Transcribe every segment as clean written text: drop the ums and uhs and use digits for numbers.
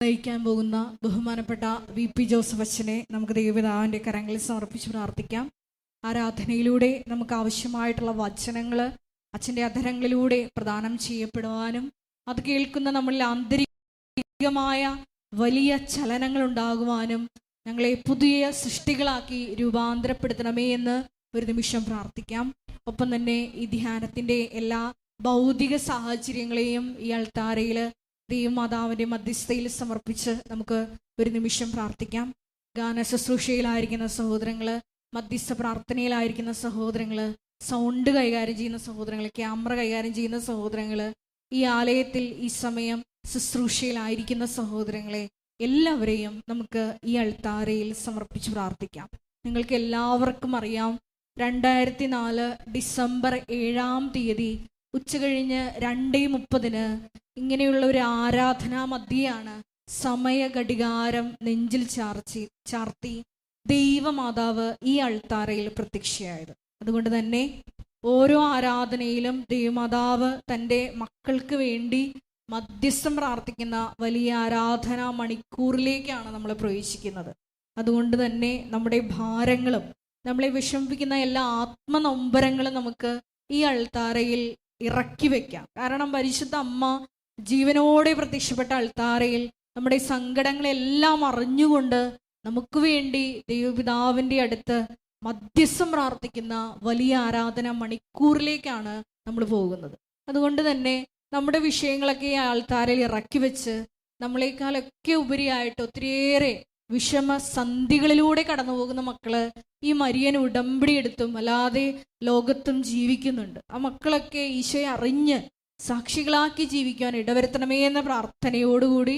നയിക്കാൻ പോകുന്ന ബഹുമാനപ്പെട്ട VP ജോസഫ് അച്ഛനെ നമുക്ക് ദൈവപിതാവിൻ്റെ കരങ്ങളിൽ സമർപ്പിച്ച് പ്രാർത്ഥിക്കാം. ആരാധനയിലൂടെ നമുക്ക് ആവശ്യമായിട്ടുള്ള വചനങ്ങൾ അച്ഛൻ്റെ അധരങ്ങളിലൂടെ പ്രദാനം ചെയ്യപ്പെടുവാനും അത് കേൾക്കുന്ന നമ്മളിൽ ആന്തരികമായ വലിയ ചലനങ്ങൾ ഉണ്ടാകുവാനും ഞങ്ങളെ പുതിയ സൃഷ്ടികളാക്കി രൂപാന്തരപ്പെടുത്തണമേ എന്ന് ഒരു നിമിഷം പ്രാർത്ഥിക്കാം. ഒപ്പം തന്നെ ഈ ധ്യാനത്തിൻ്റെ എല്ലാ ഭൗതിക സാഹചര്യങ്ങളെയും ഈ അൾത്താരയിൽ ദൈവമാതാവിൻ്റെ മധ്യസ്ഥയിൽ സമർപ്പിച്ച് നമുക്ക് ഒരു നിമിഷം പ്രാർത്ഥിക്കാം. ഗാന ശുശ്രൂഷയിലായിരിക്കുന്ന സഹോദരങ്ങൾ, മധ്യസ്ഥ പ്രാർത്ഥനയിലായിരിക്കുന്ന സഹോദരങ്ങൾ, സൗണ്ട് കൈകാര്യം ചെയ്യുന്ന സഹോദരങ്ങൾ, ക്യാമറ കൈകാര്യം ചെയ്യുന്ന സഹോദരങ്ങൾ, ഈ ആലയത്തിൽ ഈ സമയം ശുശ്രൂഷയിലായിരിക്കുന്ന സഹോദരങ്ങളെ എല്ലാവരെയും നമുക്ക് ഈ അൾത്താരയിൽ സമർപ്പിച്ച് പ്രാർത്ഥിക്കാം. നിങ്ങൾക്ക് എല്ലാവർക്കും അറിയാം, 2004 ഡിസംബർ 7 ഉച്ചകഴിഞ്ഞ് 2:30 ഇങ്ങനെയുള്ള ഒരു ആരാധനാ മധ്യയാണ് സമയ ഘടികാരം നെഞ്ചിൽ ചാർത്തി ദൈവമാതാവ് ഈ അൾത്താരയിൽ പ്രത്യക്ഷയായത്. അതുകൊണ്ട് തന്നെ ഓരോ ആരാധനയിലും ദൈവമാതാവ് തൻ്റെ മക്കൾക്ക് വേണ്ടി മധ്യസ്ഥം പ്രാർത്ഥിക്കുന്ന വലിയ ആരാധനാ മണിക്കൂറിലേക്കാണ് നമ്മൾ പ്രവേശിക്കുന്നത്. അതുകൊണ്ട് തന്നെ നമ്മുടെ ഭാരങ്ങളും നമ്മളെ വിഷമിപ്പിക്കുന്ന എല്ലാ ആത്മനൊമ്പരങ്ങളും നമുക്ക് ഈ അൾത്താരയിൽ ഇറക്കി വെക്കാം. കാരണം പരിശുദ്ധ അമ്മ ജീവനോടെ പ്രത്യക്ഷപ്പെട്ട അൾത്താരയിൽ നമ്മുടെ സങ്കടങ്ങളെല്ലാം അറിഞ്ഞുകൊണ്ട് നമുക്ക് വേണ്ടി ദൈവപിതാവിൻ്റെ അടുത്ത് മധ്യസ്ഥം പ്രാർത്ഥിക്കുന്ന വലിയ ആരാധന മണിക്കൂറിലേക്കാണ് നമ്മൾ പോകുന്നത്. അതുകൊണ്ട് തന്നെ നമ്മുടെ വിഷയങ്ങളൊക്കെ ഈ ആൾത്താരയിൽ ഇറക്കി വെച്ച് നമ്മളെക്കാളൊക്കെ ഉപരിയായിട്ട് ഒത്തിരിയേറെ വിഷമസന്ധികളിലൂടെ കടന്നു പോകുന്ന മക്കള് ഈ മരിയൻ ഉടമ്പടി എടുത്തും അല്ലാതെ ലോകത്തും ജീവിക്കുന്നുണ്ട്. ആ മക്കളൊക്കെ ഈശോയെ അറിഞ്ഞ് സാക്ഷികളാക്കി ജീവിക്കാൻ ഇടവരുത്തണമേ എന്ന പ്രാർത്ഥനയോടുകൂടി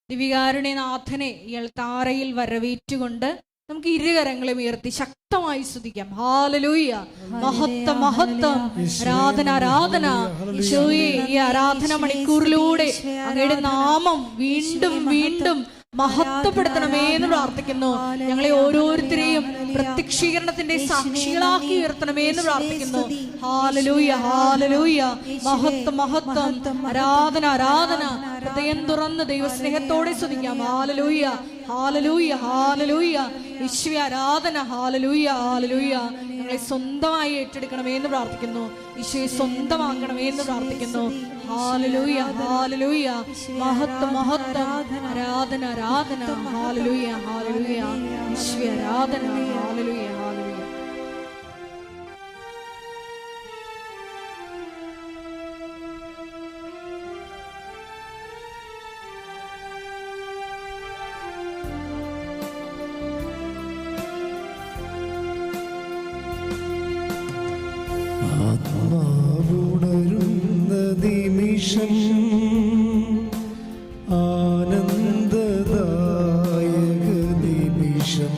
ദിവികാരുണ്യനാഥനെ ഈ അൾത്താരയിൽ വരവേറ്റുകൊണ്ട് നമുക്ക് ഇരുകരങ്ങളും ഉയർത്തി ശക്തമായി സ്തുതിക്കാം. ഹല്ലേലൂയ, മഹത്വം മഹത്വം, ആരാധന ആരാധന. ഈശോയെ, ഈ ആരാധന മണിക്കൂറിലൂടെ അങ്ങയുടെ നാമം വീണ്ടും വീണ്ടും മഹത്വപ്പെടുത്തണമേ എന്ന് പ്രാർത്ഥിക്കുന്നു. ഞങ്ങളെ ഓരോരുത്തരെയും പ്രത്യക്ഷീകരണത്തിന്റെ സാക്ഷികളാക്കി ഉയർത്തണമേ എന്ന് പ്രാർത്ഥിക്കുന്നു. ഹല്ലേലൂയ ഹല്ലേലൂയ, മഹത്വം മഹത്വം, ആരാധന ആരാധന. ഹൃദയം തുറന്ന് ദൈവസ്നേഹത്തോടെ സ്തുതിക്കാം. ഹല്ലേലൂയ ഹല്ലേലൂയ ഹല്ലേലൂയ, ഈശ്വര ആരാധന. ഹല്ലേലൂയ ഹല്ലേലൂയ. ഞങ്ങളെ സ്വന്തമായി ഏറ്റെടുക്കണമേ എന്ന് പ്രാർത്ഥിക്കുന്നു. ഈശോയെ സ്വന്തമാക്കണമേ എന്ന് പ്രാർത്ഥിക്കുന്നു. ഹല്ലേലൂയ ഹല്ലേലൂയ, മഹത്വം മഹത്വം, ആരാധന ആരാധന. ഹല്ലേലൂയ ഹല്ലേലൂയ, ഈശ്വര ആരാധന. ഹല്ലേലൂയ ഹല്ലേലൂയ. ആത്മാവുണരുന്ന നിമിഷം, ആനന്ദദായക നിമിഷം,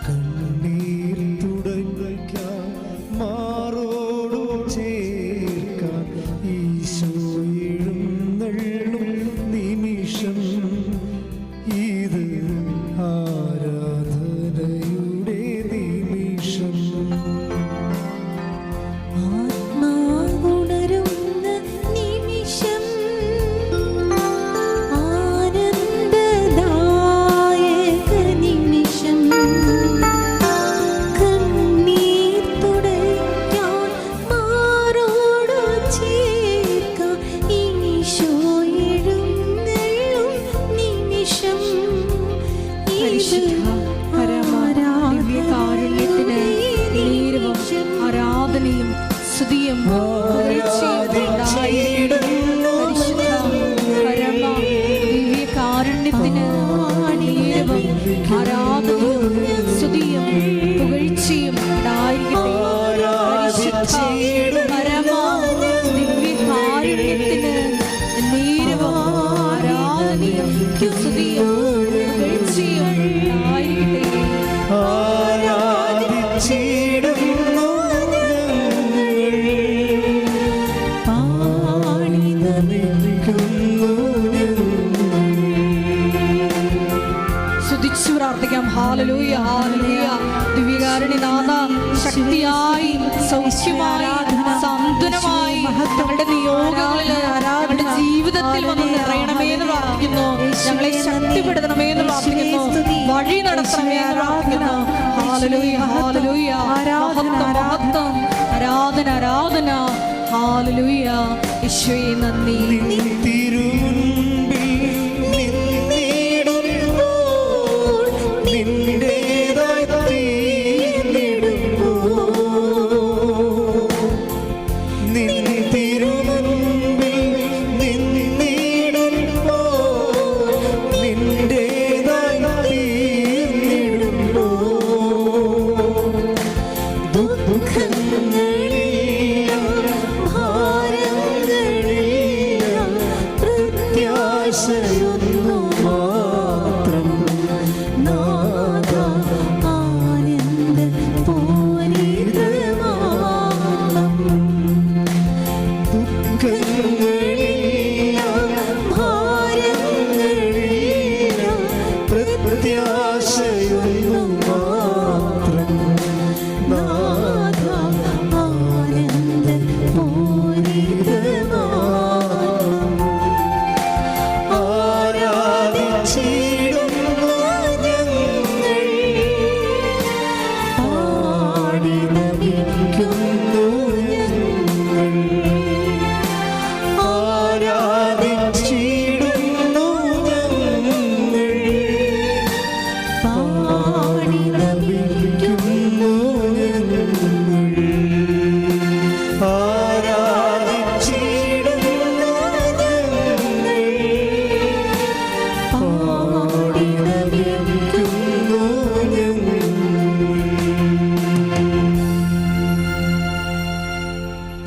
കണ്ണീർ തുടയ്ക്കാൻ മാറോടു ചേർക്കാൻ ഈശോ എഴുന്നള്ളും നിമിഷം, ഇത് ആരാധനയുടെ നിമിഷം. ആരാധനയും സ്തുതിയും ദിവ്യകാരുണ്യത്തിന് ആരാധനയും സ്തുതിയും പുകഴ്ചയും ദിവ്യകാരുണ്യത്തിന് നേരവും ആരാധനയും സ്തുതിയും പുകഴ്ചയും പ്രാർത്ഥിക്കാം. Hallelujah hallelujah. ദിവ്യകാരുണ്യനാഥ, ശക്തിയായി സൗഖ്യമായി സാന്ത്വനമായി ഞങ്ങളുടെ നിയോഗങ്ങളിൽ ഞങ്ങളുടെ ജീവിതത്തിൽ വന്ന് നിറയണമേ എന്ന് പ്രാർത്ഥിക്കുന്നു. ഞങ്ങളെ ശക്തിപ്പെടുത്തണമേ എന്ന് പ്രാർത്ഥിക്കുന്നു. വഴി നടത്തണമേ എന്ന് പ്രാർത്ഥിക്കുന്നു. Hallelujah, hallelujah. മഹത്വം, ആരാധന, ആരാധന. ഹല്ലേലൂയ. യേശുവേ നന്ദി.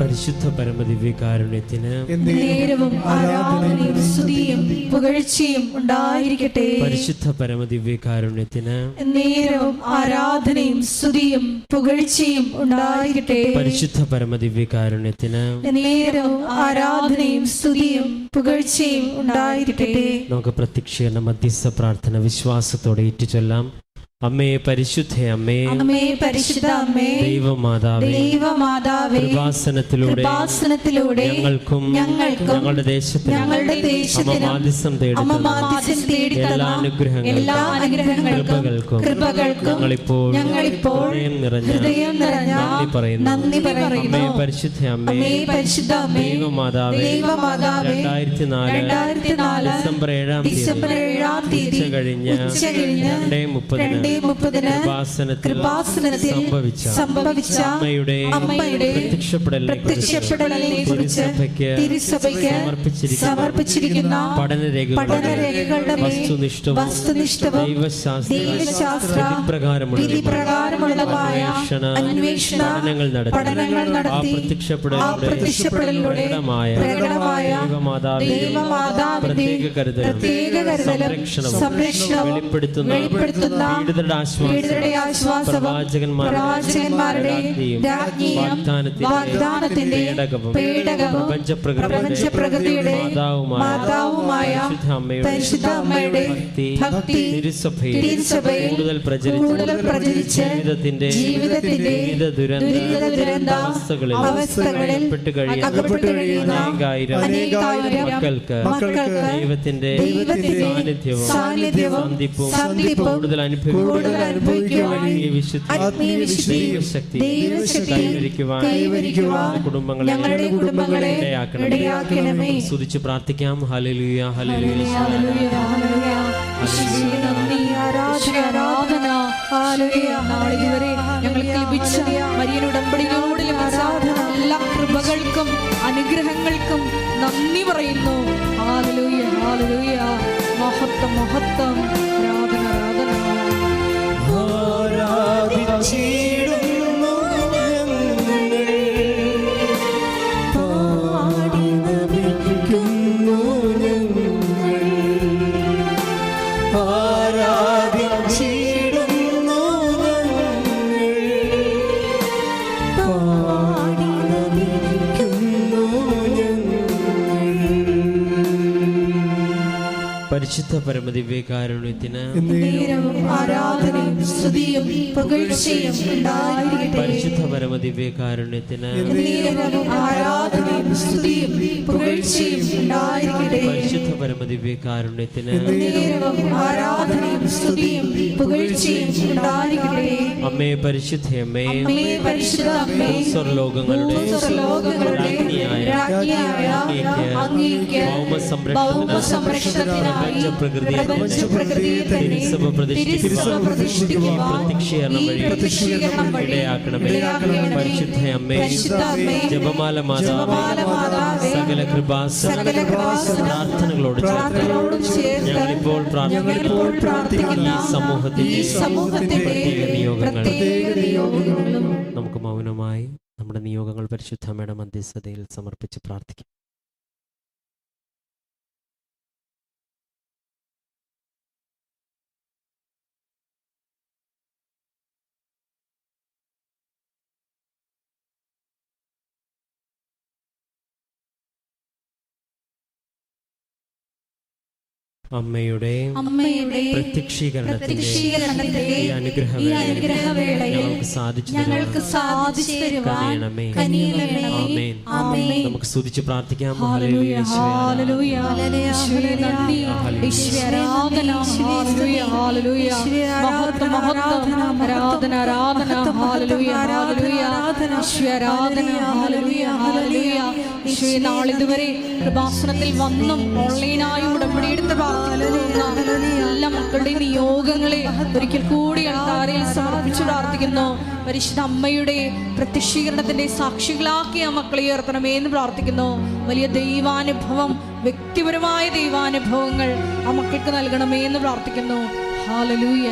പരിശുദ്ധ പരമദിവ്യകാരുണ്യത്തിന് നേരവും ആരാധനയും സ്തുതിയും പുകഴ്ചയും ഉണ്ടായിരിക്കട്ടെ. പരിശുദ്ധ പരമദിവ്യകാരുണ്യത്തിന് നേരവും ആരാധനയും സ്തുതിയും പുകഴ്ചയും ഉണ്ടായിരിക്കട്ടെ. പരിശുദ്ധ പരമദിവ്യകാരുണ്യത്തിന് നേരവും ആരാധനയും സ്തുതിയും പുകഴ്ചയും ഉണ്ടായിരിക്കട്ടെ. നമുക്ക് പ്രത്യക്ഷീകരണ മധ്യസ്ഥ പ്രാർത്ഥന വിശ്വാസത്തോടെ ഏറ്റുചൊല്ലാം. അമ്മേ പരിശുദ്ധ അമ്മേ, അമ്മേ പരിശുദ്ധ അമ്മേ, ദൈവമാതാവേ, ദൈവമാതാവേ, കൃപാസനത്തിലൂടെ ഞങ്ങൾക്കും ഞങ്ങളുടെ ദേശത്തിനും മാധ്യസ്ഥം തേടി എല്ലാ അനുഗ്രഹങ്ങൾക്കും കൃപകൾക്കും ഞങ്ങളിപ്പോൾ ഹൃദയം നിറഞ്ഞ നന്ദി പറയുന്നു. അമ്മേ പരിശുദ്ധ അമ്മേ, ദൈവമാതാവേ, 2004 ഡിസംബർ 7 തീയതി കഴിഞ്ഞ് 2:30 കൃപാസനത്തിൽ സംഭവിച്ച അമ്മയുടെ പ്രത്യക്ഷപ്പെടലിനെക്കുറിച്ച് തിരുസഭയ്ക്ക് സമർപ്പിച്ചിരിക്കുന്ന പഠനരേഖകളുടെ വസ്തുനിഷ്ഠവും ദൈവശാസ്ത്ര വിധിപ്രകാരമുള്ളതുമായ അന്വേഷണ പഠനങ്ങൾ നടത്തി ആ പ്രത്യക്ഷപ്പെടലിലൂടെ പ്രകടമായ ദൈവമാതാവിന്റെ പ്രത്യേക കരുതലും സംരക്ഷണവും വെളിപ്പെടുത്തുന്ന പ്രവാചകന്മാരുടെ വാഗ്ദാനത്തിന്റെ പേടകവും പ്രപഞ്ചപ്രകൃതിയുടെ മാതാവുമായ പരിശുദ്ധ അമ്മയുടെ ഭക്തി തിരുസഭയിൽ കൂടുതൽ പ്രചരിച്ച് ജീവിതത്തിന്റെ ദുരന്ത അവസ്ഥകളിൽ അകപ്പെട്ടു കഴിയുന്ന അനേകായിരം മക്കൾക്ക് ദൈവത്തിന്റെ സാന്നിധ്യവും സന്ധിപ്പും കൂടുതൽ അനുഭവിക്കുവാൻ ഞങ്ങളുടെ കുടുംബങ്ങളെ ഇടയാക്കണമേ. സ്തുതിച്ച് പ്രാർത്ഥിക്കാം. ഹല്ലേലൂയ, ഹല്ലേലൂയ, ആരാധന. നാളിതുവരെ ഞങ്ങൾക്ക് ലഭിച്ച മരിയൻ ഉടമ്പടിയോട് ലഭിച്ച എല്ലാ കൃപകൾക്കും അനുഗ്രഹങ്ങൾക്കും നന്ദി പറയുന്നു. Hallelujah, hallelujah. മഹത്വം, മഹത്വം. ആരാധന, ആരാധന. ആരാധിച്ചിടുന്നു പാടി നമിക്കുന്നു ആരാധിച്ചിടുന്നു പാടി നമിക്കുന്നു പരിശുദ്ധ പരമദിവ്യകാരുണ്യത്തിന് നേരവും ആരാധനയും സ്തുതിയും പുകഴ്ചയും ഉണ്ടായിരിക്കട്ടെ. പരിശുദ്ധ പരമദിവ്യകാരുണ്യത്തിന് നേരവും ആരാധനയും സ്തുതിയും പുകഴ്ചയും ഉണ്ടായിരിക്കട്ടെ. പരിശുദ്ധ പരമദിവ്യകാരുണ്യത്തിന് നേരവും ആരാധനയും സ്തുതിയും പുകഴ്ചയും ഉണ്ടായിരിക്കട്ടെ. അമ്മേ പരിശുദ്ധയമ്മേ, അമ്മേ പരിശുദ്ധ അമ്മേ, ഭൂസ്വർലോകങ്ങളുടെ രാജ്ഞിയായ അങ്ങേയ്ക്ക് ഭൗമസംരക്ഷണത്തിനായി പ്രപഞ്ചപ്രകൃതിയെ തന്നെ പ്രത്യക്ഷീകരണം വഴി ഇടയാക്കണമേ. പരിശുദ്ധ അമ്മേ, ജപമാല മാതാവേ, സകല പ്രാർത്ഥനകളോട് ചേർത്ത് ഞങ്ങളിപ്പോൾ പ്രാർത്ഥിക്കുന്ന ഈ സമൂഹത്തിന്റെ പ്രത്യേക നിയോഗങ്ങളും നമുക്ക് മൗനമായി നമ്മുടെ നിയോഗങ്ങൾ പരിശുദ്ധമ്മയുടെ മധ്യസ്ഥതയിൽ സമർപ്പിച്ച് പ്രാർത്ഥിക്കാം. അമ്മയുടെ പ്രത്യക്ഷീകരണത്തിന്റെ ഈ അനുഗ്രഹവേളയിൽ ഞങ്ങൾക്ക് സാധിച്ചു തരുവാൻ കനിയണമേ. ആമേൻ. നമുക്ക് സ്തുതിച്ച് പ്രാർത്ഥിക്കാം. ഹല്ലേലൂയ, ഹല്ലേലൂയ, യേശുവേ നന്ദി, യേശുവേ ആരാധന, ഹല്ലേലൂയ, ഹല്ലേലൂയ, മഹത്വം, മഹത്വം, ആരാധന, ആരാധന, ഹല്ലേലൂയ, ഹല്ലേലൂയ, യേശുവേ ആരാധന, ഹല്ലേലൂയ, ഹല്ലേലൂയ. യേശുവേ നാളിതുവരെ കൃപാസനത്തിൽ വന്നും ഓൺലൈനായി ഉടമ്പടിയെടുത്ത് എല്ലാ മക്കളുടെ നിയോഗങ്ങളെ ഒരിക്കൽ കൂടി അൾത്താരയിൽ സമർപ്പിച്ചു പ്രാർത്ഥിക്കുന്നു. പരിശുദ്ധ അമ്മയുടെ പ്രത്യക്ഷീകരണത്തിന്റെ സാക്ഷികളാക്കി ആ മക്കളെ ഉയർത്തണമേ എന്ന് പ്രാർത്ഥിക്കുന്നു. വലിയ ദൈവാനുഭവം, വ്യക്തിപരമായ ദൈവാനുഭവങ്ങൾ ആ മക്കൾക്ക് നൽകണമേ എന്ന് പ്രാർത്ഥിക്കുന്നു. ഹല്ലേലൂയ,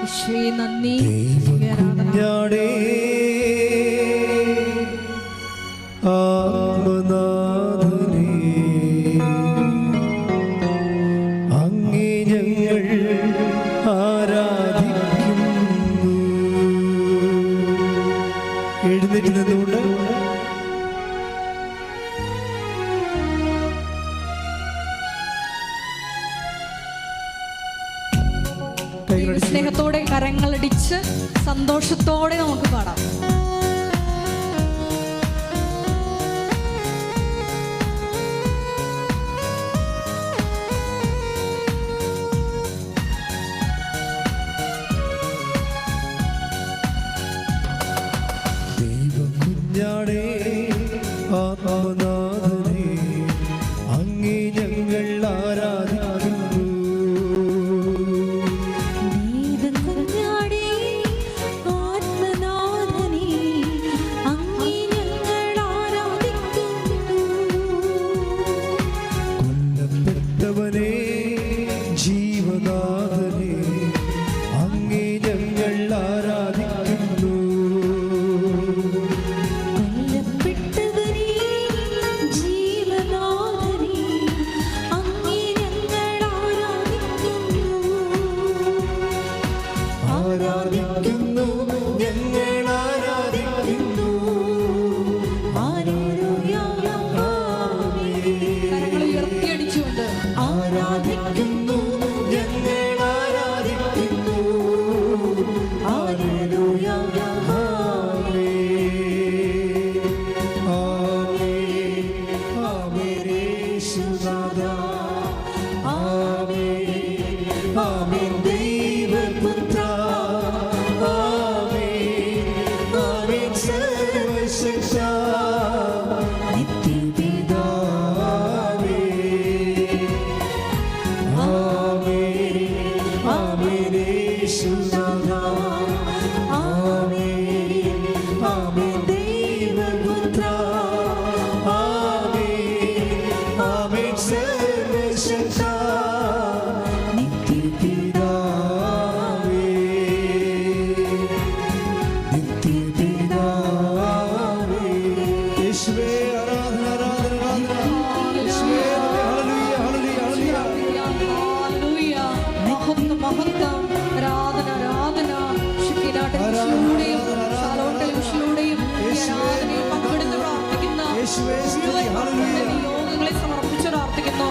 യേശുവേ നന്ദി, കുഞ്ഞാടേ ആത്മനാഥനേ, അങ്ങേ ഞങ്ങൾ ആരാധിക്കുന്നു. എഴുന്നേറ്റ് നിന്നുകൊണ്ട് സ്നേഹത്തോടെ കരങ്ങളടിച്ച് സന്തോഷത്തോടെ നമുക്ക് പാടാം. ദൈവകുഞ്ഞാടേ ആത്മനാഥനേ, അങ്ങേ ഞങ്ങൾ ആരാധിക്കുന്നു. കൊല്ലപ്പെട്ടവനേ, ജീവനാഥനേ, അങ്ങേ ഞങ്ങൾ ആരാധിക്കുന്നു. ആരാധിക്കുന്നു, ഞങ്ങൾ ആരാധിക്കുന്നു. കരങ്ങൾ ഉയർത്തിയടിച്ചുകൊണ്ട് ആരാധിക്കുന്നു, ഞങ്ങൾ ആരാധിക്കുന്നു. ഹല്ലേലൂയ, ആമേൻ, ആമേൻ, ആമേൻ, യേശുനാഥാ, ആമേൻ, ആമേൻ, ദൈവപുത്രാ, ആമേൻ, ആമേൻ, സർവശക്താ, നിത്യപിതാവേ, ആമേൻ, ആമേൻ, യേശുനാഥാ, ആമേൻ, ആമേൻ, ദൈവപുത്രാ, ആമേൻ, ആമേൻ, സർവശക്താ, നിത്യപിതാവേ, നിത്യപിതാവേ. യേശുവേ ആരാധന, ആരാധന, ആരാധന. യേശുവേ ഹല്ലേലൂയ, ഹല്ലേലൂയ, ഹല്ലേലൂയ. ഹല്ലേലൂയ, മഹത്വം, മഹത്വം, ആരാധന, ആരാധന. ശുക്രിയാട്ടത്തിലൂടെയും ശലോം ടെലിവിഷനിലൂടെയും ഈ ആരാധനയിൽ പങ്കെടുത്ത് പ്രാർത്ഥിക്കുന്ന യേശുവേ സ്തുതി, മുഴുവൻ ഹല്ലേലൂയ. മക്കളുടെ നിയോഗങ്ങളെ സമർപ്പിച്ച് പ്രാർത്ഥിക്കുന്നു.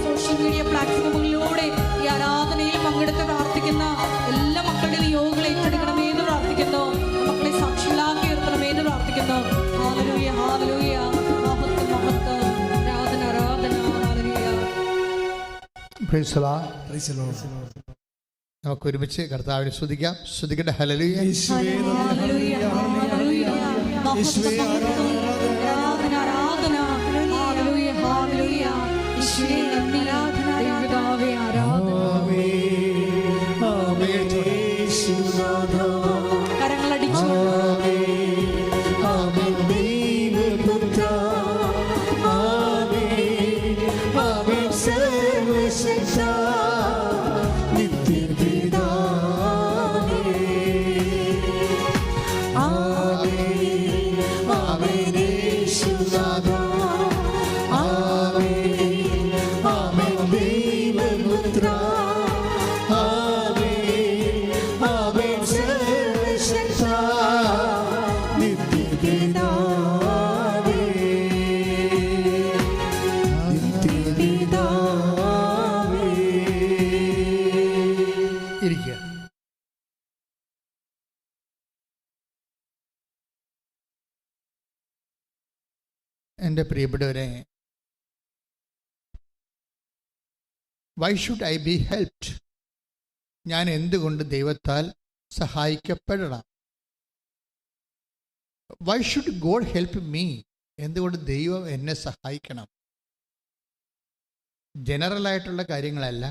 സോഷ്യൽ മീഡിയ പ്ലാറ്റ്ഫോമുകളിലൂടെ ഈ ആരാധനയിൽ പങ്കെടുത്ത് പ്രാർത്ഥിക്കുന്ന എല്ലാ മക്കളുടെയും നിയോഗങ്ങളെ ഏറ്റെടുക്കണമേ എന്ന് പ്രാർത്ഥിക്കുന്നു. മക്കളെ സാക്ഷികളാക്കി ഉയർത്തണമേ എന്ന് പ്രാർത്ഥിക്കുന്നു. ഹല്ലേലൂയ, ഹല്ലേലൂയ, മഹത്വം, മഹത്വം, ആരാധന, ആരാധന, ഹല്ലേലൂയ. Praise the Lord. നമുക്ക് ഒരുമിച്ച് കർത്താവിനെ സ്തുതിക്കാം. സ്തുതിക്കട്ടെ. ഹല്ലേലൂയ. ഹല്ലേലൂയ, ഹല്ലേലൂയ, മഹത്വം, മഹത്വം, ആരാധന, ആരാധന, ഹല്ലേലൂയ, ഹല്ലേലൂയ. യേശുവേ നന്ദി, ദൈവപിതാവേ ആരാധന. കരങ്ങളടിച്ചു ഇരിക്കുക. എൻ്റെ പ്രിയപ്പെട്ടവരെ, why should I be helped? ഞാൻ എന്തുകൊണ്ട് ദൈവത്താൽ സഹായിക്കപ്പെടണം? Why should God help me? എന്തുകൊണ്ട് ദൈവം എന്നെ സഹായിക്കണം? ജനറലായിട്ടുള്ള കാര്യങ്ങളല്ല,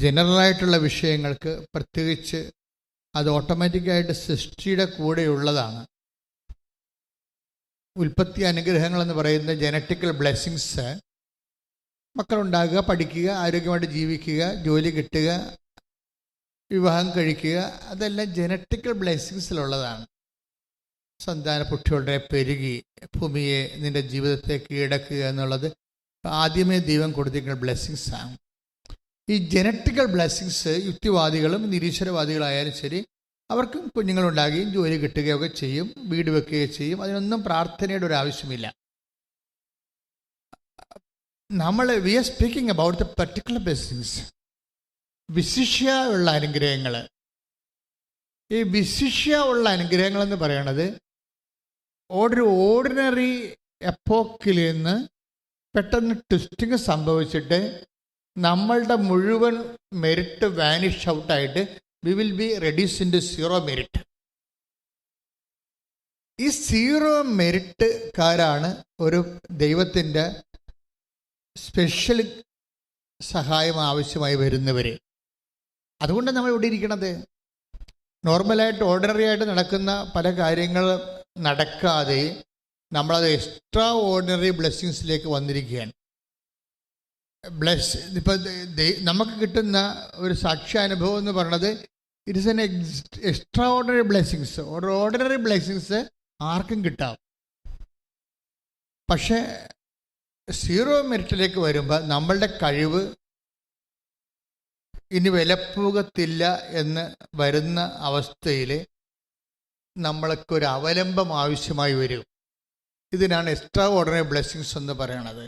ജനറലായിട്ടുള്ള വിഷയങ്ങൾക്ക് പ്രത്യേകിച്ച് അത് ഓട്ടോമാറ്റിക്കായിട്ട് സൃഷ്ടിയുടെ കൂടെയുള്ളതാണ്. ഉൽപ്പത്തി അനുഗ്രഹങ്ങളെന്ന് പറയുന്ന ജനറ്റിക്കൽ ബ്ലെസ്സിങ്സ്, മക്കളുണ്ടാകുക, പഠിക്കുക, ആരോഗ്യമായിട്ട് ജീവിക്കുക, ജോലി കിട്ടുക, വിവാഹം കഴിക്കുക, അതെല്ലാം ജനറ്റിക്കൽ ബ്ലെസ്സിങ്സിലുള്ളതാണ്. സന്താന പുഷ്ടിയോടെ പെരുകി ഭൂമിയെ നിൻ്റെ ജീവിതത്തെ കീഴടക്കുക എന്നുള്ളത് ആദ്യമേ ദൈവം കൊടുത്തിരിക്കുന്ന ബ്ലെസ്സിങ്സാണ്. ഈ ജനറ്റിക്കൽ ബ്ലെസ്സിങ്സ് യുക്തിവാദികളും നിരീശ്വരവാദികളായാലും ശരി, അവർക്കും കുഞ്ഞുങ്ങളുണ്ടാകുകയും ജോലി കിട്ടുകയൊക്കെ ചെയ്യും, വീട് വെക്കുകയും ചെയ്യും. അതിനൊന്നും പ്രാർത്ഥനയുടെ ഒരു ആവശ്യമില്ല. We are speaking about the particular blessings, വിശിഷ്യ ഉള്ള അനുഗ്രഹങ്ങൾ. ഈ വിശിഷ്യ ഉള്ള അനുഗ്രഹങ്ങളെന്ന് പറയണത് ഒരു ഓർഡിനറി എപ്പോക്കിൽ നിന്ന് പെട്ടെന്ന് ട്വിസ്റ്റിങ് സംഭവിച്ചിട്ട് നമ്മളുടെ മുഴുവൻ മെറിറ്റ് വാനിഷ് ഔട്ടായിട്ട് we will be reduce into zero merit. ഈ സീറോ മെറിറ്റ്കാരാണ് ഒരു ദൈവത്തിൻ്റെ സ്പെഷ്യൽ സഹായം ആവശ്യമായി വരുന്നവർ. അതുകൊണ്ട് നമ്മൾ ഇവിടെ ഇരിക്കണത്. നോർമലായിട്ട് ഓർഡിനറി ആയിട്ട് നടക്കുന്ന പല കാര്യങ്ങൾ നടക്കാതെ നമ്മളത് എക്സ്ട്രാ ഓർഡിനറി ബ്ലെസ്സിങ്സിലേക്ക് വന്നിരിക്കുകയാണ്. ഇപ്പം നമുക്ക് കിട്ടുന്ന ഒരു സാക്ഷ്യാനുഭവം എന്ന് പറയുന്നത് it is an extra ordinary blessings. Ordinary blessings ആർക്കും കിട്ടാം. പക്ഷേ സീറോ മെറിറ്റിലേക്ക് വരുമ്പോൾ നമ്മളുടെ കഴിവ് ഇനി വിലപ്പോകത്തില്ല എന്ന് വരുന്ന അവസ്ഥയിൽ നമ്മൾക്കൊരു അവലംബം ആവശ്യമായി വരും. ഇതിനാണ് എക്സ്ട്രാ ഓർഡിനറി ബ്ലെസ്സിങ്സ് എന്ന് പറയണത്.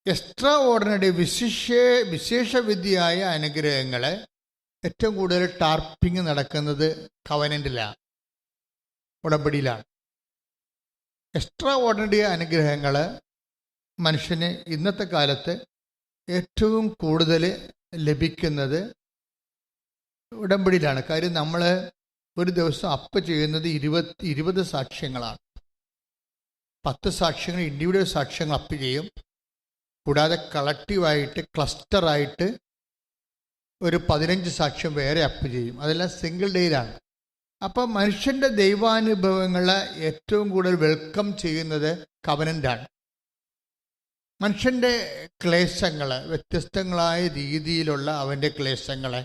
എക്സ്ട്രാ ഓർഡിനറി വിശേഷവിദ്യയായ അനുഗ്രഹങ്ങൾ ഏറ്റവും കൂടുതൽ ടാർപ്പിംഗ് നടക്കുന്നത് കവനന്റിലാണ്, ഉടമ്പടിയിലാണ്. എക്സ്ട്രാ ഓർഡിനറി അനുഗ്രഹങ്ങൾ മനുഷ്യന് ഇന്നത്തെ കാലത്ത് ഏറ്റവും കൂടുതൽ ലഭിക്കുന്നത് ഉടമ്പടിയിലാണ്. കാര്യം നമ്മൾ ഒരു ദിവസം അപ്പ് ചെയ്യുന്നത് 20 സാക്ഷ്യങ്ങളാണ്. 10 സാക്ഷ്യങ്ങൾ ഇൻഡിവിജ്വൽ സാക്ഷ്യങ്ങൾ അപ്പ് ചെയ്യും. കൂടാതെ കളക്റ്റീവായിട്ട് ക്ലസ്റ്ററായിട്ട് ഒരു 15 സാക്ഷ്യം വേറെ അപ്പ് ചെയ്യും. അതെല്ലാം സിംഗിൾ ഡേയിലാണ്. അപ്പം മനുഷ്യൻ്റെ ദൈവാനുഭവങ്ങളെ ഏറ്റവും കൂടുതൽ വെൽക്കം ചെയ്യുന്നത് കവനൻ്റാണ്. മനുഷ്യൻ്റെ ക്ലേശങ്ങൾ, വ്യത്യസ്തങ്ങളായ രീതിയിലുള്ള അവൻ്റെ ക്ലേശങ്ങളെ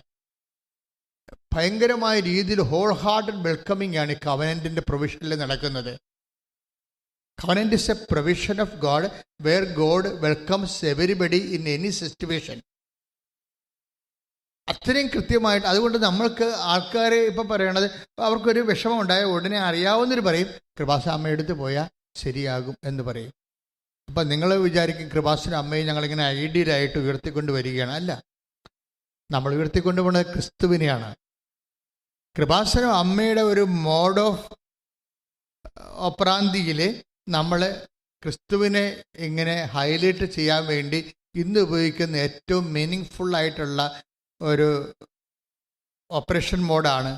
ഭയങ്കരമായ രീതിയിൽ ഹോൾ ഹാർട്ടഡ് വെൽക്കമിംഗ് ആണ് ഈ കവനൻറ്റിൻ്റെ പ്രൊവിഷനിൽ നടക്കുന്നത്. Covenant is a provision of God where God welcomes everybody in any situation. അത്രയും കൃത്യമായിട്ട്. അതുകൊണ്ട് നമ്മൾക്ക് ആൾക്കാർ ഇപ്പം പറയണത്, അവർക്കൊരു വിഷമം ഉണ്ടായ ഉടനെ അറിയാവുന്നവർ പറയും കൃപാസാമ എടുത്ത് പോയാൽ ശരിയാകും എന്ന് പറയും. അപ്പം നിങ്ങൾ വിചാരിക്കും കൃപാസന അമ്മയെ ഞങ്ങളിങ്ങനെ ഐഡിയലായിട്ട് ഉയർത്തിക്കൊണ്ട് വരികയാണ്. അല്ല, നമ്മൾ ഉയർത്തിക്കൊണ്ട് പോകുന്നത് ക്രിസ്തുവിനെയാണ്. കൃപാസനം അമ്മയുടെ ഒരു മോഡ് ഓഫ് ഒപ്രാന്തിയിൽ നമ്മൾ ക്രിസ്തുവിനെ ഇങ്ങനെ ഹൈലൈറ്റ് ചെയ്യാൻ വേണ്ടി ഇന്ന് ഉപയോഗിക്കുന്ന ഏറ്റവും മീനിങ് ഫുള്ളായിട്ടുള്ള ഒരു ഓപ്പറേഷൻ മോഡാണ്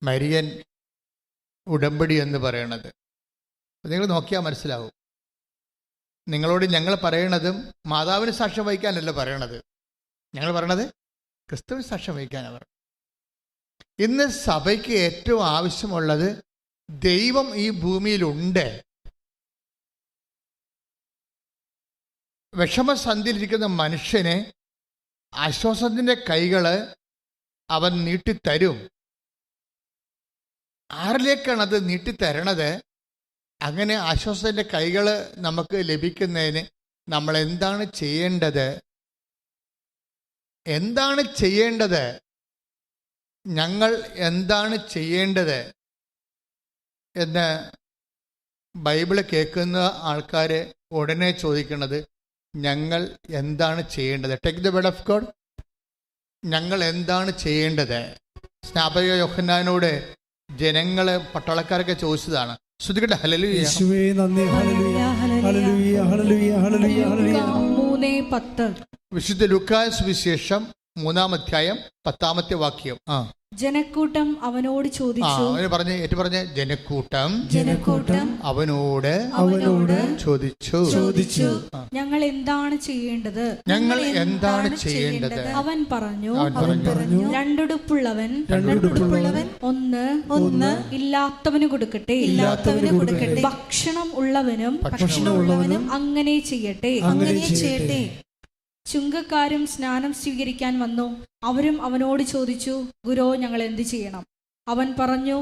മരിയൻ ഉടമ്പടി എന്ന് പറയണത്. നിങ്ങൾ നോക്കിയാൽ മനസ്സിലാവും. നിങ്ങളോട് ഞങ്ങൾ പറയണതും മാതാവിന് സാക്ഷ്യം വഹിക്കാനല്ല പറയണത്, ഞങ്ങൾ പറയണത് ക്രിസ്തുവിന് സാക്ഷ്യം വഹിക്കാനാണ് പറയുന്നത്. ഇന്ന് സഭയ്ക്ക് ഏറ്റവും ആവശ്യമുള്ളത് ദൈവം ഈ ഭൂമിയിലുണ്ട്. വിഷമസന്ധിയിലിരിക്കുന്ന മനുഷ്യനെ ആശ്വാസത്തിൻ്റെ കൈകൾ അവൻ നീട്ടിത്തരും. ആരിലേക്കാണ് അത് നീട്ടിത്തരണത്? അങ്ങനെ ആശ്വാസത്തിൻ്റെ കൈകൾ നമുക്ക് ലഭിക്കുന്നതിന് നമ്മൾ എന്താണ് ചെയ്യേണ്ടത്? ഞങ്ങൾ എന്താണ് ചെയ്യേണ്ടത് എന്ന് ബൈബിള് കേൾക്കുന്ന ആൾക്കാർ ഉടനെ ചോദിക്കുന്നത്, ഞങ്ങൾ എന്താണ് ചെയ്യേണ്ടത്? Take the word of God. ഞങ്ങൾ എന്താണ് ചെയ്യേണ്ടത്? സ്നാപക യോഹന്നാനോട് ജനങ്ങൾ പട്ടാളക്കാരൊക്കെ ചോദിച്ചതാണ്. ശ്രുതികട്ടെ ഹല്ലേലൂയ. യേശുവേ നന്ദി. ഹല്ലേലൂയ ഹല്ലേലൂയ ഹല്ലേലൂയ ഹല്ലേലൂയ ഹല്ലേലൂയ. 3:10 വിശുദ്ധ ലൂക്കായുടെ സുവിശേഷം 3-ാം അധ്യായം 10-ാമത്തെ വാക്യം. ജനക്കൂട്ടം അവനോട് ചോദിച്ചു. അവന് പറഞ്ഞ് ഏറ്റു പറഞ്ഞ് ജനക്കൂട്ടം അവനോട് ചോദിച്ചു, ഞങ്ങൾ എന്താണ് ചെയ്യേണ്ടത്? അവൻ പറഞ്ഞു, രണ്ടുടുപ്പുള്ളവൻ ഒന്ന് ഇല്ലാത്തവന് കൊടുക്കട്ടെ, ഭക്ഷണം ഉള്ളവനും അങ്ങനെ ചെയ്യട്ടെ. ചുങ്കക്കാരും സ്നാനം സ്വീകരിക്കാൻ വന്നു. അവരും അവനോട് ചോദിച്ചു, ഗുരോ, ഞങ്ങൾ എന്ത് ചെയ്യണം? അവൻ പറഞ്ഞു,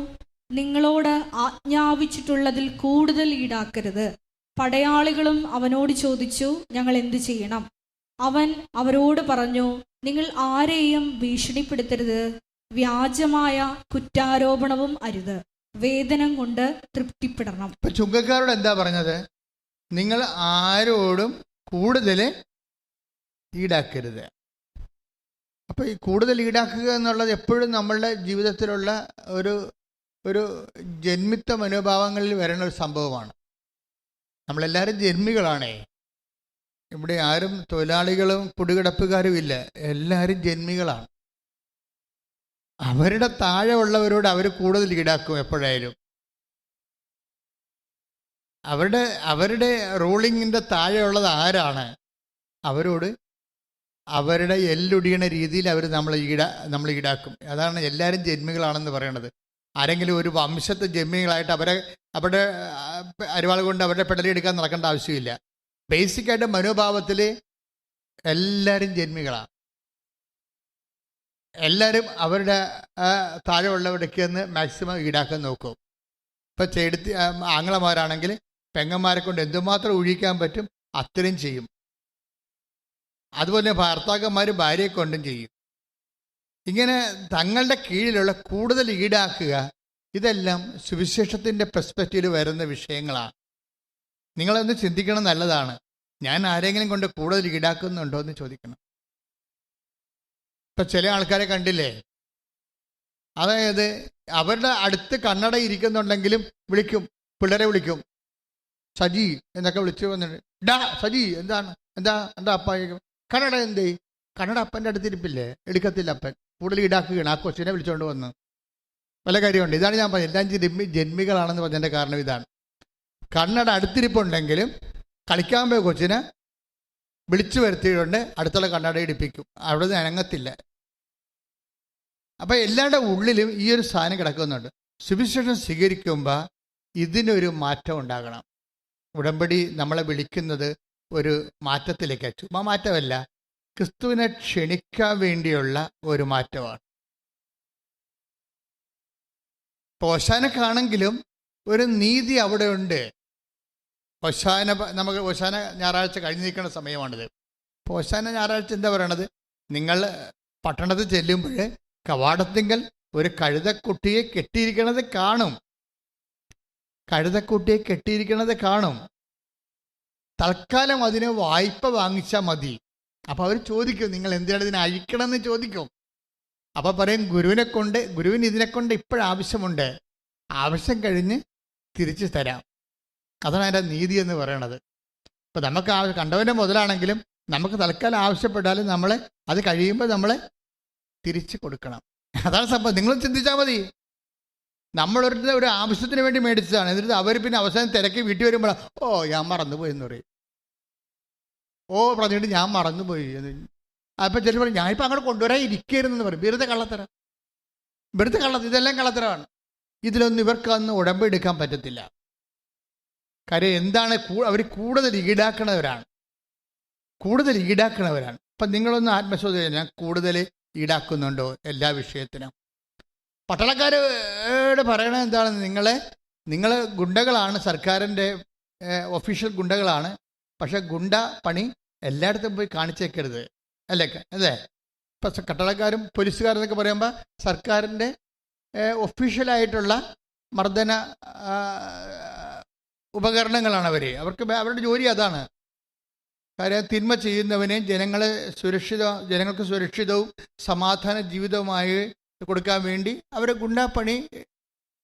നിങ്ങളോട് ആജ്ഞാപിച്ചിട്ടുള്ളതിൽ കൂടുതൽ ഈടാക്കരുത്. പടയാളികളും അവനോട് ചോദിച്ചു, ഞങ്ങൾ എന്ത് ചെയ്യണം? അവൻ അവരോട് പറഞ്ഞു, നിങ്ങൾ ആരെയും ഭീഷണിപ്പെടുത്തരുത്, വ്യാജമായ കുറ്റാരോപണവും അരുത്, വേതനം കൊണ്ട് തൃപ്തിപ്പെടണം. ഇപ്പൊ ചുങ്കക്കാരോട് എന്താ പറഞ്ഞത്? നിങ്ങൾ ആരോടും കൂടുതൽ ഈടാക്കരുത്. അപ്പോൾ ഈ കൂടുതൽ ഈടാക്കുക എന്നുള്ളത് എപ്പോഴും നമ്മളുടെ ജീവിതത്തിലുള്ള ഒരു ജന്മിത്ത മനോഭാവങ്ങളിൽ വരുന്ന ഒരു സംഭവമാണ്. നമ്മളെല്ലാവരും ജന്മികളാണേ. ഇവിടെ ആരും തൊഴിലാളികളും കുടികിടപ്പുകാരും ഇല്ല, എല്ലാവരും ജന്മികളാണ്. അവരുടെ താഴെ ഉള്ളവരോട് അവർ കൂടുതൽ ഈടാക്കും. എപ്പോഴായാലും അവരുടെ റൂളിങ്ങിൻ്റെ താഴെയുള്ളത് ആരാണ്, അവരോട് അവരുടെ എല്ലൊടിയണ രീതിയിൽ അവർ നമ്മൾ ഈടാക്കും. അതാണ് എല്ലാവരും ജന്മികളാണെന്ന് പറയണത്. ആരെങ്കിലും ഒരു വംശത്തെ ജന്മികളായിട്ട് അവരുടെ അരിവാൾ കൊണ്ട് അവരുടെ പെടലെടുക്കാൻ നടക്കേണ്ട ആവശ്യമില്ല. ബേസിക്കായിട്ട് മനോഭാവത്തിൽ എല്ലാവരും ജന്മികളാണ്. എല്ലാവരും അവരുടെ താഴെയുള്ളവർക്ക് നിന്ന് മാക്സിമം ഈടാക്കാൻ നോക്കും. ഇപ്പം ആങ്ങളമാരാണെങ്കിൽ പെങ്ങന്മാരെ കൊണ്ട് എന്തുമാത്രം ഒഴിക്കാൻ പറ്റും അത്രയും ചെയ്യും. അതുപോലെ ഭർത്താക്കന്മാർ ഭാര്യയെ കൊണ്ടും ചെയ്യും. ഇങ്ങനെ തങ്ങളുടെ കീഴിലുള്ള കൂടുതൽ ഈടാക്കുക, ഇതെല്ലാം സുവിശേഷത്തിൻ്റെ പെർസ്പെക്റ്റീവിൽ വരുന്ന വിഷയങ്ങളാണ്. നിങ്ങളൊന്ന് ചിന്തിക്കണം, നല്ലതാണ്. ഞാൻ ആരെങ്കിലും കൊണ്ട് കൂടുതൽ ഈടാക്കുന്നുണ്ടോ എന്ന് ചോദിക്കണം. ഇപ്പം ചില ആൾക്കാരെ കണ്ടില്ലേ, അതായത് അവരുടെ അടുത്ത് കണ്ണട ഇരിക്കുന്നുണ്ടെങ്കിലും പിള്ളേരെ വിളിക്കും, സജി എന്നൊക്കെ വിളിച്ചു വന്നിട്ട്, ഡാ സജി എന്താ അപ്പ കണ്ണട എന്തേ? കണ്ണട അപ്പൻ്റെ അടുത്തിരിപ്പില്ലേ, എടുക്കത്തില്ല അപ്പൻ. കൂടുതൽ ഈടാക്കുകയാണ്. ആ കൊച്ചിനെ വിളിച്ചുകൊണ്ട് വന്ന് വല്ല കാര്യമുണ്ട്. ഇതാണ് ഞാൻ പറഞ്ഞത്, എല്ലാം ജന്മികളാണെന്ന് പറഞ്ഞതിൻ്റെ കാരണം ഇതാണ്. കണ്ണട അടുത്തിരിപ്പുണ്ടെങ്കിലും കളിക്കാൻ പോയ കൊച്ചിനെ വിളിച്ചു വരുത്തിയിട്ടുണ്ട്, അടുത്തുള്ള കണ്ണട ഇടിപ്പിക്കും, അവിടെ നിന്ന് അനങ്ങത്തില്ല. അപ്പം എല്ലാവരുടെ ഉള്ളിലും ഈ ഒരു സാധനം കിടക്കുന്നുണ്ട്. സുവിശേഷം സ്വീകരിക്കുമ്പോൾ ഇതിനൊരു മാറ്റം ഉണ്ടാകണം. ഉടമ്പടി നമ്മളെ വിളിക്കുന്നത് ഒരു മാറ്റത്തിലേക്കാണ്. ചുമ്മാ മാറ്റമല്ല, ക്രിസ്തുവിനെ ക്ഷണിക്കാൻ വേണ്ടിയുള്ള ഒരു മാറ്റമാണ്. ഹോശാനക്കാണെങ്കിലും ഒരു നീതി അവിടെ ഉണ്ട്. ഹോശാന ഞായറാഴ്ച കഴിഞ്ഞ് നിൽക്കുന്ന സമയമാണിത്. ഹോശാന ഞായറാഴ്ച എന്താ പറയണത്? നിങ്ങൾ പട്ടണത്തിൽ ചെല്ലുമ്പോൾ കവാടത്തിങ്കൽ ഒരു കഴുതക്കുട്ടിയെ കെട്ടിയിരിക്കണത് കാണും. തൽക്കാലം അതിന് വായ്പ വാങ്ങിച്ചാൽ മതി. അപ്പോൾ അവർ ചോദിക്കും, നിങ്ങൾ എന്തിനാണ് ഇതിനെ അഴിക്കണമെന്ന് ചോദിക്കും. അപ്പോൾ പറയും, ഗുരുവിന് ഇതിനെക്കൊണ്ട് ഇപ്പോഴാവശ്യമുണ്ട്, ആവശ്യം കഴിഞ്ഞ് തിരിച്ചു തരാം. അതാണ് അതിൻ്റെ നീതി എന്ന് പറയണത്. ഇപ്പം നമുക്ക് കണ്ടവൻ്റെ മുതലാണെങ്കിലും നമുക്ക് തൽക്കാലം ആവശ്യപ്പെട്ടാലും നമ്മൾ അത് കഴിയുമ്പോൾ നമ്മൾ തിരിച്ചു കൊടുക്കണം. അതാണ് സംഭവം. നിങ്ങൾ ചിന്തിച്ചാൽ മതി. നമ്മളൊരു ഒരു ആവശ്യത്തിന് വേണ്ടി മേടിച്ചതാണ്, എന്നിട്ട് അവർ പിന്നെ അവസാനം തിരക്കി വീട്ടിൽ വരുമ്പോഴാണ്, ഓ ഞാൻ മറന്നുപോയി എന്ന് പറയും. ഓ പറഞ്ഞിട്ട് ഞാൻ മറന്നുപോയി എന്ന്. അപ്പം ചിലപ്പോൾ ഞാനിപ്പോൾ അങ്ങോട്ട് കൊണ്ടുവരാൻ ഇരിക്കരുതെന്ന് പറയും. വെറുതെ കള്ളത്തരം. ഇതെല്ലാം കള്ളത്തരമാണ്. ഇതിലൊന്നും ഇവർക്കൊന്നും ഉടമ്പെടുക്കാൻ പറ്റത്തില്ല. കാര്യം എന്താണ്, അവർ കൂടുതൽ ഈടാക്കണവരാണ്. അപ്പം നിങ്ങളൊന്ന് ആത്മശോധന, ഞാൻ കൂടുതൽ ഈടാക്കുന്നുണ്ടോ എല്ലാ വിഷയത്തിനും? പട്ടാളക്കാരോട് പറയണത് എന്താണ്, നിങ്ങൾ ഗുണ്ടകളാണ്, സർക്കാരിൻ്റെ ഒഫീഷ്യൽ ഗുണ്ടകളാണ്. പക്ഷെ ഗുണ്ട പണി എല്ലായിടത്തും പോയി കാണിച്ചേക്കരുത്. അല്ലേ? ഇപ്പം പട്ടാളക്കാരും പോലീസുകാരെന്നൊക്കെ പറയുമ്പോൾ സർക്കാരിൻ്റെ ഒഫീഷ്യലായിട്ടുള്ള മർദ്ദന ഉപകരണങ്ങളാണ് അവർക്ക് അവരുടെ ജോലി അതാണ്. കാര്യം തിന്മ ചെയ്യുന്നവനെ ജനങ്ങൾക്ക് സുരക്ഷിതവും സമാധാന ജീവിതവുമായി കൊടുക്കാൻ വേണ്ടി അവരെ ഗുണ്ടാപ്പണി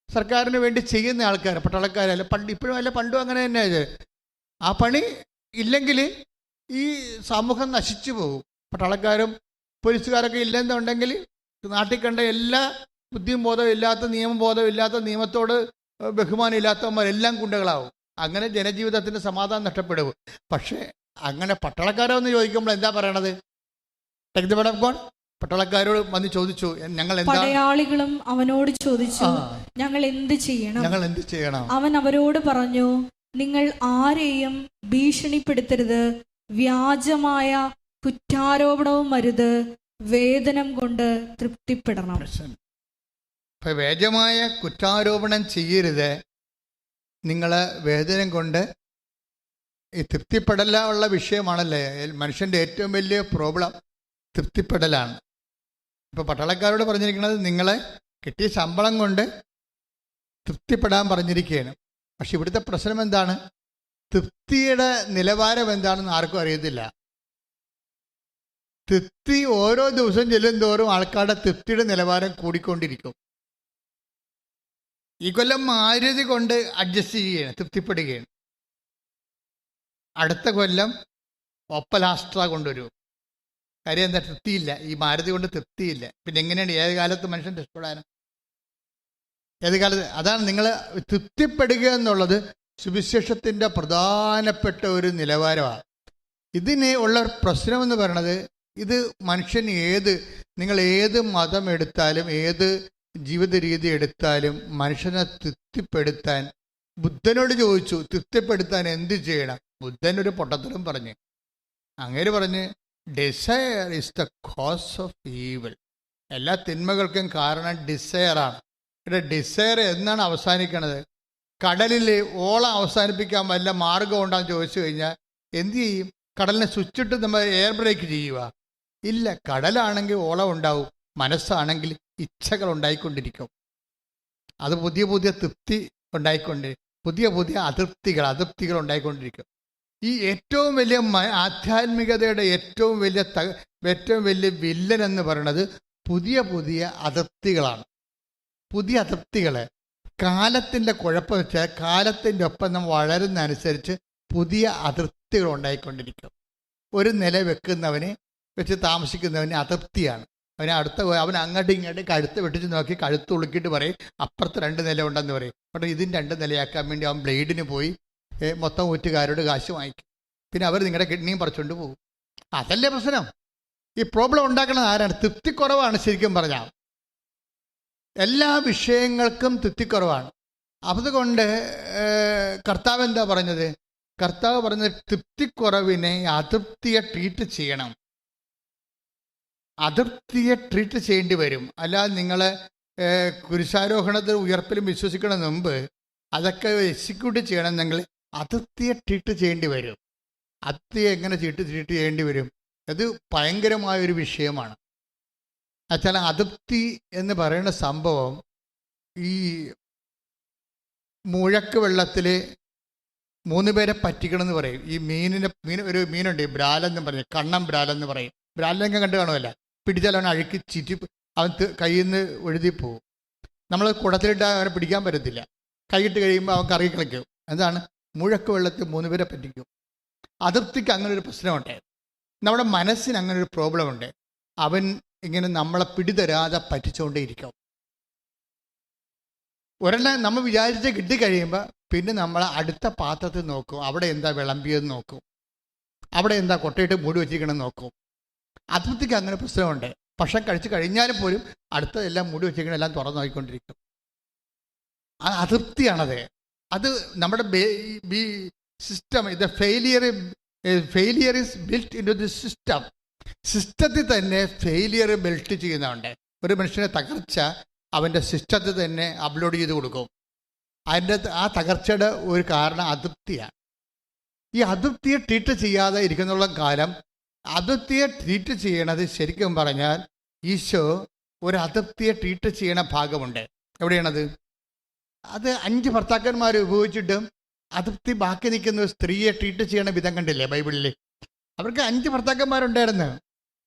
സർക്കാരിന് വേണ്ടി ചെയ്യുന്ന ആൾക്കാർ, പട്ടാളക്കാരല്ല. ഇപ്പോഴും അല്ല, പണ്ടും അങ്ങനെ തന്നെ. ആ പണി ഇല്ലെങ്കിൽ ഈ സമൂഹം നശിച്ചു പോകും. പട്ടാളക്കാരും പോലീസുകാരൊക്കെ ഇല്ലെന്നുണ്ടെങ്കിൽ നാട്ടിൽ കണ്ട എല്ലാ ബുദ്ധിയും ബോധവും ഇല്ലാത്ത, നിയമബോധവും ഇല്ലാത്ത, നിയമത്തോട് ബഹുമാനം ഇല്ലാത്തവന്മാരെല്ലാം ഗുണ്ടകളാവും. അങ്ങനെ ജനജീവിതത്തിൻ്റെ സമാധാനം നഷ്ടപ്പെടും. പക്ഷേ അങ്ങനെ പട്ടാളക്കാരെന്ന് ചോദിക്കുമ്പോൾ എന്താ പറയണത്? Take the word of God. പട്ടാളക്കാരോട് വന്ന് ചോദിച്ചു, പടയാളികളും അവനോട് ചോദിച്ചു, ഞങ്ങൾ എന്ത് ചെയ്യണം? അവൻ അവരോട് പറഞ്ഞു, നിങ്ങൾ ആരെയും ഭീഷണിപ്പെടുത്തരുത്, വ്യാജമായ കുറ്റാരോപണവും അരുത്, വേതനം കൊണ്ട് തൃപ്തിപ്പെടണം. വ്യാജമായ കുറ്റാരോപണം ചെയ്യരുത്. നിങ്ങൾ വേതനം കൊണ്ട് ഈ തൃപ്തിപ്പെടല ഉള്ള വിഷയമാണല്ലേ മനുഷ്യൻ്റെ ഏറ്റവും വലിയ പ്രോബ്ലം, തൃപ്തിപ്പെടലാണ്. ഇപ്പോൾ പട്ടാളക്കാരോട് പറഞ്ഞിരിക്കുന്നത് നിങ്ങളെ കിട്ടിയ ശമ്പളം കൊണ്ട് തൃപ്തിപ്പെടാൻ പറഞ്ഞിരിക്കുകയാണ്. പക്ഷെ ഇവിടുത്തെ പ്രശ്നം എന്താണ്? തൃപ്തിയുടെ നിലവാരം എന്താണെന്ന് ആർക്കും അറിയത്തില്ല. തൃപ്തി ഓരോ ദിവസം ചെല്ലുന്തോറും ആൾക്കാരുടെ തൃപ്തിയുടെ നിലവാരം കൂടിക്കൊണ്ടിരിക്കും. ഈ കൊല്ലം മാരുതി കൊണ്ട് അഡ്ജസ്റ്റ് ചെയ്യുകയാണ്, തൃപ്തിപ്പെടുകയാണ്. അടുത്ത കൊല്ലം ഒപ്പലാസ്ട്ര കൊണ്ടുവരും. കാര്യം എന്താ? തൃപ്തിയില്ല. ഈ മാരുതി കൊണ്ട് തൃപ്തിയില്ല. പിന്നെ എങ്ങനെയാണ് ഏത് കാലത്ത് മനുഷ്യൻ രക്ഷപ്പെടാനും? ഏത് കാലത്ത്? അതാണ് നിങ്ങൾ തൃപ്തിപ്പെടുക എന്നുള്ളത് സുവിശേഷത്തിൻ്റെ പ്രധാനപ്പെട്ട ഒരു നിലവാരമാണ്. ഇതിന് ഉള്ള പ്രശ്നമെന്ന് പറയണത്, ഇത് മനുഷ്യൻ നിങ്ങൾ ഏത് മതം എടുത്താലും ഏത് ജീവിത രീതി എടുത്താലും മനുഷ്യനെ തൃപ്തിപ്പെടുത്താൻ ബുദ്ധനോട് ചോദിച്ചു, തൃപ്തിപ്പെടുത്താൻ എന്ത് ചെയ്യണം? ബുദ്ധൻ ഒരു പൊട്ടത്തരം പറഞ്ഞു. അങ്ങേര് പറഞ്ഞ്, desire is the cause of evil. എല്ലാ തിന്മകൾക്കും കാരണം ഡിസയറാണ്. ഇവിടെ ഡിസയർ എന്നാണ് അവസാനിക്കണത്? കടലിൽ ഓളം അവസാനിപ്പിക്കാൻ വല്ല മാർഗം ഉണ്ടാന്ന് ചോദിച്ചു കഴിഞ്ഞാൽ എന്ത് ചെയ്യും? കടലിനെ സ്വിച്ചിട്ട് നമ്മൾ എയർ ബ്രേക്ക് ചെയ്യുക? ഇല്ല. കടലാണെങ്കിൽ ഓളം ഉണ്ടാവും, മനസ്സാണെങ്കിൽ ഇച്ഛകൾ ഉണ്ടായിക്കൊണ്ടിരിക്കും. അത് പുതിയ പുതിയ തൃപ്തി പുതിയ അതൃപ്തികൾ ഉണ്ടായിക്കൊണ്ടിരിക്കും. ഈ ഏറ്റവും വലിയ ആധ്യാത്മികതയുടെ ഏറ്റവും വലിയ വില്ലൻ എന്ന് പറയുന്നത് പുതിയ അതൃപ്തികളാണ്. പുതിയ അതൃപ്തികൾ കാലത്തിൻ്റെ കുഴപ്പം വെച്ചാൽ കാലത്തിൻ്റെ ഒപ്പം നമ്മൾ വളരുന്നതനുസരിച്ച് പുതിയ അതൃപ്തികൾ ഉണ്ടായിക്കൊണ്ടിരിക്കും. ഒരു നില വെച്ച് താമസിക്കുന്നവന് അതൃപ്തിയാണ്. അവൻ അങ്ങോട്ടും ഇങ്ങോട്ടും കഴുത്ത് വെട്ടിച്ച് നോക്കി കഴുത്ത് ഉളുക്കിയിട്ട് പറയും അപ്പുറത്ത് 2 നില ഉണ്ടെന്ന് പറയും. പക്ഷേ ഇതിന് 2 നിലയാക്കാൻ വേണ്ടി അവൻ ബ്ലേഡിന് പോയി മൊത്തം ഊറ്റുകാരോട് കാശ് വാങ്ങിക്കും. പിന്നെ അവർ നിങ്ങളുടെ കിഡ്നിയും പറിച്ചുകൊണ്ട് പോകും. അതല്ലേ പ്രശ്നം? ഈ പ്രോബ്ലം ഉണ്ടാക്കുന്നത് ആരാണ്? തൃപ്തിക്കുറവാണ്. ശരിക്കും പറഞ്ഞാൽ എല്ലാ വിഷയങ്ങൾക്കും തൃപ്തിക്കുറവാണ്. അതുകൊണ്ട് കർത്താവ് എന്താ പറഞ്ഞത്? കർത്താവ് പറഞ്ഞത് തൃപ്തിക്കുറവിനെ അതൃപ്തിയെ ട്രീറ്റ് ചെയ്യണം. അതൃപ്തിയെ ട്രീറ്റ് ചെയ്യേണ്ടി വരും. അല്ലാതെ നിങ്ങൾ കുരിശാരോഹണത്തിൽ ഉയർപ്പിലും വിശ്വസിക്കണതിന് മുമ്പ് അതൊക്കെ എക്സിക്യൂട്ട് ചെയ്യണമെന്നെങ്കിൽ അതൃപ്തിയെ ട്രീറ്റ് ചെയ്യേണ്ടി വരും. അതൃപ്തിയെ എങ്ങനെ ട്രീറ്റ് ചെയ്യേണ്ടി വരും? അത് ഭയങ്കരമായൊരു വിഷയമാണ്. എന്നുവെച്ചാൽ അതൃപ്തി എന്ന് പറയുന്ന സംഭവം ഈ മുഴക്ക് വെള്ളത്തിൽ 3 പേരെ പറ്റിക്കണം എന്ന് പറയും. ഈ ഒരു മീനുണ്ട്, ബ്രാലെന്ന് പറയും, കണ്ണം ബ്രാലെന്ന് പറയും. ബ്രാലിനൊക്കെ കണ്ടു കാണുമല്ല, പിടിച്ചാൽ അവൻ അഴുക്കി ചീറ്റി അവൻ കയ്യിൽ നിന്ന് ഒഴുതിപ്പോവും. നമ്മൾ കുടത്തിലിട്ട് അവനെ പിടിക്കാൻ പറ്റത്തില്ല. കൈയിട്ട് കഴിയുമ്പോൾ അവൻ കറങ്ങി കളിക്കും. എന്താണ്? മുഴക്ക് വെള്ളത്തിൽ 3 പേരെ പറ്റിക്കും. അതിർത്തിക്ക് അങ്ങനെ ഒരു പ്രശ്നമുണ്ട്. നമ്മുടെ മനസ്സിന് അങ്ങനെ ഒരു പ്രോബ്ലം ഉണ്ട്. അവൻ ഇങ്ങനെ നമ്മളെ പിടിതരാതെ പറ്റിച്ചുകൊണ്ടേയിരിക്കും. ഒരെണ്ണം നമ്മൾ വിചാരിച്ച് കിട്ടിക്കഴിയുമ്പോൾ പിന്നെ നമ്മൾ അടുത്ത പാത്രത്തിൽ നോക്കും, അവിടെ എന്താ വിളമ്പിയെന്ന് നോക്കും, അവിടെ എന്താ കൊട്ടയിട്ട് മൂടി വെച്ചിരിക്കണമെന്ന് നോക്കും. അതിർത്തിക്ക് അങ്ങനെ പ്രശ്നമുണ്ട്. ഭക്ഷണം കഴിച്ച് കഴിഞ്ഞാലും പോലും അടുത്തതെല്ലാം മൂടി വെച്ചിരിക്കണം, എല്ലാം തുറന്നു നോക്കിക്കൊണ്ടിരിക്കും. ആ അതൃപ്തിയാണത്. അത് നമ്മുടെ സിസ്റ്റം, ഇത് failure is built into the system. സിസ്റ്റത്തിൽ തന്നെ ഫെയിലിയർ ബിൽറ്റ് ചെയ്യുന്നുണ്ട്. ഒരു മനുഷ്യനെ തകർച്ച അവൻ്റെ സിസ്റ്റത്തിൽ തന്നെ അപ്ലോഡ് ചെയ്ത് കൊടുക്കും. ആ തകർച്ചയുടെ ഒരു കാരണം അതൃപ്തിയാണ്. ഈ അതൃപ്തിയെ ട്രീറ്റ് ചെയ്യാതെ ഇരിക്കുന്നുള്ള കാലം, അതൃപ്തിയെ ട്രീറ്റ് ചെയ്യണത് ശരിക്കും പറഞ്ഞാൽ ഈശോ ഒരു അതൃപ്തിയെ ട്രീറ്റ് ചെയ്യണ ഭാഗമുണ്ട്. എവിടെയാണത്? അത് 5 ഭർത്താക്കന്മാർ ഉപയോഗിച്ചിട്ടും അതൃപ്തി ബാക്കി നിൽക്കുന്ന ഒരു സ്ത്രീയെ ട്രീറ്റ് ചെയ്യണ വിധം കണ്ടില്ലേ ബൈബിളിൽ? അവർക്ക് 5 ഭർത്താക്കന്മാരുണ്ടായിരുന്നു.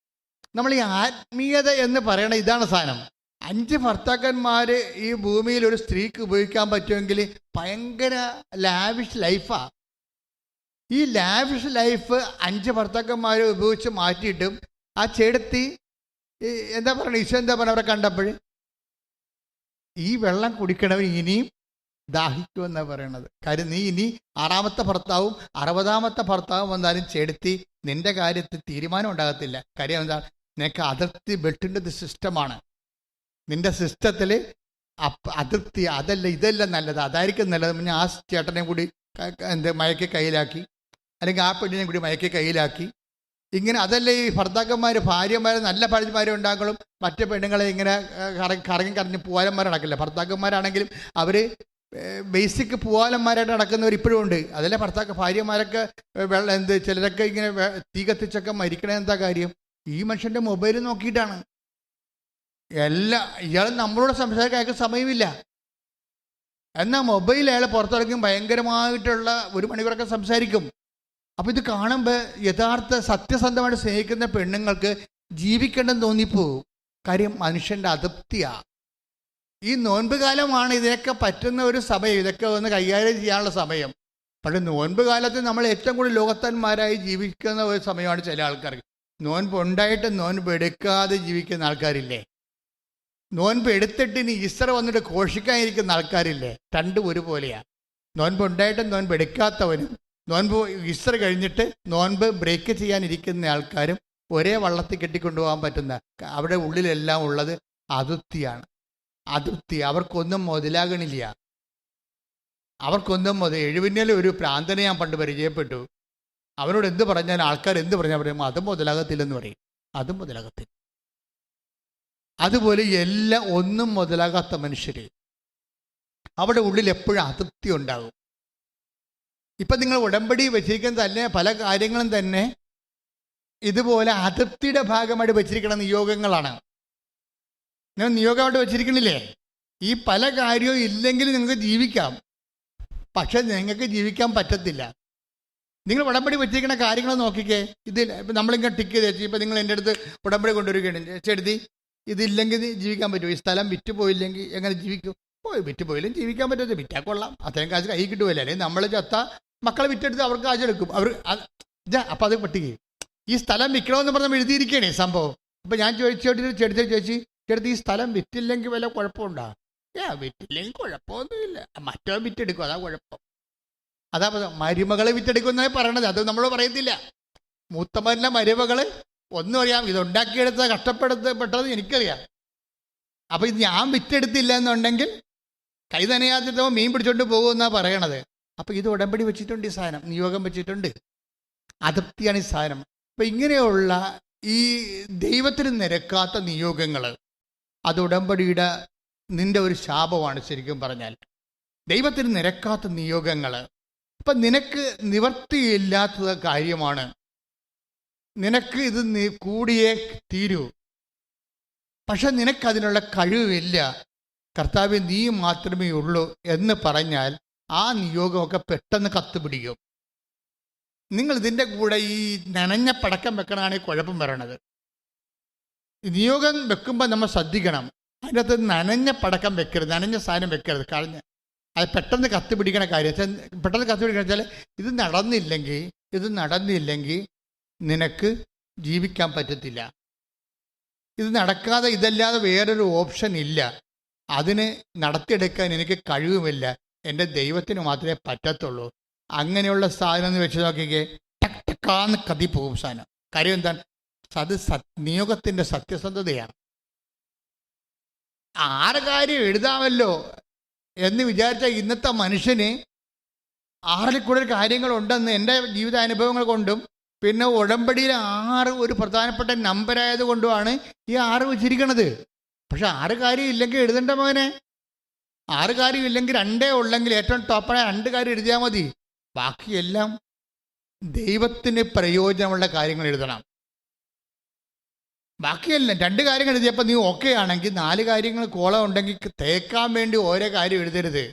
നമ്മൾ ഈ ആത്മീയത എന്ന് പറയണ ഇതാണ് സാധനം. 5 ഭർത്താക്കന്മാർ ഈ ഭൂമിയിൽ ഒരു സ്ത്രീക്ക് ഉപയോഗിക്കാൻ പറ്റുമെങ്കിൽ ഭയങ്കര ലാവിഷ് ലൈഫാണ്. ഈ ലാവിഷ് ലൈഫ് 5 ഭർത്താക്കന്മാർ ഉപയോഗിച്ച് മാറ്റിയിട്ടും ആ ചേടത്തി എന്താ പറയണത്? ഈശോ എന്താ പറയുക അവരെ കണ്ടപ്പോൾ? ഈ വെള്ളം കുടിക്കണവർ ഇനിയും ദാഹിക്കുമെന്നാണ് പറയണത്. കാര്യം നീ ഇനി 6ാമത്തെ ഭർത്താവും 60ാമത്തെ ഭർത്താവും വന്നാലും ചേടത്തി നിന്റെ കാര്യത്തിൽ തീരുമാനം ഉണ്ടാകത്തില്ല. കാര്യം എന്താ? നിനക്ക് അതിർത്തി ബെൽറ്റിൻ്റെ സിസ്റ്റമാണ്. നിന്റെ സിസ്റ്റത്തിൽ അതിർത്തി അതല്ല ഇതല്ല നല്ലത്, അതായിരിക്കും നല്ലത്. പിന്നെ ആ ചേട്ടനെ കൂടി മയക്കി കയ്യിലാക്കി, അല്ലെങ്കിൽ ആ പെണ്ണിനെ കൂടി മയക്കി കയ്യിലാക്കി. ഇങ്ങനെ അതല്ലേ ഈ ഭർത്താക്കന്മാർ, ഭാര്യമാർ നല്ല ഭാര്യമാരും ഉണ്ടാകും, മറ്റു പെണ്ണുങ്ങളെ ഇങ്ങനെ കറങ്ങി പൂവാലന്മാർ നടക്കില്ല. ഭർത്താക്കന്മാരാണെങ്കിലും അവർ ബേസിക് പൂവാലന്മാരായിട്ട് നടക്കുന്നവർ ഇപ്പോഴും ഉണ്ട്. അതല്ലേ ഭാര്യമാരൊക്കെ ചിലരൊക്കെ ഇങ്ങനെ തീ കത്തിച്ചൊക്കെ മരിക്കണേ. എന്താ കാര്യം? ഈ മനുഷ്യൻ്റെ മൊബൈൽ നോക്കിയിട്ടാണ്. ഇയാൾ നമ്മളോട് സംസാരിക്കാൻ അയാൾക്ക് സമയമില്ല. എന്നാൽ മൊബൈൽ അയാൾ പുറത്തിറക്കും, ഭയങ്കരമായിട്ടുള്ള 1 മണിക്കൂറൊക്കെ സംസാരിക്കും. അപ്പോൾ ഇത് കാണുമ്പോൾ യഥാർത്ഥ സത്യസന്ധമായിട്ട് സ്നേഹിക്കുന്ന പെണ്ണുങ്ങൾക്ക് ജീവിക്കേണ്ടെന്ന് തോന്നിപ്പോവും. കാര്യം മനുഷ്യൻ്റെ അതൃപ്തിയാണ്. ഈ നോൻപ് കാലമാണ് ഇതിനൊക്കെ പറ്റുന്ന ഒരു സമയം, ഇതൊക്കെ ഒന്ന് കൈകാര്യം ചെയ്യാനുള്ള സമയം. പക്ഷേ നോൻപ് കാലത്ത് നമ്മൾ ഏറ്റവും കൂടുതൽ ലോകത്തന്മാരായി ജീവിക്കുന്ന ഒരു സമയമാണ് ചില ആൾക്കാർക്ക്. നോൻപ് ഉണ്ടായിട്ട് നോൻപ് എടുക്കാതെ ജീവിക്കുന്ന ആൾക്കാരില്ലേ? നോൻപ് എടുത്തിട്ട് ഇനി ഈസ്റ്റർ വന്നിട്ട് ഘോഷിക്കാനിരിക്കുന്ന ആൾക്കാരില്ലേ? രണ്ടും ഒരുപോലെയാണ്. നോൻപ് ഉണ്ടായിട്ട് നോൻപ് എടുക്കാത്തവനും നോൻപ് ഈസ്റ്റർ കഴിഞ്ഞിട്ട് നോൻപ് ബ്രേക്ക് ചെയ്യാനിരിക്കുന്ന ആൾക്കാരും ഒരേ വള്ളത്തിൽ കെട്ടിക്കൊണ്ടുപോകാൻ പറ്റുന്ന, അവിടെ ഉള്ളിലെല്ലാം ഉള്ളത് അതൃപ്തിയാണ്. അതൃപ്തി. അവർക്കൊന്നും മുതലാകണില്ല. അവർക്കൊന്നും എഴുപിന്നേലും ഒരു പ്രാന്തനെ ഞാൻ പണ്ട് പരിചയപ്പെട്ടു. അവരോട് എന്ത് പറഞ്ഞാൽ ആൾക്കാർ എന്ത് പറഞ്ഞാൽ പറയുമ്പോൾ അതും മുതലാകത്തില്ലെന്ന് പറയും. അതും മുതലാകത്തില്ല. അതുപോലെ എല്ലാം ഒന്നും മുതലാകാത്ത മനുഷ്യർ, അവിടെ ഉള്ളിൽ എപ്പോഴും അതൃപ്തി ഉണ്ടാകും. ഇപ്പം നിങ്ങൾ ഉടമ്പടി വെച്ചിരിക്കുന്ന തന്നെ പല കാര്യങ്ങളും തന്നെ ഇതുപോലെ അതൃപ്തിയുടെ ഭാഗമായിട്ട് വെച്ചിരിക്കുന്ന നിയോഗങ്ങളാണ്. നിങ്ങൾ നിയോഗമായിട്ട് വെച്ചിരിക്കണില്ലേ? ഈ പല കാര്യവും ഇല്ലെങ്കിൽ നിങ്ങൾക്ക് ജീവിക്കാം, പക്ഷെ നിങ്ങൾക്ക് ജീവിക്കാൻ പറ്റത്തില്ല. നിങ്ങൾ ഉടമ്പടി വെച്ചിരിക്കുന്ന കാര്യങ്ങൾ നോക്കിക്കേ. ഇതിൽ ഇപ്പം നമ്മളിങ്ങനെ ടിക്ക് ചെയ്ത് വെച്ച്, ഇപ്പം നിങ്ങൾ എൻ്റെ അടുത്ത് ഉടമ്പടി കൊണ്ടുവരികയാണ്, ചെടുത്തി ഇതില്ലെങ്കിൽ ജീവിക്കാൻ പറ്റുമോ? ഈ സ്ഥലം വിറ്റ് പോയില്ലെങ്കിൽ എങ്ങനെ ജീവിക്കും? വിറ്റ് പോയില്ലെങ്കിൽ ജീവിക്കാൻ പറ്റത്തില്ല. വിറ്റാൽ കൊള്ളാം, അത്രയും കാശ് കൈ കിട്ടുമല്ലോ. അല്ലെങ്കിൽ നമ്മൾ ചത്ത മക്കളെ വിറ്റെടുത്ത് അവർക്ക് കാശെടുക്കും അവർ. അപ്പം അത് പട്ടിക ഈ സ്ഥലം വിൽക്കണമെന്ന് പറഞ്ഞാൽ എഴുതിയിരിക്കുകയാണ് സംഭവം. അപ്പം ഞാൻ ചെടുത്ത് ചേച്ചി ഈ സ്ഥലം വിറ്റില്ലെങ്കിൽ വല്ല കുഴപ്പമുണ്ടോ? വിറ്റില്ലെങ്കിൽ കുഴപ്പമൊന്നുമില്ല, മറ്റോ വിറ്റെടുക്കും, അതാ കുഴപ്പം. അതാ മരുമകളെ വിറ്റെടുക്കുമെന്നാണ് പറയണത്. അത് നമ്മൾ പറയത്തില്ല. മൂത്തമ്മൻ്റെ മരുമകള് ഒന്നും അറിയാം, ഇതുണ്ടാക്കിയെടുത്ത കഷ്ടപ്പെടുത്തപ്പെട്ടത് എനിക്കറിയാം. അപ്പം ഇത് ഞാൻ വിറ്റെടുത്തില്ല എന്നുണ്ടെങ്കിൽ കൈ നനയാത്ത മീൻ പിടിച്ചോണ്ട് പോകുമെന്നാണ് പറയണത്. അപ്പം ഇത് ഉടമ്പടി വെച്ചിട്ടുണ്ട്, ഈ സാധനം നിയോഗം വെച്ചിട്ടുണ്ട്. അതൃപ്തിയാണ് ഈ സാധനം. അപ്പം ഇങ്ങനെയുള്ള ഈ ദൈവത്തിന് നിരക്കാത്ത നിയോഗങ്ങൾ അത് ഉടമ്പടിയുടെ നിന്റെ ഒരു ശാപമാണ്. ശരിക്കും പറഞ്ഞാൽ ദൈവത്തിന് നിരക്കാത്ത നിയോഗങ്ങൾ അപ്പം നിനക്ക് നിവർത്തിയില്ലാത്ത കാര്യമാണ്. നിനക്ക് ഇത് കൂടിയേ തീരൂ, പക്ഷെ നിനക്കതിനുള്ള കഴിവില്ല. കർത്താവേ നീ മാത്രമേ ഉള്ളൂ എന്ന് പറഞ്ഞാൽ ആ നിയോഗമൊക്കെ പെട്ടെന്ന് കത്തുപിടിക്കും. നിങ്ങൾ ഇതിൻ്റെ കൂടെ ഈ നനഞ്ഞ പടക്കം വെക്കണമെങ്കിൽ കുഴപ്പം വരണത്. നിയോഗം വെക്കുമ്പോൾ നമ്മൾ ശ്രദ്ധിക്കണം, അതിൻ്റെ അകത്ത് നനഞ്ഞ പടക്കം വെക്കരുത്, നനഞ്ഞ സാധനം വെക്കരുത്. കളഞ്ഞ് അത് പെട്ടെന്ന് കത്തുപിടിക്കണ കാര്യം. പെട്ടെന്ന് കത്തുപിടിക്കണ വെച്ചാൽ ഇത് നടന്നില്ലെങ്കിൽ നിനക്ക് ജീവിക്കാൻ പറ്റത്തില്ല. ഇത് നടക്കാതെ ഇതല്ലാതെ വേറൊരു ഓപ്ഷൻ ഇല്ല. അതിന് നടത്തിയെടുക്കാൻ എനിക്ക് കഴിവുമില്ല, എൻ്റെ ദൈവത്തിന് മാത്രമേ പറ്റത്തുള്ളൂ. അങ്ങനെയുള്ള സാധനം എന്ന് വെച്ച് നോക്കിക്കേ, ടക്ക് ടക്കാന്ന് കത്തിപ്പോകും സാധനം. കാര്യം എന്താണ്? അത് നിയോഗത്തിൻ്റെ സത്യസന്ധതയാണ്. 6 കാര്യം എഴുതാമല്ലോ എന്ന് വിചാരിച്ചാൽ ഇന്നത്തെ മനുഷ്യന് 6 കൂടുതൽ കാര്യങ്ങളുണ്ടെന്ന് എൻ്റെ ജീവിതാനുഭവങ്ങൾ കൊണ്ടും പിന്നെ ഉടമ്പടിയിൽ 6 ഒരു പ്രധാനപ്പെട്ട നമ്പറായത് കൊണ്ടുമാണ് ഈ 6 വെച്ചിരിക്കണത്. പക്ഷെ 6 കാര്യം ഇല്ലെങ്കിൽ എഴുതേണ്ട മോനെ. 6 കാര്യം ഇല്ലെങ്കിൽ 2 ഉള്ളെങ്കിൽ ഏറ്റവും ടോപ്പായ 2 കാര്യം എഴുതിയാൽ മതി. ബാക്കിയെല്ലാം ദൈവത്തിന് പ്രയോജനമുള്ള കാര്യങ്ങൾ എഴുതണം. ബാക്കിയെല്ലാം 2 കാര്യങ്ങൾ എഴുതിയപ്പോൾ നീ ഓക്കെ ആണെങ്കിൽ 4 കാര്യങ്ങൾ കോളം ഉണ്ടെങ്കിൽ തേക്കാൻ വേണ്ടി ഓരോ കാര്യം എഴുതരുത്.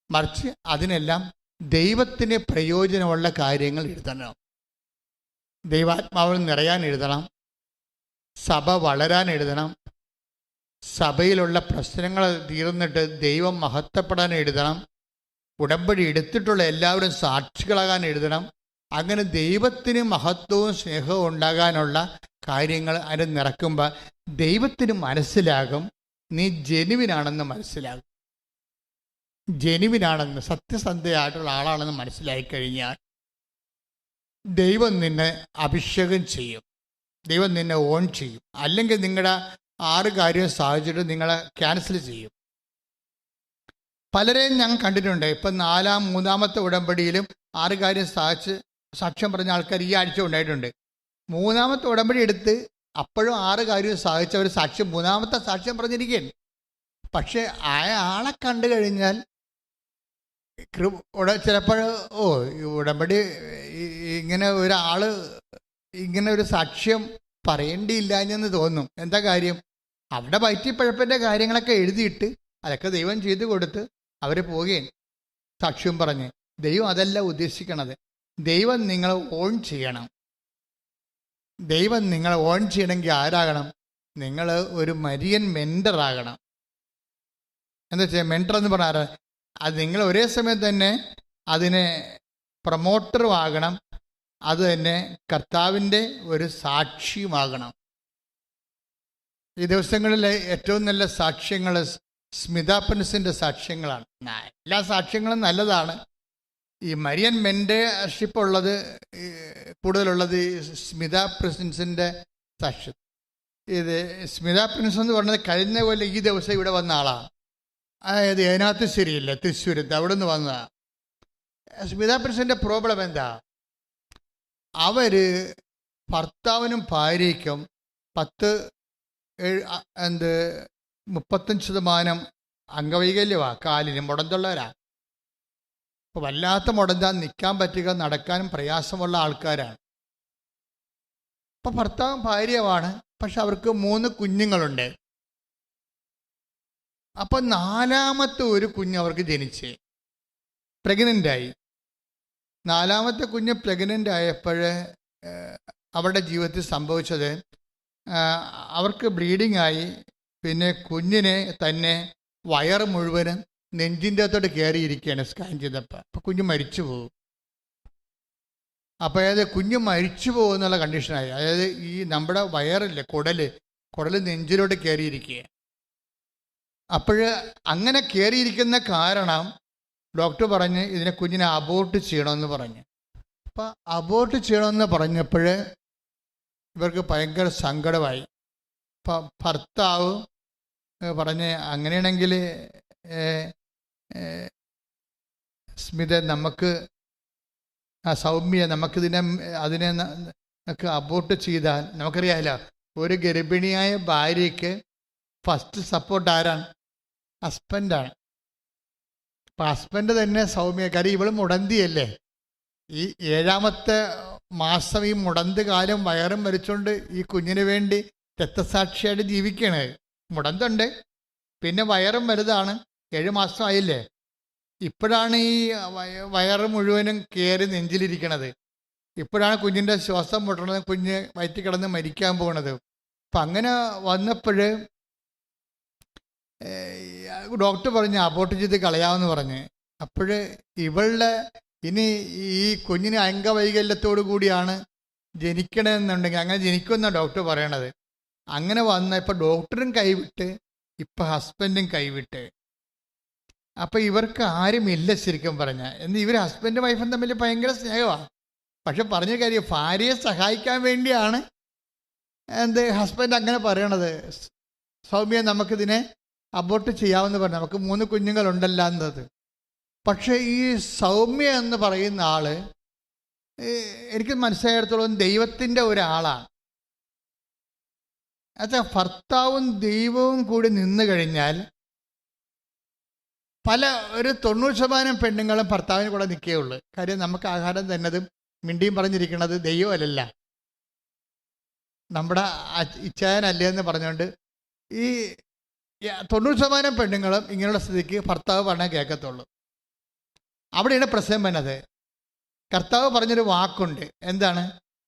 മറിച്ച് അതിനെല്ലാം ദൈവത്തിന് പ്രയോജനമുള്ള കാര്യങ്ങൾ എഴുതണം. ദൈവാത്മാവിൽ നിറയാൻ എഴുതണം, സഭ വളരാൻ എഴുതണം, സഭയിലുള്ള പ്രശ്നങ്ങൾ തീർന്നിട്ട് ദൈവം മഹത്വപ്പെടാൻ എഴുതണം, ഉടമ്പടി എടുത്തിട്ടുള്ള എല്ലാവരും സാക്ഷികളാകാൻ എഴുതണം. അങ്ങനെ ദൈവത്തിന് മഹത്വവും സ്നേഹവും ഉണ്ടാകാനുള്ള കാര്യങ്ങൾ അതിന് നിറക്കുമ്പോൾ ദൈവത്തിന് മനസ്സിലാകും നീ ജെനുവിനാണെന്ന് മനസ്സിലാകും. ജെനുവിനാണെന്ന്, സത്യസന്ധയായിട്ടുള്ള ആളാണെന്ന് മനസ്സിലായി കഴിഞ്ഞാൽ ദൈവം നിന്നെ അഭിഷേകം ചെയ്യും, ദൈവം നിന്നെ ഓൺ ചെയ്യും. അല്ലെങ്കിൽ നിങ്ങളുടെ 6 കാര്യം സാധിച്ചിട്ട് നിങ്ങളെ ക്യാൻസൽ ചെയ്യും. പലരെയും ഞാൻ കണ്ടിട്ടുണ്ട്. ഇപ്പം 3-ാമത്തെ ഉടമ്പടിയിലും 6 കാര്യം സാധിച്ച് സാക്ഷ്യം പറഞ്ഞ ആൾക്കാർ ഈ ആഴ്ച ഉണ്ടായിട്ടുണ്ട്. 3-ാമത്തെ ഉടമ്പടി എടുത്ത് അപ്പോഴും 6 കാര്യം സാധിച്ചവർ സാക്ഷ്യം 3-ാമത്തെ സാക്ഷ്യം പറഞ്ഞിരിക്കുകയാണ്. പക്ഷെ ആളെ കണ്ടു കഴിഞ്ഞാൽ ചിലപ്പോൾ ഉടമ്പടി ഇങ്ങനെ ഒരാൾ ഇങ്ങനെ ഒരു സാക്ഷ്യം പറയേണ്ടിയില്ലാഞ്ഞെന്ന് തോന്നും. എന്താ കാര്യം? അവിടെ വയറ്റിപ്പഴപ്പിൻ്റെ കാര്യങ്ങളൊക്കെ എഴുതിയിട്ട് അതൊക്കെ ദൈവം ചെയ്തു കൊടുത്ത് അവർ പോവുകയും സാക്ഷ്യം പറഞ്ഞ്. ദൈവം അതല്ല ഉദ്ദേശിക്കണത്. ദൈവം നിങ്ങളെ ഓൺ ചെയ്യണം. ദൈവം നിങ്ങളെ ഓൺ ചെയ്യണമെങ്കിൽ ആരാകണം? നിങ്ങൾ ഒരു മരിയൻ മെൻറ്ററാകണം. എന്താ വെച്ചാൽ മെൻറ്റർ എന്ന് പറഞ്ഞാൽ അത് നിങ്ങൾ ഒരേ സമയം തന്നെ അതിനെ പ്രൊമോട്ടറും ആകണം, അത് തന്നെ കർത്താവിൻ്റെ ഒരു സാക്ഷിയുമാകണം. ഈ ദിവസങ്ങളിലെ ഏറ്റവും നല്ല സാക്ഷ്യങ്ങൾ സ്മിത പ്രിൻസിൻ്റെ സാക്ഷ്യങ്ങളാണ്. എല്ലാ സാക്ഷ്യങ്ങളും നല്ലതാണ്. ഈ മരിയൻ മെൻറ്റർഷിപ്പ് ഉള്ളത് കൂടുതലുള്ളത് സ്മിത പ്രിൻസിൻ്റെ സാക്ഷ്യം. ഇത് സ്മിത പ്രിൻസ് എന്ന് പറഞ്ഞത് കഴിഞ്ഞ പോലെ ഈ ദിവസം ഇവിടെ വന്ന ആളാണ്. അതായത് അതിനകത്ത് ശരിയില്ല, തൃശ്ശൂരത്ത് അവിടെ നിന്ന് വന്നതാണ്. സ്മിത പ്രിൻസിൻ്റെ പ്രോബ്ലം എന്താ? അവർ ഭർത്താവിനും ഭാര്യയ്ക്കും 35% അംഗവൈകല്യമാണ്. കാലിന് മുടന്തുള്ളവരാ. അപ്പോൾ വല്ലാത്ത മുടന്താൻ, നിൽക്കാൻ പറ്റുക, നടക്കാനും പ്രയാസമുള്ള ആൾക്കാരാണ്. അപ്പം ഭർത്താവും ഭാര്യയുമാണ്. പക്ഷെ അവർക്ക് 3 കുഞ്ഞുങ്ങളുണ്ട്. അപ്പം 4-ാമത്തെ ഒരു കുഞ്ഞ് അവർക്ക് ജനിച്ച് പ്രഗ്നൻ്റായി. 4-ാമത്തെ കുഞ്ഞ് പ്രഗ്നൻ്റ് ആയപ്പോൾ അവരുടെ ജീവിതത്തിൽ സംഭവിച്ചത് അവർക്ക് ബ്ലീഡിങ് ആയി. പിന്നെ കുഞ്ഞിനെ തന്നെ വയറ് മുഴുവനും നെഞ്ചിൻ്റെ അകത്തോട്ട് കയറിയിരിക്കുകയാണ് സ്കാൻ ചെയ്തപ്പോൾ. അപ്പോൾ കുഞ്ഞ് മരിച്ചു പോകും. അപ്പോൾ അതായത് കുഞ്ഞ് മരിച്ചു പോകുന്നുള്ള കണ്ടീഷനായി. അതായത് ഈ നമ്മുടെ വയറില്ലേ, കുടൽ നെഞ്ചിലോട്ട് കയറിയിരിക്കുക. അപ്പോൾ അങ്ങനെ കയറിയിരിക്കുന്ന കാരണം ഡോക്ടർ പറഞ്ഞ് കുഞ്ഞിനെ അബോർട്ട് ചെയ്യണമെന്ന് പറഞ്ഞു. അപ്പോൾ അബോർട്ട് ചെയ്യണമെന്ന് പറഞ്ഞപ്പോൾ ഇവർക്ക് ഭയങ്കര സങ്കടമായി. അപ്പം ഭർത്താവ് പറഞ്ഞ് അങ്ങനെയാണെങ്കിൽ സ്മിത സൗമ്യ അതിനെ അബോർട്ട് ചെയ്താൽ നമുക്കറിയാമല്ലോ, ഒരു ഗർഭിണിയായ ഭാര്യയ്ക്ക് ഫസ്റ്റ് സപ്പോർട്ട് ആരാണ്? ഹസ്ബൻഡാണ്. അപ്പം ഹസ്ബൻഡ് തന്നെ സൗമ്യ, കാര്യം ഇവൾ മുടന്തിയല്ലേ. ഈ 7-ാമത്തെ മാസം ഈ മുടന്ത് കാലം വയറും വരച്ചുകൊണ്ട് ഈ കുഞ്ഞിന് വേണ്ടി രക്തസാക്ഷിയായിട്ട് ജീവിക്കുകയാണ്. മുടന്തുണ്ട്, പിന്നെ വയറും വലുതാണ്, 7 മാസം ആയില്ലേ. ഇപ്പോഴാണ് ഈ വയറ് മുഴുവനും കയറി നെഞ്ചിലിരിക്കണത്. ഇപ്പോഴാണ് കുഞ്ഞിൻ്റെ ശ്വാസം മുട്ടണത്, കുഞ്ഞ് വയറ്റിൽ കിടന്ന് മരിക്കാൻ പോകണത്. അപ്പം അങ്ങനെ വന്നപ്പോൾ ഡോക്ടർ പറഞ്ഞ് അബോർട്ട് ചെയ്ത് കളയാമെന്ന് പറഞ്ഞ്. അപ്പോൾ ഇവളുടെ ഇനി ഈ കുഞ്ഞിന് അംഗവൈകല്യത്തോടു കൂടിയാണ് ജനിക്കണമെന്നുണ്ടെങ്കിൽ അങ്ങനെ ജനിക്കുമെന്നാണ് ഡോക്ടർ പറയണത്. അങ്ങനെ വന്ന ഇപ്പം ഡോക്ടറും കൈവിട്ട്, ഇപ്പം ഹസ്ബൻഡും കൈവിട്ട്. അപ്പം ഇവർക്ക് ആരുമില്ല ശരിക്കും പറഞ്ഞാൽ. എന്ന് ഇവർ ഹസ്ബൻഡും വൈഫും തമ്മിൽ ഭയങ്കര സ്നേഹമാണ്. പക്ഷെ പറഞ്ഞ കാര്യം ഭാര്യയെ സഹായിക്കാൻ വേണ്ടിയാണ് ഹസ്ബൻഡ് അങ്ങനെ പറയണത്. സൗമ്യ നമുക്കിതിനെ അബോർട്ട് ചെയ്യാമെന്ന് പറഞ്ഞു, നമുക്ക് 3 കുഞ്ഞുങ്ങളുണ്ടല്ല എന്നത്. പക്ഷേ ഈ സൗമ്യ എന്ന് പറയുന്ന ആള് എനിക്ക് മനസ്സിലായിടത്തോളം ദൈവത്തിൻ്റെ ഒരാളാണ്. അച്ഛാ, ഭർത്താവും ദൈവവും കൂടി നിന്ന് കഴിഞ്ഞാൽ ഒരു 90% പെണ്ണുങ്ങളും ഭർത്താവിന് കൂടെ നിൽക്കുകയുള്ളൂ. കാര്യം നമുക്ക് ആഹാരം തന്നതും മിണ്ടിയും പറഞ്ഞിരിക്കുന്നത് ദൈവമല്ല, നമ്മുടെ ഇച്ഛായനല്ലേ എന്ന് പറഞ്ഞുകൊണ്ട് ഈ 90% പെണ്ണുങ്ങളും ഇങ്ങനെയുള്ള സ്ഥിതിക്ക് ഭർത്താവ് പറഞ്ഞാൽ കേൾക്കത്തുള്ളൂ. അവിടെയാണ് പ്രശ്നം വന്നത്. കർത്താവ് പറഞ്ഞൊരു വാക്കുണ്ട്, എന്താണ്?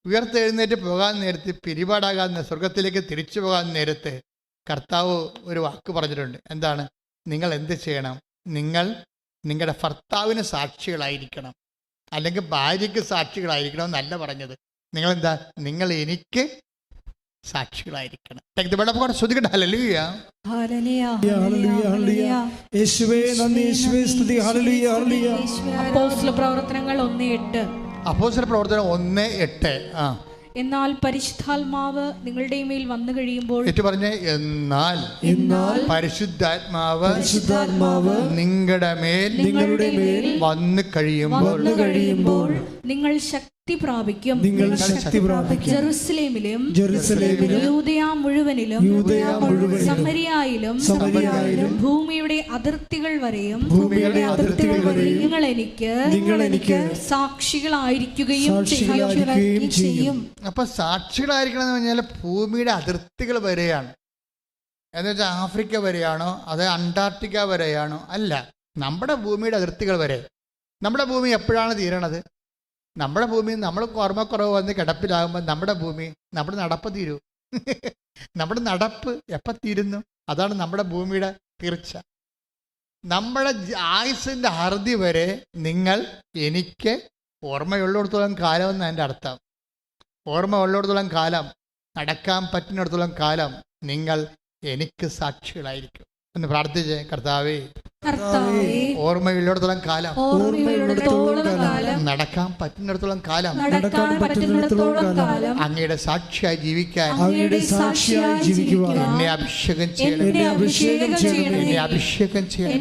ഉയർത്തെഴുന്നേറ്റ് പോകാൻ നേരത്ത്, പിരിപാടാകാൻ സ്വർഗത്തിലേക്ക് തിരിച്ചു പോകാൻ നേരത്ത് കർത്താവ് ഒരു വാക്ക് പറഞ്ഞിട്ടുണ്ട്. എന്താണ്? നിങ്ങൾ എന്ത് ചെയ്യണം? നിങ്ങൾ നിങ്ങളുടെ ഭർത്താവിന് സാക്ഷികളായിരിക്കണം, അല്ലെങ്കിൽ ഭാര്യയ്ക്ക് സാക്ഷികളായിരിക്കണം എന്നല്ല പറഞ്ഞത്. നിങ്ങളെന്താ? നിങ്ങൾ എനിക്ക് സാക്ഷികളായിരിക്കണം. പ്രവർത്തനങ്ങൾ 1:8. അപ്പോസ്തല പ്രവർത്തനം 1:8. എന്നാൽ പരിശുദ്ധാത്മാവ് നിങ്ങളുടെ മേൽ വന്നു കഴിയുമ്പോൾ, എന്നാൽ പരിശുദ്ധാത്മാവ് നിങ്ങളുടെ മേൽ വന്നു കഴിയുമ്പോൾ നിങ്ങൾ ശക്തി പ്രാപിക്കും. ജെറുസലേമിലും യൂദയ മുഴുവനിലും സമരിയായിലും ഭൂമിയുടെ അതിർത്തികൾ വരെയും നിങ്ങൾ എനിക്ക് സാക്ഷികളായിരിക്കുകയും ചെയ്യും. അപ്പൊ സാക്ഷികളായിരിക്കണം എന്ന് പറഞ്ഞാൽ ഭൂമിയുടെ അതിർത്തികൾ വരെയാണ്. എന്ന് വെച്ചാൽ ആഫ്രിക്ക വരെയാണോ അത് അന്റാർട്ടിക്ക വരെയാണോ? അല്ല, നമ്മുടെ ഭൂമിയുടെ അതിർത്തികൾ വരെ. നമ്മുടെ ഭൂമി എപ്പോഴാണ് തീരണത്? നമ്മുടെ ഭൂമി നമ്മൾ ഓർമ്മക്കുറവ് വന്ന് കിടപ്പിലാകുമ്പോൾ നമ്മുടെ നടപ്പ് തീരൂ. നമ്മുടെ നടപ്പ് എപ്പോൾ തീരുന്നു? അതാണ് നമ്മുടെ ഭൂമിയുടെ തീർച്ച. നമ്മുടെ ആയുസിൻ്റെ അറുതി വരെ നിങ്ങൾ എനിക്ക് ഓർമ്മയുള്ളിടത്തോളം കാലം എന്ന് എൻ്റെ അർത്ഥം. ഓർമ്മ ഉള്ളിടത്തോളം കാലം, നടക്കാൻ പറ്റുന്നിടത്തോളം കാലം നിങ്ങൾ എനിക്ക് സാക്ഷികളായിരിക്കും എന്ന് പ്രാർത്ഥിച്ചേ. കർത്താവേ, ഓർമ്മയുള്ളിടത്തോളം കാലം, നടക്കാൻ പറ്റുന്നിടത്തോളം കാലം അങ്ങയുടെ സാക്ഷിയായി ജീവിക്കാൻ എന്നെ അഭിഷേകം ചെയ്യണം. എന്നെ അഭിഷേകം ചെയ്യണം.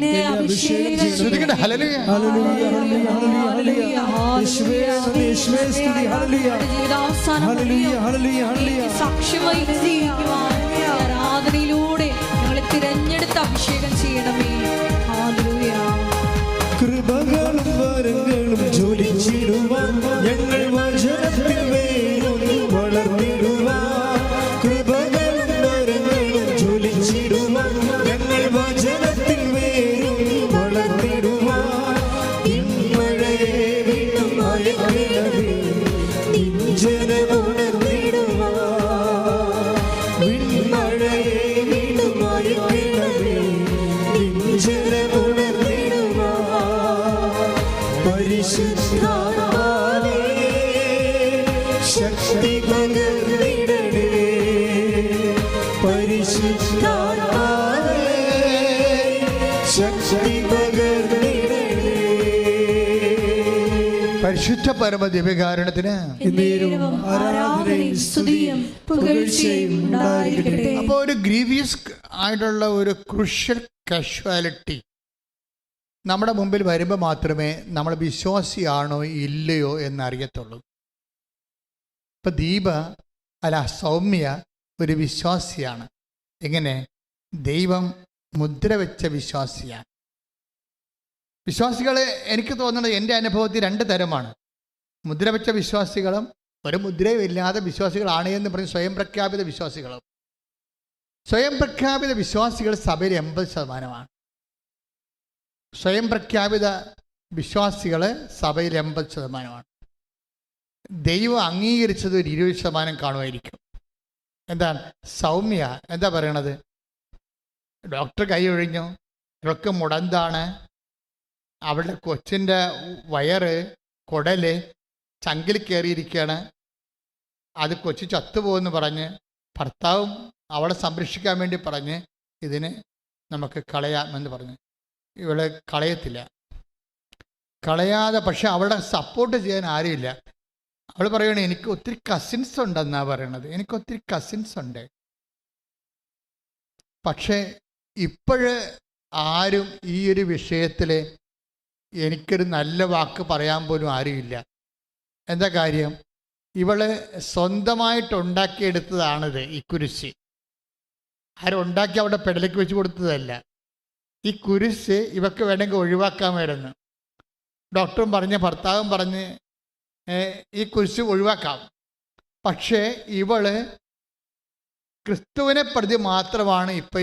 ഹല്ലേലൂയ. ആരാധനയിലൂടെ ഞങ്ങളെ തിരഞ്ഞെടുത്ത് അഭിഷേകം ചെയ്യണമേ. കൃപകളും വരങ്ങളും ജ്വലിച്ചിടുവാൻ ഞങ്ങൾ വചനത്തിൽ വേരൂന്നി വളർന്നിടുവാൻ. കൃപകളും വരങ്ങളും ജ്വലിച്ചിടുവാൻ ഞങ്ങൾ വചനത്തിൽ വേരൂന്നി വളർന്നിടുവാൻ. ഇമ്മഴയെ വീണ്ടും അയക്കണമേ, നിൻ ജനമുണർന്നിടുവാൻ. ഇമ്മഴയെ വീണ്ടും അയക്കണമേ, നിൻ ജനമുണർന്നിടുവാൻ. പരിശുദ്ധാത്മാവേ, ശക്തി പകർന്നിടണേ. പരിശുദ്ധാത്മാവേ, ശക്തി പകർന്നിടണേ. പരിശുദ്ധ പരമ ദിവ്യകാരുണ്യത്തിന് ആരാധനയും സ്തുതിയും പുകഴ്ചയും ഉണ്ടായിരിക്കട്ടെ. അപ്പോൾ ഒരു ഗ്രീവിയസ് ആയിട്ടുള്ള ഒരു ക്രൂഷ്യൽ കാഷ്വാലിറ്റി നമ്മുടെ മുമ്പിൽ വരുമ്പോൾ മാത്രമേ നമ്മൾ വിശ്വാസിയാണോ ഇല്ലയോ എന്നറിയത്തുള്ളൂ. ഇപ്പം സൗമ്യ ഒരു വിശ്വാസിയാണ്. എങ്ങനെ? ദൈവം മുദ്ര വെച്ച വിശ്വാസിയാണ്. വിശ്വാസികൾ എനിക്ക് തോന്നുന്നത് എൻ്റെ അനുഭവത്തിൽ 2 തരമാണ്. മുദ്ര വെച്ച വിശ്വാസികളും ഒരു മുദ്രയും ഇല്ലാതെ വിശ്വാസികളാണ് എന്ന് പറഞ്ഞ് സ്വയം പ്രഖ്യാപിത വിശ്വാസികളും. സ്വയം പ്രഖ്യാപിത വിശ്വാസികൾ സഭയിൽ 80%. സ്വയം പ്രഖ്യാപിത വിശ്വാസികൾ സഭയിൽ 80%. ദൈവം അംഗീകരിച്ചത് ഒരു 20% കാണുമായിരിക്കും. എന്താണ്? സൗമ്യ എന്താ പറയണത്? ഡോക്ടർ കൈ ഒഴിഞ്ഞു, ഇവർക്ക് മുടന്താണ്, അവളുടെ കൊച്ചിൻ്റെ വയറ് കുടല് ചങ്കിൽ കയറിയിരിക്കുകയാണ്, അത് കൊച്ചു ചത്തുപോകുമെന്ന് പറഞ്ഞ് ഭർത്താവും അവളെ സംരക്ഷിക്കാൻ വേണ്ടി പറഞ്ഞ് ഇതിനെ നമുക്ക് കളയാമെന്ന് പറഞ്ഞു. ഇവളെ കളയത്തില്ല. കളയാതെ പക്ഷെ അവളെ സപ്പോർട്ട് ചെയ്യാൻ ആരുമില്ല. അവൾ പറയണേ എനിക്ക് ഒത്തിരി കസിൻസ് ഉണ്ടെന്നാണ് പറയണത്. എനിക്കൊത്തിരി കസിൻസ് ഉണ്ട്. പക്ഷേ ഇപ്പോഴ് ആരും ഈ ഒരു വിഷയത്തിൽ എനിക്കൊരു നല്ല വാക്ക് പറയാൻ പോലും ആരുമില്ല. എന്താ കാര്യം? ഇവള് സ്വന്തമായിട്ടുണ്ടാക്കിയെടുത്തതാണിത്. ഈ കുരിശ് ആരും ഉണ്ടാക്കി അവിടെ പെടലേക്ക് വെച്ച് കൊടുത്തതല്ല. ഈ കുരിശ് ഇവക്ക് വേണമെങ്കിൽ ഒഴിവാക്കാമായിരുന്നു. ഡോക്ടറും പറഞ്ഞ് ഭർത്താവും പറഞ്ഞ് ഈ കുരിശ് ഒഴിവാക്കാം. പക്ഷേ ഇവള് ക്രിസ്തുവിനെ പ്രതി മാത്രമാണ് ഇപ്പം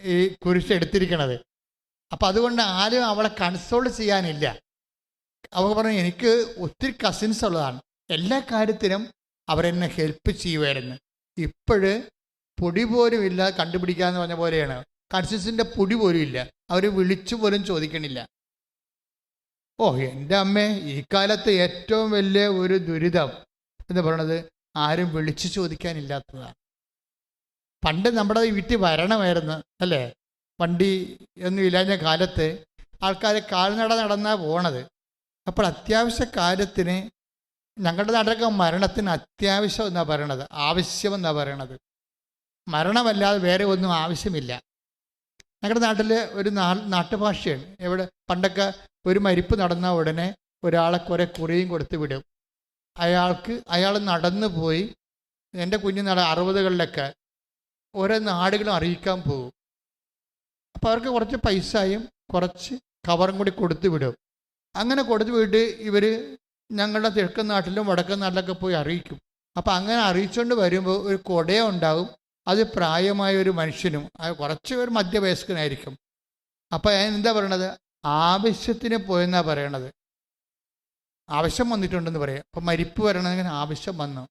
ഈ കുരിശ് എടുത്തിരിക്കണത്. അപ്പം അതുകൊണ്ട് ആരും അവളെ കൺസോൾ ചെയ്യാനില്ല. അവൾ പറഞ്ഞു എനിക്ക് ഒത്തിരി കസിൻസ് ഉള്ളതാണ്, എല്ലാ കാര്യത്തിനും അവരെന്നെ ഹെൽപ്പ് ചെയ്യുമായിരുന്നു. ഇപ്പോഴ് പൊടി പോലും ഇല്ല കണ്ടുപിടിക്കാന്ന് പറഞ്ഞ പോലെയാണ്. കൺസിസ്റ്റൻ്റെ പൊടി പോലും ഇല്ല. അവർ വിളിച്ചു പോലും ചോദിക്കണില്ല. ഓ എൻ്റെ അമ്മേ, ഈ കാലത്ത് ഏറ്റവും വലിയ ഒരു ദുരിതം എന്ന് പറയണത് ആരും വിളിച്ചു ചോദിക്കാനില്ലാത്തതാണ്. പണ്ട് നമ്മുടെ വീട്ടിൽ വരണമായിരുന്നു അല്ലേ? വണ്ടി ഒന്നും ഇല്ലാഞ്ഞ കാലത്ത് ആൾക്കാർ കാൽനട നടന്നാണ് പോണത്. അപ്പോൾ അത്യാവശ്യ കാര്യത്തിന് ഞങ്ങളുടെ നാട്ടിലൊക്കെ മരണത്തിന് അത്യാവശ്യം എന്നാണ് പറയണത്, ആവശ്യമെന്നാണ് പറയണത്. മരണമല്ലാതെ വേറെ ഒന്നും ആവശ്യമില്ല. ഞങ്ങളുടെ നാട്ടിൽ ഒരു നാട്ടുഭാഷയാണ്. എവിടെ പണ്ടൊക്കെ ഒരു മരിപ്പ് നടന്ന ഉടനെ ഒരാളെ കുറേ കുറിയും കൊടുത്ത് വിടും. അയാൾ നടന്നു പോയി. എൻ്റെ കുഞ്ഞുനാൾ 60കളിലൊക്കെ ഓരോ നാടുകളും അറിയിക്കാൻ പോകും. അപ്പോൾ അവർക്ക് കുറച്ച് പൈസയും കുറച്ച് കവറും കൂടി കൊടുത്തു വിടും. അങ്ങനെ കൊടുത്തു വിട്ട് ഇവർ ഞങ്ങളുടെ കിഴക്കൻ നാട്ടിലും വടക്കൻ നാട്ടിലൊക്കെ പോയി അറിയിക്കും. അപ്പം അങ്ങനെ അറിയിച്ചുകൊണ്ട് വരുമ്പോൾ ഒരു കുടയ ഉണ്ടാവും. അത് പ്രായമായ ഒരു മനുഷ്യനും കുറച്ച് ഒരു മധ്യവയസ്കനായിരിക്കും. അപ്പം എന്താ പറയണത്? ആവശ്യത്തിന് പോയെന്നാണ് പറയണത്. ആവശ്യം വന്നിട്ടുണ്ടെന്ന് പറയാം. അപ്പം മരിപ്പ് വരണമെങ്കിൽ ആവശ്യം വന്നു.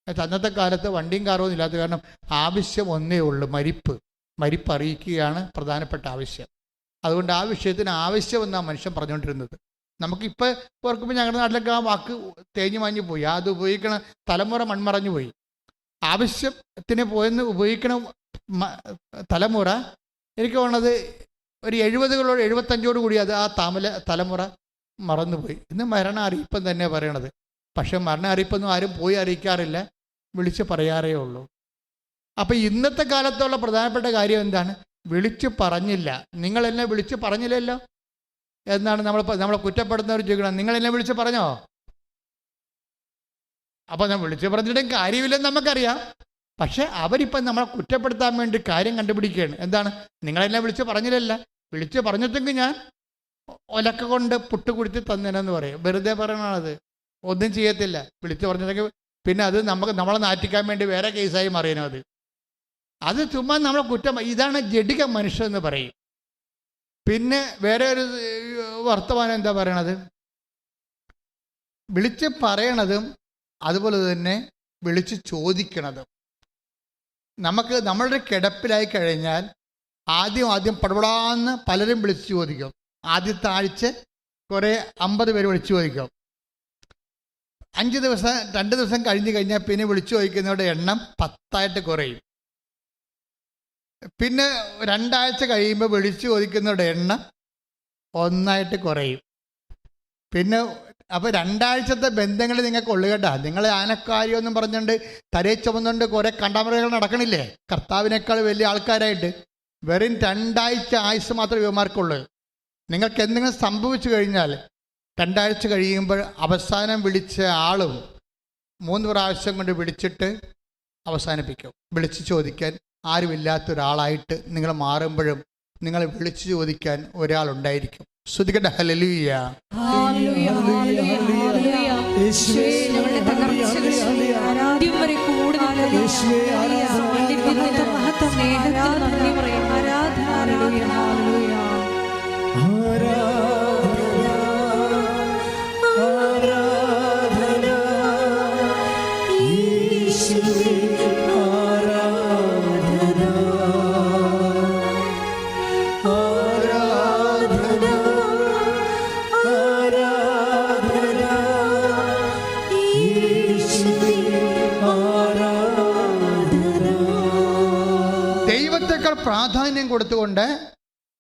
അന്നത്തെ കാലത്ത് വണ്ടിയും കാറൊന്നും ഇല്ലാത്ത കാരണം ആവശ്യം ഒന്നേ ഉള്ളൂ, മരിപ്പ് അറിയിക്കുകയാണ് പ്രധാനപ്പെട്ട ആവശ്യം. അതുകൊണ്ട് ആ വിഷയത്തിന് ആവശ്യമെന്നാണ് മനുഷ്യൻ പറഞ്ഞുകൊണ്ടിരുന്നത്. നമുക്കിപ്പോൾ ഓർക്കുമ്പോൾ ഞങ്ങളുടെ നാട്ടിലൊക്കെ ആ വാക്ക് തേഞ്ഞു മാഞ്ഞു പോയി. അത് ഉപയോഗിക്കണ തലമുറ മൺമറഞ്ഞു പോയി. ആവശ്യത്തിന് പോയെന്ന് ഉപയോഗിക്കണ തലമുറ എനിക്ക് തോന്നുന്നത് ഒരു 70കളോട് 75 കൂടി അത് ആ തലമുറ മറന്നുപോയി. ഇന്ന് മരണ അറിയിപ്പം തന്നെ പറയണത്. പക്ഷെ മരണ അറിയിപ്പൊന്നും ആരും പോയി അറിയിക്കാറില്ല, വിളിച്ച് പറയാറേ ഉള്ളൂ. അപ്പം ഇന്നത്തെ കാലത്തുള്ള പ്രധാനപ്പെട്ട കാര്യം എന്താണ്? വിളിച്ച് പറഞ്ഞില്ല. നിങ്ങളെന്നെ വിളിച്ച് പറഞ്ഞില്ലല്ലോ എന്നാണ് നമ്മളെ കുറ്റപ്പെടുന്നവർ ചോദിക്കണം. നിങ്ങളെന്നെ വിളിച്ച് പറഞ്ഞോ? അപ്പോൾ ഞാൻ വിളിച്ച് പറഞ്ഞിട്ടും കാര്യമില്ലെന്ന് നമുക്കറിയാം. പക്ഷെ അവരിപ്പം നമ്മളെ കുറ്റപ്പെടുത്താൻ വേണ്ടി കാര്യം കണ്ടുപിടിക്കുകയാണ്. എന്താണ്? നിങ്ങളെന്നെ വിളിച്ച് പറഞ്ഞില്ലല്ല, വിളിച്ച് പറഞ്ഞിട്ടെങ്കിൽ ഞാൻ ഒലക്ക കൊണ്ട് പുട്ട് കുടിച്ച് തന്നേനെന്ന് പറയും. വെറുതെ പറയണത്, ഒന്നും ചെയ്യത്തില്ല. വിളിച്ച് പറഞ്ഞിട്ടെങ്കിൽ പിന്നെ അത് നമ്മളെ നാറ്റിക്കാൻ വേണ്ടി വേറെ കേസായി മാറിയനത്. അത് ചുമ്മാ നമ്മളെ കുറ്റം. ഇതാണ് ജഡിക മനുഷ്യൻ എന്ന് പറയും. പിന്നെ വേറെ ഒരു വർത്തമാനം എന്താ പറയണത്? വിളിച്ച് പറയണതും അതുപോലെ തന്നെ വിളിച്ച് ചോദിക്കണതും. നമ്മളുടെ കിടപ്പിലായി കഴിഞ്ഞാൽ ആദ്യം പടപടാന്ന് പലരും വിളിച്ച് ചോദിക്കും. ആദ്യത്തെ ആഴ്ച കുറേ 50 പേര് വിളിച്ചു ചോദിക്കും. 2 ദിവസം കഴിഞ്ഞ് കഴിഞ്ഞാൽ പിന്നെ വിളിച്ചു ചോദിക്കുന്നവരുടെ എണ്ണം 10 കുറയും. പിന്നെ 2 ആഴ്ച കഴിയുമ്പോൾ വിളിച്ചു ചോദിക്കുന്നവരുടെ എണ്ണം 1 കുറയും. പിന്നെ അപ്പോൾ 2 ആഴ്ചത്തെ ബന്ധങ്ങൾ നിങ്ങൾക്ക് ഉള്ളു കേട്ടാ. നിങ്ങൾ ആനക്കാരിയൊന്നും പറഞ്ഞുകൊണ്ട് തലേ ചുമന്നുകൊണ്ട് കുറേ കണ്ടാമറകൾ നടക്കണില്ലേ കർത്താവിനേക്കാൾ വലിയ ആൾക്കാരായിട്ട്? വെറും 2 ആഴ്ച ആയുസ് മാത്രമേ ഇവന്മാർക്കുള്ളൂ. നിങ്ങൾക്ക് എന്തെങ്കിലും സംഭവിച്ചു കഴിഞ്ഞാൽ 2 ആഴ്ച കഴിയുമ്പോൾ അവസാനം വിളിച്ച ആളും 3 പ്രാവശ്യം കൊണ്ട് വിളിച്ചിട്ട് അവസാനിപ്പിക്കും. വിളിച്ച് ചോദിക്കാൻ ആരുമില്ലാത്തൊരാളായിട്ട് നിങ്ങൾ മാറുമ്പോഴും നിങ്ങൾ വിളിച്ചു ചോദിക്കാൻ ഒരാളുണ്ടായിരിക്കും. ശ്രുതികട്ടെ ഹല്ലേലൂയ. ഹല്ലേലൂയ, ഹല്ലേലൂയ, ഹല്ലേലൂയ. യേശുവേ, ഞങ്ങളുടെ തകർച്ചകളിൽ ആരാധ്യം വരെ കൂടുതൽ യേശുവേ ആരാധന, മഹത്വം, സ്നേഹത്തിന് നന്ദി പറയുന്നു. ആരാധന, ഹല്ലേലൂയ, ഹല്ലേലൂയ. ദൈവത്തെക്കാൾ പ്രാധാന്യം കൊടുത്തുകൊണ്ട്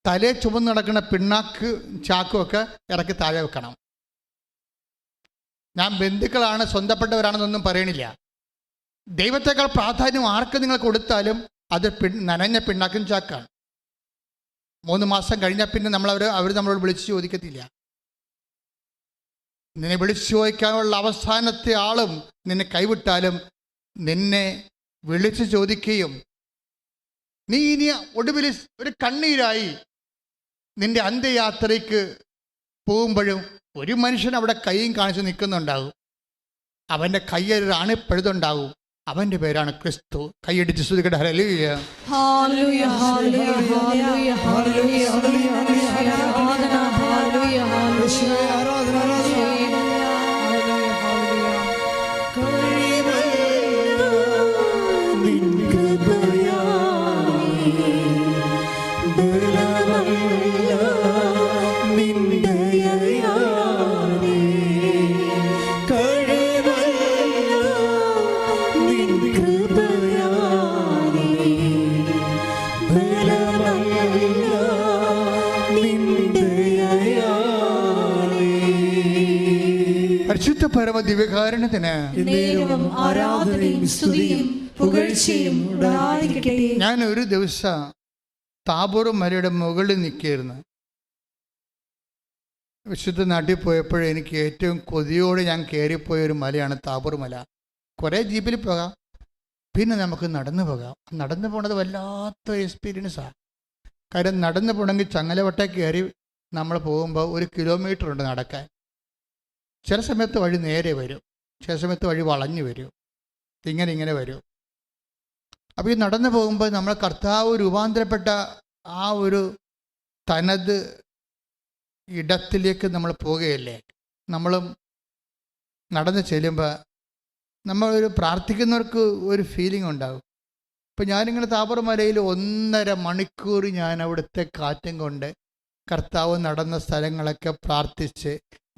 തലേ ചുമന്ന് നടക്കുന്ന പിണ്ണാക്ക് ചാക്കുമൊക്കെ ഇറക്കി താഴെ വെക്കണം. ഞാൻ ബന്ധുക്കളാണ്, സ്വന്തപ്പെട്ടവരാണെന്നൊന്നും പറയണില്ല. ദൈവത്തെക്കാൾ പ്രാധാന്യം ആർക്ക് നിങ്ങൾ കൊടുത്താലും അത് നനഞ്ഞ പിണ്ണാക്കും ചാക്കാണ്. 3 മാസം കഴിഞ്ഞാൽ പിന്നെ അവർ നമ്മളോട് വിളിച്ച് ചോദിക്കത്തില്ല. നിന്നെ വിളിച്ചു ചോദിക്കാനുള്ള അവസാനത്തെ ആളും നിന്നെ കൈവിട്ടാലും നിന്നെ വിളിച്ചു ചോദിക്കുകയും നീ ഇനി ഒടുവിൽ ഒരു കണ്ണീരായി നിന്റെ അന്ത്യയാത്രയ്ക്ക് പോകുമ്പോഴും ഒരു മനുഷ്യൻ അവിടെ കൈയും കാണിച്ച് നിൽക്കുന്നുണ്ടാകും. അവൻ്റെ കയ്യൊരു അണിപ്പഴുതുണ്ടാകും. അവൻ്റെ പേരാണ് ക്രിസ്തു. കൈയടിച്ച് സ്തുതിക്കട്ടെ. ഹല്ലേലൂയ. ഹല്ലേലൂയ ഹല്ലേലൂയ ഹല്ലേലൂയ ഹല്ലേലൂയ ആരാധന. ഹല്ലേലൂയ ഹല്ലേലൂയ ആരാധന ആരാധന. പരിശുദ്ധ പരമ ദിവ്യകാരുണ്യത്തിന് നേരവും ആരാധനയും സ്തുതിയും പുകഴ്ചയും ഉണ്ടായിരിക്കട്ടെ. ഞാൻ ഒരു ദിവസം താബോർ മലയുടെ മുകളിൽ നിൽക്കുകയായിരുന്നു. വിശുദ്ധ നാട്ടിൽ പോയപ്പോഴേ എനിക്ക് ഏറ്റവും കൊതിയോടെ ഞാൻ കയറിപ്പോയ ഒരു മലയാണ് താബോർ മല. കുറേ ജീപ്പിൽ പോകാം, പിന്നെ നമുക്ക് നടന്നു പോകാം. നടന്നു പോണത് വല്ലാത്ത എക്സ്പീരിയൻസാണ്. കാര്യം നടന്നു പോകണമെങ്കിൽ ചങ്ങലവട്ട കയറി നമ്മൾ പോകുമ്പോൾ 1 കിലോമീറ്റർ ഉണ്ട് നടക്കാൻ. ചില സമയത്ത് വഴി നേരെ വരും, ചില സമയത്ത് വഴി വളഞ്ഞു വരും, ഇങ്ങനെ വരും. അപ്പോൾ ഈ നടന്നു പോകുമ്പോൾ നമ്മൾ കർത്താവ് രൂപാന്തരപ്പെട്ട ആ ഒരു തനത് ഇടത്തിലേക്ക് നമ്മൾ പോവുകയല്ലേ. നമ്മളും നടന്ന് ചെല്ലുമ്പോൾ നമ്മളൊരു പ്രാർത്ഥിക്കുന്നവർക്ക് ഒരു ഫീലിംഗ് ഉണ്ടാകും. ഇപ്പം ഞാനിങ്ങനെ താബോർ മലയിൽ 1.5 മണിക്കൂർ ഞാൻ അവിടുത്തെ കാറ്റും കൊണ്ട് കർത്താവ് നടന്ന സ്ഥലങ്ങളൊക്കെ പ്രാർത്ഥിച്ച്,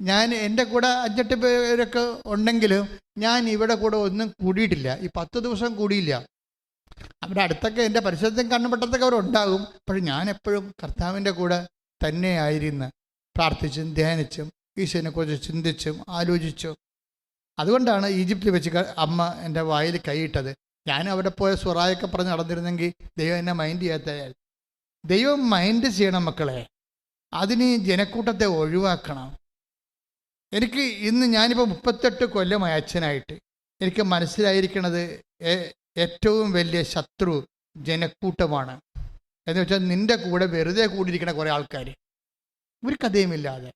ഞാൻ എൻ്റെ കൂടെ 5-8 പേരൊക്കെ ഉണ്ടെങ്കിലും ഞാൻ ഇവിടെ കൂടെ ഒന്നും കൂടിയിട്ടില്ല. ഈ 10 ദിവസം കൂടിയില്ല. അവിടെ അടുത്തൊക്കെ എൻ്റെ പരിസരത്തും കണ്ണുപെട്ടത്തൊക്കെ അവരുണ്ടാകും. പക്ഷെ ഞാൻ എപ്പോഴും കർത്താവിൻ്റെ കൂടെ തന്നെ ആയിരുന്നു, പ്രാർത്ഥിച്ചും ധ്യാനിച്ചും ഈശോനെക്കുറിച്ച് ചിന്തിച്ചും ആലോചിച്ചും. അതുകൊണ്ടാണ് ഈജിപ്തിൽ വെച്ച് അമ്മ എൻ്റെ വായിൽ കൈയിട്ടത്. ഞാൻ അവിടെ പോയ സുറായൊക്കെ പറഞ്ഞ് നടന്നിരുന്നെങ്കിൽ ദൈവം എന്നെ മൈൻഡ് ചെയ്യാത്തയാൽ. ദൈവം മൈൻഡ് ചെയ്യണം മക്കളെ. അതിന് ജനക്കൂട്ടത്തെ ഒഴിവാക്കണം. എനിക്ക് ഇന്ന് ഞാനിപ്പോൾ 38 കൊല്ലമായി അച്ഛനായിട്ട്. എനിക്ക് മനസ്സിലായിരിക്കണത് ഏറ്റവും വലിയ ശത്രു ജനക്കൂട്ടമാണ്. എന്ന് വെച്ചാൽ നിൻ്റെ കൂടെ വെറുതെ കൂടിയിരിക്കുന്ന കുറേ ആൾക്കാർ, ഒരു കഥയുമില്ലാതെ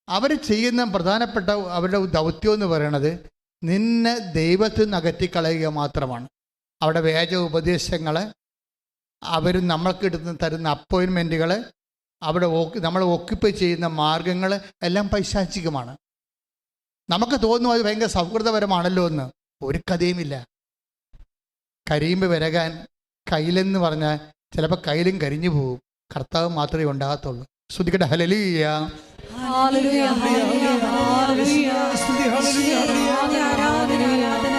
അവർ ചെയ്യുന്ന പ്രധാനപ്പെട്ട അവരുടെ ദൗത്യം എന്ന് പറയുന്നത് നിന്നെ ദൈവത്തിൽ നിന്ന് അകറ്റിക്കളയുക മാത്രമാണ്. അവിടെ വ്യാജ ഉപദേശങ്ങൾ, അവർ നമ്മൾക്ക് തരുന്ന അപ്പോയിൻമെൻറ്റുകൾ, അവിടെ നമ്മൾ ഓക്യുപ്പൈ ചെയ്യുന്ന മാർഗങ്ങൾ എല്ലാം പൈശാചികമാണ്. നമുക്ക് തോന്നും അത് ഭയങ്കര സൗഹൃദപരമാണല്ലോ എന്ന്. ഒരു കഥയുമില്ല. കരിയുമ്പോൾ വിരകാൻ കയ്യിലെന്ന് പറഞ്ഞാൽ ചിലപ്പോൾ കയ്യിലും കരിഞ്ഞു പോകും. കർത്താവ് മാത്രമേ ഉണ്ടാകത്തുള്ളൂ. ശ്രുതിക്കട്ടെ. ഹല്ലേലൂയ. ഹല്ലേലൂയ ഹല്ലേലൂയ ഹല്ലേലൂയ സ്തുതി. ഹല്ലേലൂയ ഹല്ലേലൂയ. ആരാധന ആരാധന.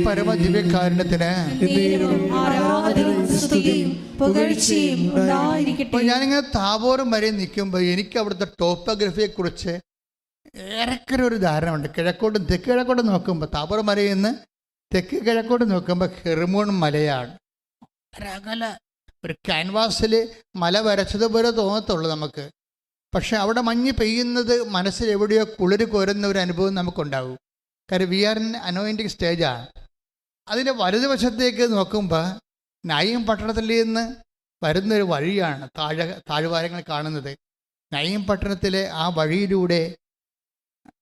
പരമ ദിവ്യകാരുണ്യത്തിന് ഞാനിങ്ങനെ താബോർ വരെ നിൽക്കുമ്പോൾ എനിക്ക് അവിടുത്തെ ടോപ്പോഗ്രഫിയെക്കുറിച്ച് ഏറെക്കുറെ ഒരു ധാരണ ഉണ്ട്. കിഴക്കോട്ടും തെക്ക് കിഴക്കോട്ടും നോക്കുമ്പോൾ താബോർ മലയിൽ നിന്ന് തെക്ക് കിഴക്കോട്ട് നോക്കുമ്പോൾ ഹെർമോൺ മലയാണ്. ഒരകല ഒരു ക്യാൻവാസിൽ മല വരച്ചതുപോലെ തോന്നത്തുള്ളൂ നമുക്ക്. പക്ഷെ അവിടെ മഞ്ഞ് പെയ്യുന്നത് മനസ്സിൽ എവിടെയോ കുളിര് കോരുന്ന ഒരു അനുഭവം നമുക്കുണ്ടാകും. കാര്യം വി ആർ ഇൻ അനോയിൻറ്റിങ് സ്റ്റേജാണ്. അതിൻ്റെ വലതുവശത്തേക്ക് നോക്കുമ്പോൾ നയീം പട്ടണത്തിൽ നിന്ന് വരുന്നൊരു വഴിയാണ് താഴ്വാരങ്ങൾ കാണുന്നത്. നയീം പട്ടണത്തിലെ ആ വഴിയിലൂടെ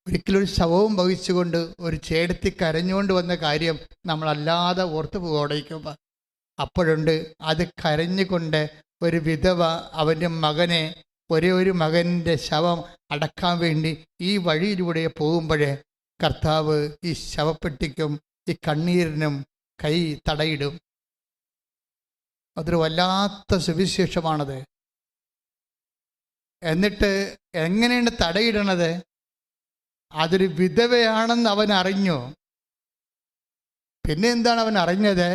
ഒരിക്കലൊരു ശവവും വഹിച്ചുകൊണ്ട് ഒരു ചേടത്തി കരഞ്ഞുകൊണ്ട് വന്ന കാര്യം നമ്മളല്ലാതെ ഓർത്ത് പോകടിക്കുമ്പോൾ അപ്പോഴുണ്ട് അത് കരഞ്ഞുകൊണ്ട് ഒരു വിധവ അവൻ്റെ മകനെ, ഒരേ ഒരു മകൻ്റെ ശവം അടക്കാൻ വേണ്ടി ഈ വഴിയിലൂടെ പോകുമ്പോഴേ കർത്താവ് ഈ ശവപ്പെട്ടിക്കും ഈ കണ്ണീരിനും കൈ തടയിടും. അതൊരു വല്ലാത്ത സുവിശേഷമാണത്. എന്നിട്ട് എങ്ങനെയാണ് തടയിടണത്? അതൊരു വിധവയാണെന്ന് അവൻ അറിഞ്ഞു. പിന്നെ എന്താണ് അവൻ അറിഞ്ഞത്?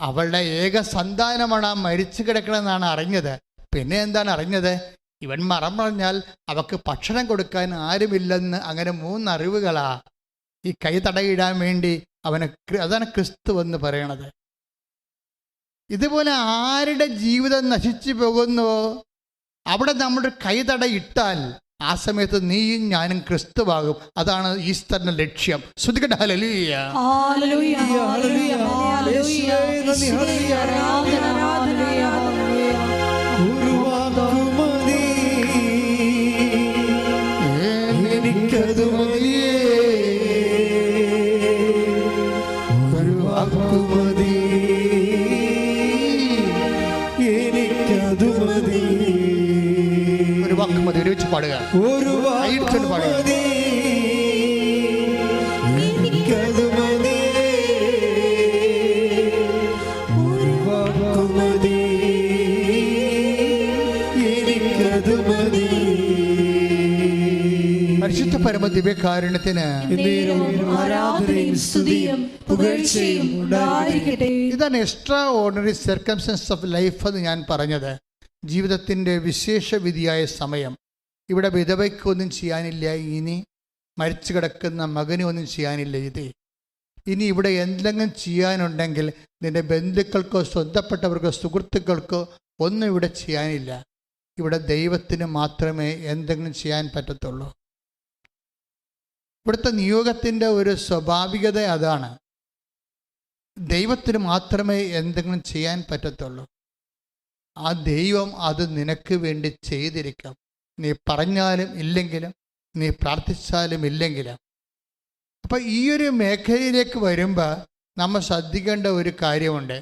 അവളുടെ ഏക സന്താനമാണ് ആ മരിച്ചു കിടക്കണമെന്നാണ് അറിഞ്ഞത്. പിന്നെ എന്താണ് അറിഞ്ഞത്? ഇവൻ മറം പറഞ്ഞാൽ അവൾക്ക് ഭക്ഷണം കൊടുക്കാൻ ആരുമില്ലെന്ന്. അങ്ങനെ 3 അറിവുകളാ ഈ കൈ തടയിടാൻ വേണ്ടി അവന്. അതാണ് ക്രിസ്തു എന്ന് പറയണത്. ഇതുപോലെ ആരുടെ ജീവിതം നശിച്ചു പോകുന്നുവോ അവിടെ നമ്മുടെ കൈ തടയിട്ടാൽ ആ സമയത്ത് നീയും ഞാനും ക്രിസ്തുവാകും. അതാണ് ഈസ്റ്ററിന്റെ ലക്ഷ്യം. ശ്രുതികട്ടെ ഹല്ലേലൂയ. ഹല്ലേലൂയ, ഹല്ലേലൂയ, ഹല്ലേലൂയ. യേശുവേ, ആരാധന, ഹല്ലേലൂയ, ഹല്ലേലൂയ. ഒരു വാക്കുമതി, എനിക്കത് മതിയേ. ഒരു വാക്കുമതി, എനിക്കത് മതി. ഒരു വാക്ക് മതി. ഒരുമിച്ച് പാടുക. ഒരു കൈയടിച്ചുകൊണ്ട് പാടുക. വാക്കുമതി, എനിക്കത് മതി. ഒരു വാക്കുമതി, എനിക്കത് മതി. പരിശുദ്ധ പരമ ദിവ്യകാരുണ്യത്തിന് ആരാധനയും സ്തുതിയും പുകഴ്ചയും ഉണ്ടായിരിക്കട്ടെ. ഇതാണ് extra ordinary circumstances of life എന്ന് ഞാൻ പറഞ്ഞത്. ജീവിതത്തിൻ്റെ വിശേഷ വിധിയായ സമയം. ഇവിടെ വിധവയ്ക്കൊന്നും ചെയ്യാനില്ല. ഇനി മരിച്ചു കിടക്കുന്ന മകനും ഒന്നും ചെയ്യാനില്ല. ഇനി ഇവിടെ എന്തെങ്കിലും ചെയ്യാനുണ്ടെങ്കിൽ നിന്റെ ബന്ധുക്കൾക്കോ സ്വന്തപ്പെട്ടവർക്കോ സുഹൃത്തുക്കൾക്കോ ഒന്നും ഇവിടെ ചെയ്യാനില്ല. ഇവിടെ ദൈവത്തിന് മാത്രമേ എന്തെങ്കിലും ചെയ്യാൻ പറ്റത്തുള്ളൂ. ഇവിടുത്തെ നിയോഗത്തിൻ്റെ ഒരു സ്വാഭാവികത അതാണ്. ദൈവത്തിന് മാത്രമേ എന്തെങ്കിലും ചെയ്യാൻ പറ്റത്തുള്ളൂ. ആ ദൈവം അത് നിനക്ക് വേണ്ടി ചെയ്തിരിക്കാം. നീ പറഞ്ഞാലും ഇല്ലെങ്കിലും, നീ പ്രാർത്ഥിച്ചാലും ഇല്ലെങ്കിലും. അപ്പം ഈ ഒരു മേഖലയിലേക്ക് വരുമ്പോൾ നമ്മൾ ശ്രദ്ധിക്കേണ്ട ഒരു കാര്യമുണ്ട്.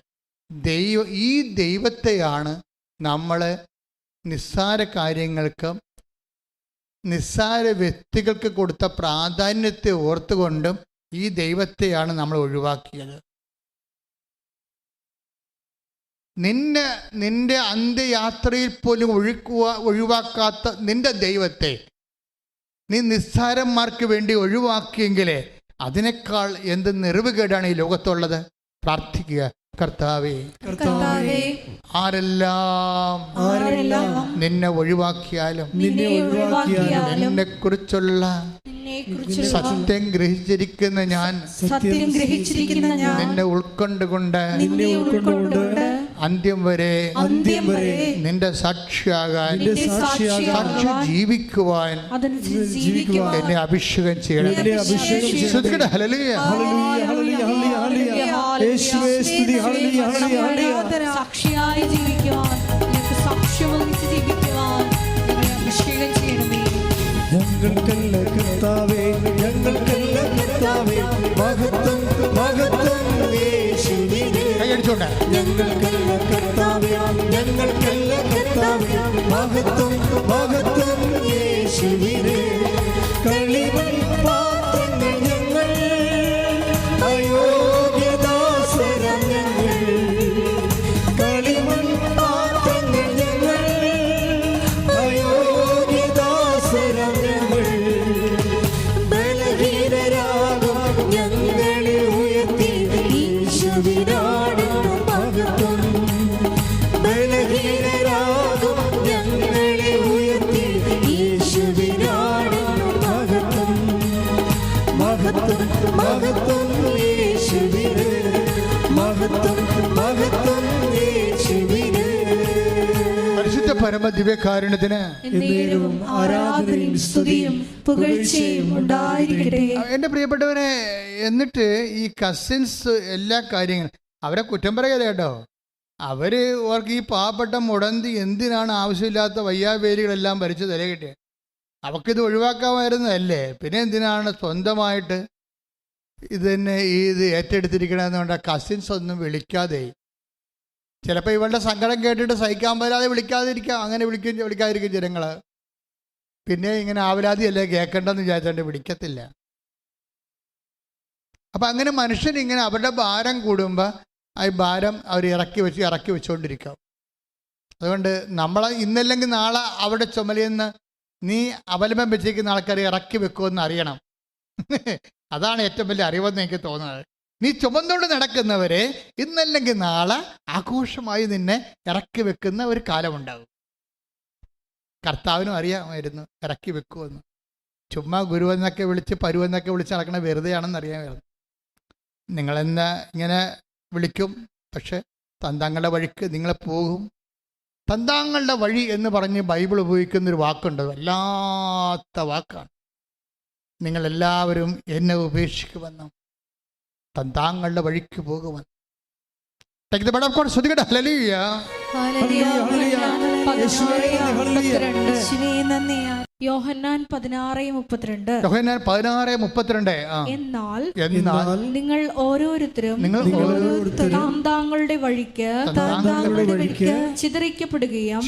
ഈ ദൈവത്തെയാണ് നമ്മൾ നിസ്സാര കാര്യങ്ങൾക്കും നിസ്സാര വ്യക്തികൾക്ക് കൊടുത്ത പ്രാധാന്യത്തെ ഓർത്തുകൊണ്ടും ഈ ദൈവത്തെയാണ് നമ്മൾ ഒഴിവാക്കിയത്. നിന്റെ അന്ത്യയാത്രയിൽ പോലും ഒഴിവാക്കാത്ത നിന്റെ ദൈവത്തെ നീ നിസ്സാരന്മാർക്ക് വേണ്ടി ഒഴിവാക്കിയെങ്കിലേ അതിനേക്കാൾ എന്ത് നിറവുകേടാണ് ഈ ലോകത്തുള്ളത്. പ്രാർത്ഥിക്കുക. കർത്താവേ, ആരെല്ലാം നിന്നെ ഒഴിവാക്കിയാലും നിന്നെ കുറിച്ചുള്ള സത്യം ഗ്രഹിച്ചിരിക്കുന്ന ഞാൻ നിന്നെ ഉൾക്കൊണ്ടുകൊണ്ട് അന്ത്യം വരെ നിന്റെ സാക്ഷിയാകാൻ സാക്ഷി ജീവിക്കുവാൻ എന്നെ അഭിഷേകം ചെയ്യണം. ഹല്ലേലൂയ. സാക്ഷിയായി ജീവിക്കുവാൻ, സാക്ഷ്യം വഹിച്ച് ജീവിക്കുവാൻ അഭിഷേകം ചെയ്യണമേ. ഞങ്ങൾക്കല്ല കർത്താവേ, ഞങ്ങൾക്കല്ല കർത്താവേ, മഹത്വം മഹത്വം യേശുവിനെ. കൈയടിച്ചോട്ടെ. ഞങ്ങൾക്കല്ല കർത്താവേ, ഞങ്ങൾക്കല്ല കർത്താവേ, മഹത്വം മഹത്വം യേശുവിനെ. കളിമൺ പാത്രങ്ങൾ ഞങ്ങൾ, അയോഗ്യദാസരം ഞങ്ങൾ. കളിമൺ പാത്രങ്ങൾ ഞങ്ങൾ, അയോഗ്യദാസരം ഞങ്ങൾ. ബലഹീനരാകും ഞങ്ങളെ ഉയർത്തി ഈശോവിനാടുന്നു മഹത്വം. ബലഹീനരാകും ഞങ്ങളെ ഉയർത്തി ഈശോവിനാടുന്നു മഹത്വം. മഹത്വം മഹത്വം യേശുവിന്, മഹത്വം മഹത്വം യേശുവിന്. പരിശുദ്ധ പരമ ദിവ്യകാരുണ്യത്തിന് എന്നേരവും ആരാധനയും സ്തുതിയും പുകഴ്ചയും ഉണ്ടായിരിക്കട്ടെ. എൻ്റെ പ്രിയപ്പെട്ടവരെ, എന്നിട്ട് ഈ കസിൻസ് എല്ലാ കാര്യങ്ങളും അവരെ കുറ്റം പറയരുത് കേട്ടോ. അവർക്ക് ഈ പാവപ്പെട്ട മുടന്തി എന്തിനാണ് ആവശ്യമില്ലാത്ത വയ്യാവേലികളെല്ലാം ഭരിച്ച് തല കിട്ടിയത്? അവക്കിത് ഒഴിവാക്കാമായിരുന്നതല്ലേ? പിന്നെ എന്തിനാണ് സ്വന്തമായിട്ട് ഇത് ഏറ്റെടുത്തിരിക്കണമെന്നുകൊണ്ട് കസിൻസ് ഒന്നും വിളിക്കാതെ ചിലപ്പോൾ ഇവളുടെ സങ്കടം കേട്ടിട്ട് സഹിക്കാൻ പറ്റാതെ വിളിക്കാതിരിക്കാം, അങ്ങനെ വിളിക്കാതിരിക്കും ജനങ്ങൾ. പിന്നെ ഇങ്ങനെ ആവലാതിയല്ലേ കേൾക്കേണ്ടെന്ന് വിചാരിച്ചുകൊണ്ട് വിളിക്കത്തില്ല. അപ്പം അങ്ങനെ മനുഷ്യൻ ഇങ്ങനെ അവരുടെ ഭാരം കൂടുമ്പോൾ ആ ഭാരം അവർ ഇറക്കി വെച്ചുകൊണ്ടിരിക്കും. അതുകൊണ്ട് നമ്മളെ ഇന്നല്ലെങ്കിൽ നാളെ അവിടെ ചുമലിന്ന് നീ അവലംബം വെച്ചിരിക്കുന്ന ആൾക്കാരെ ഇറക്കി വെക്കുമെന്ന് അറിയണം. അതാണ് ഏറ്റവും വലിയ അറിവെന്ന് എനിക്ക് തോന്നുന്നത്. നീ ചുമന്നുകൊണ്ട് നടക്കുന്നവരെ ഇന്നല്ലെങ്കിൽ നാളെ ആഘോഷമായി നിന്നെ ഇറക്കി വെക്കുന്ന ഒരു കാലമുണ്ടാകും. കർത്താവിനും അറിയാമായിരുന്നു ഇറക്കി വെക്കുമെന്ന്. ചുമ്മാ ഗുരുവെന്നൊക്കെ വിളിച്ച് പരുവെന്നൊക്കെ വിളിച്ച് നടക്കണ വെറുതെയാണെന്ന് അറിയാമായിരുന്നു. നിങ്ങളെന്ന് ഇങ്ങനെ വിളിക്കും, പക്ഷെ തന്താങ്ങളുടെ വഴിക്ക് നിങ്ങൾ പോകും. തന്താങ്ങളുടെ വഴി എന്ന് പറഞ്ഞ് ബൈബിൾ ഉപയോഗിക്കുന്നൊരു വാക്കുണ്ട്, വല്ലാത്ത വാക്കാണ്. നിങ്ങളെല്ലാവരും എന്നെ ഉപേക്ഷിക്കുമെന്നും തന്താങ്ങളുടെ വഴിക്ക് പോകുമെന്ന്. ശ്രദ്ധിക്കട്ടെ. ഹല്ലേലൂയ. യോഹന്നാൻ 16:32. യോഹന്നാൻ 16:32. എന്നാൽ നിങ്ങൾ ഓരോരുത്തരും താങ്കളുടെ വഴിക്ക് ചിതറിക്കപ്പെടുകയും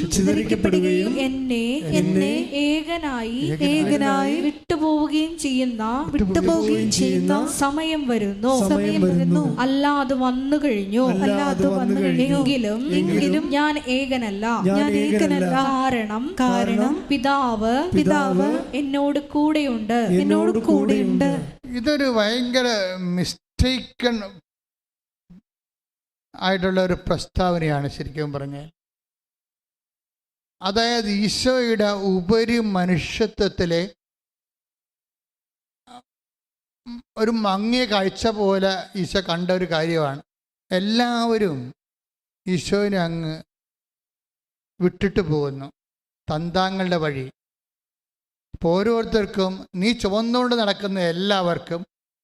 എന്നെ ഏകനായി വിട്ടുപോവുകയും ചെയ്യുന്ന സമയം വരുന്നു. അല്ലാതെ വന്നു കഴിഞ്ഞു. എങ്കിലും ഞാൻ ഏകനല്ല. കാരണം പിതാവ് എന്നോട് കൂടെയുണ്ട്. ഇതൊരു ഭയങ്കര മിസ്റ്റേക്കൺ ആയിട്ടുള്ള ഒരു പ്രസ്താവനയാണ് ശരിക്കും പറഞ്ഞാൽ. അതായത് ഈശോയുടെ ഉപരി മനുഷ്യത്വത്തിലെ ഒരു മങ്ങിയ കാഴ്ച പോലെ ഈശോ കണ്ട ഒരു കാര്യമാണ്. എല്ലാവരും ഈശോനെ അങ്ങ് വിട്ടിട്ട് പോകുന്നു, തന്താങ്ങളുടെ വഴി. അപ്പോൾ ഓരോരുത്തർക്കും, നീ ചുവന്നുകൊണ്ട് നടക്കുന്ന എല്ലാവർക്കും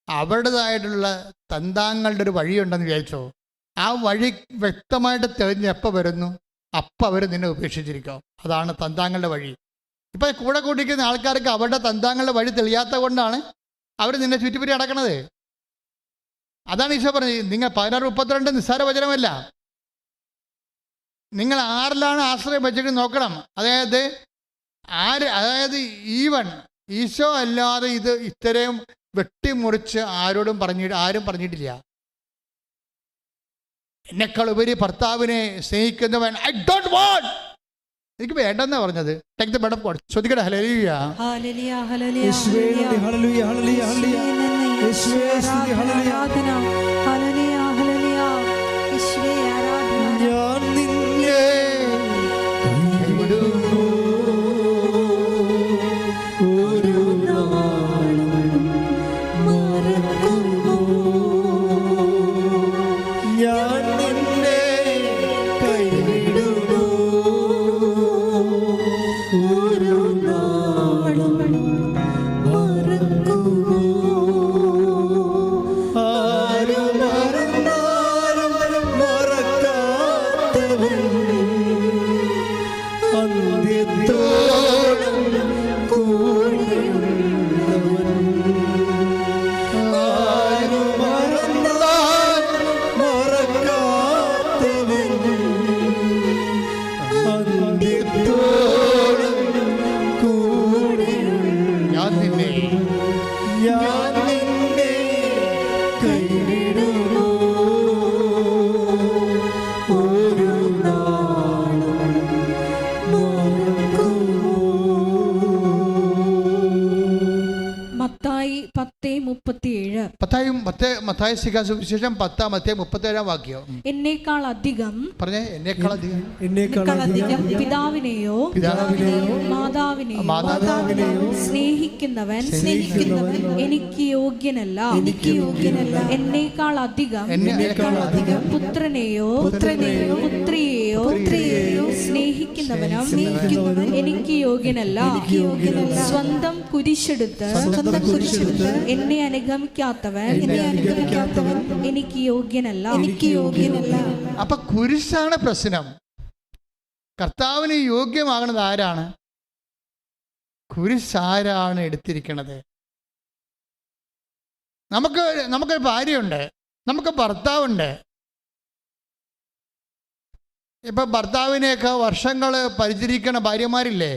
അവരുടേതായിട്ടുള്ള തന്താങ്ങളുടെ ഒരു വഴിയുണ്ടെന്ന് വിചാരിച്ചോ. ആ വഴി വ്യക്തമായിട്ട് തെളിഞ്ഞ് എപ്പോൾ വരുന്നു, അപ്പം അവർ നിന്നെ ഉപേക്ഷിച്ചിരിക്കും. അതാണ് തന്താങ്ങളുടെ വഴി. ഇപ്പം കൂടെ കൂട്ടിക്കുന്ന ആൾക്കാർക്ക് അവരുടെ തന്താങ്ങളുടെ വഴി തെളിയാത്ത കൊണ്ടാണ് അവർ നിന്നെ ചുറ്റിപ്പറ്റി നടക്കണത്. അതാണ് ഈശോ പറഞ്ഞത്. നിങ്ങൾ 16:32 നിസ്സാര വചനമല്ല. നിങ്ങൾ ആരിലാണ് ആശ്രയം വെച്ചിട്ട് നോക്കണം. അതായത് ഈവൻ ഈശോ അല്ലാതെ ഇത് ഇത്രയും വെട്ടിമുറിച്ച് ആരും പറഞ്ഞിട്ടില്ല. എന്നെക്കാൾ ഉപരി ഭർത്താവിനെ സ്നേഹിക്കുന്നവൻ ഐ ഡോണ്ട് വാണ്ട്, എനിക്ക് വേണ്ടെന്നാ പറഞ്ഞത്. Take the bed of God. ശ്രദ്ധിക്കട്ടെ. ഹല്ലേലൂയ. ഞാൻ നിന്നെ ഒരു നാളും മറക്കുമോ, ഞാൻ നിന്നെ കൈവിടുമോ, ഒരു നാളും മറക്കുമോ. ആര് മറന്നാലും മറക്കാത്തവൻ അന്ത്യത്തോളം കൂടെയുള്ളവൻ. ആര് മറന്നാലും മറക്കാത്തവൻ അന്ത്യത്തോളം കൂടെയുള്ളവൻ. ഞാൻ നിന്നെ കൈവിടുമോ, ഒരു നാളും മറക്കുമോ. മത്തായി 10:37. മത്തായി സുവിശേഷം 10:37 വാക്യം. എന്നേക്കാൾ അധികം പറഞ്ഞേ. എന്നേക്കാൾ അധികം പിതാവിനെയോ മാതാവിനെയോ സ്നേഹിക്കുന്നവൻ എനിക്ക് യോഗ്യനല്ല. എന്നേക്കാൾ അധികം പുത്രനെയോ പുത്രിയെയോ സ്നേഹിക്കുന്നവനും എനിക്ക് യോഗ്യനല്ല. സ്വന്തം കുരിശെടുത്ത് എന്നെ അനുഗമിക്കാത്തവൻ എനിക്ക് യോഗ്യനല്ല. അപ്പൊ കുരിശാണ് പ്രശ്നം. കർത്താവിന് യോഗ്യമാകുന്നത് ആരാണ്? കുരിശാരാണ് എടുത്തിരിക്കണത്. നമുക്കൊരു ഭാര്യയുണ്ട്, നമുക്ക് ഭർത്താവുണ്ട്. ഇപ്പം ഭർത്താവിനെയൊക്കെ വർഷങ്ങൾ പരിചരിക്കണ ഭാര്യമാരില്ലേ,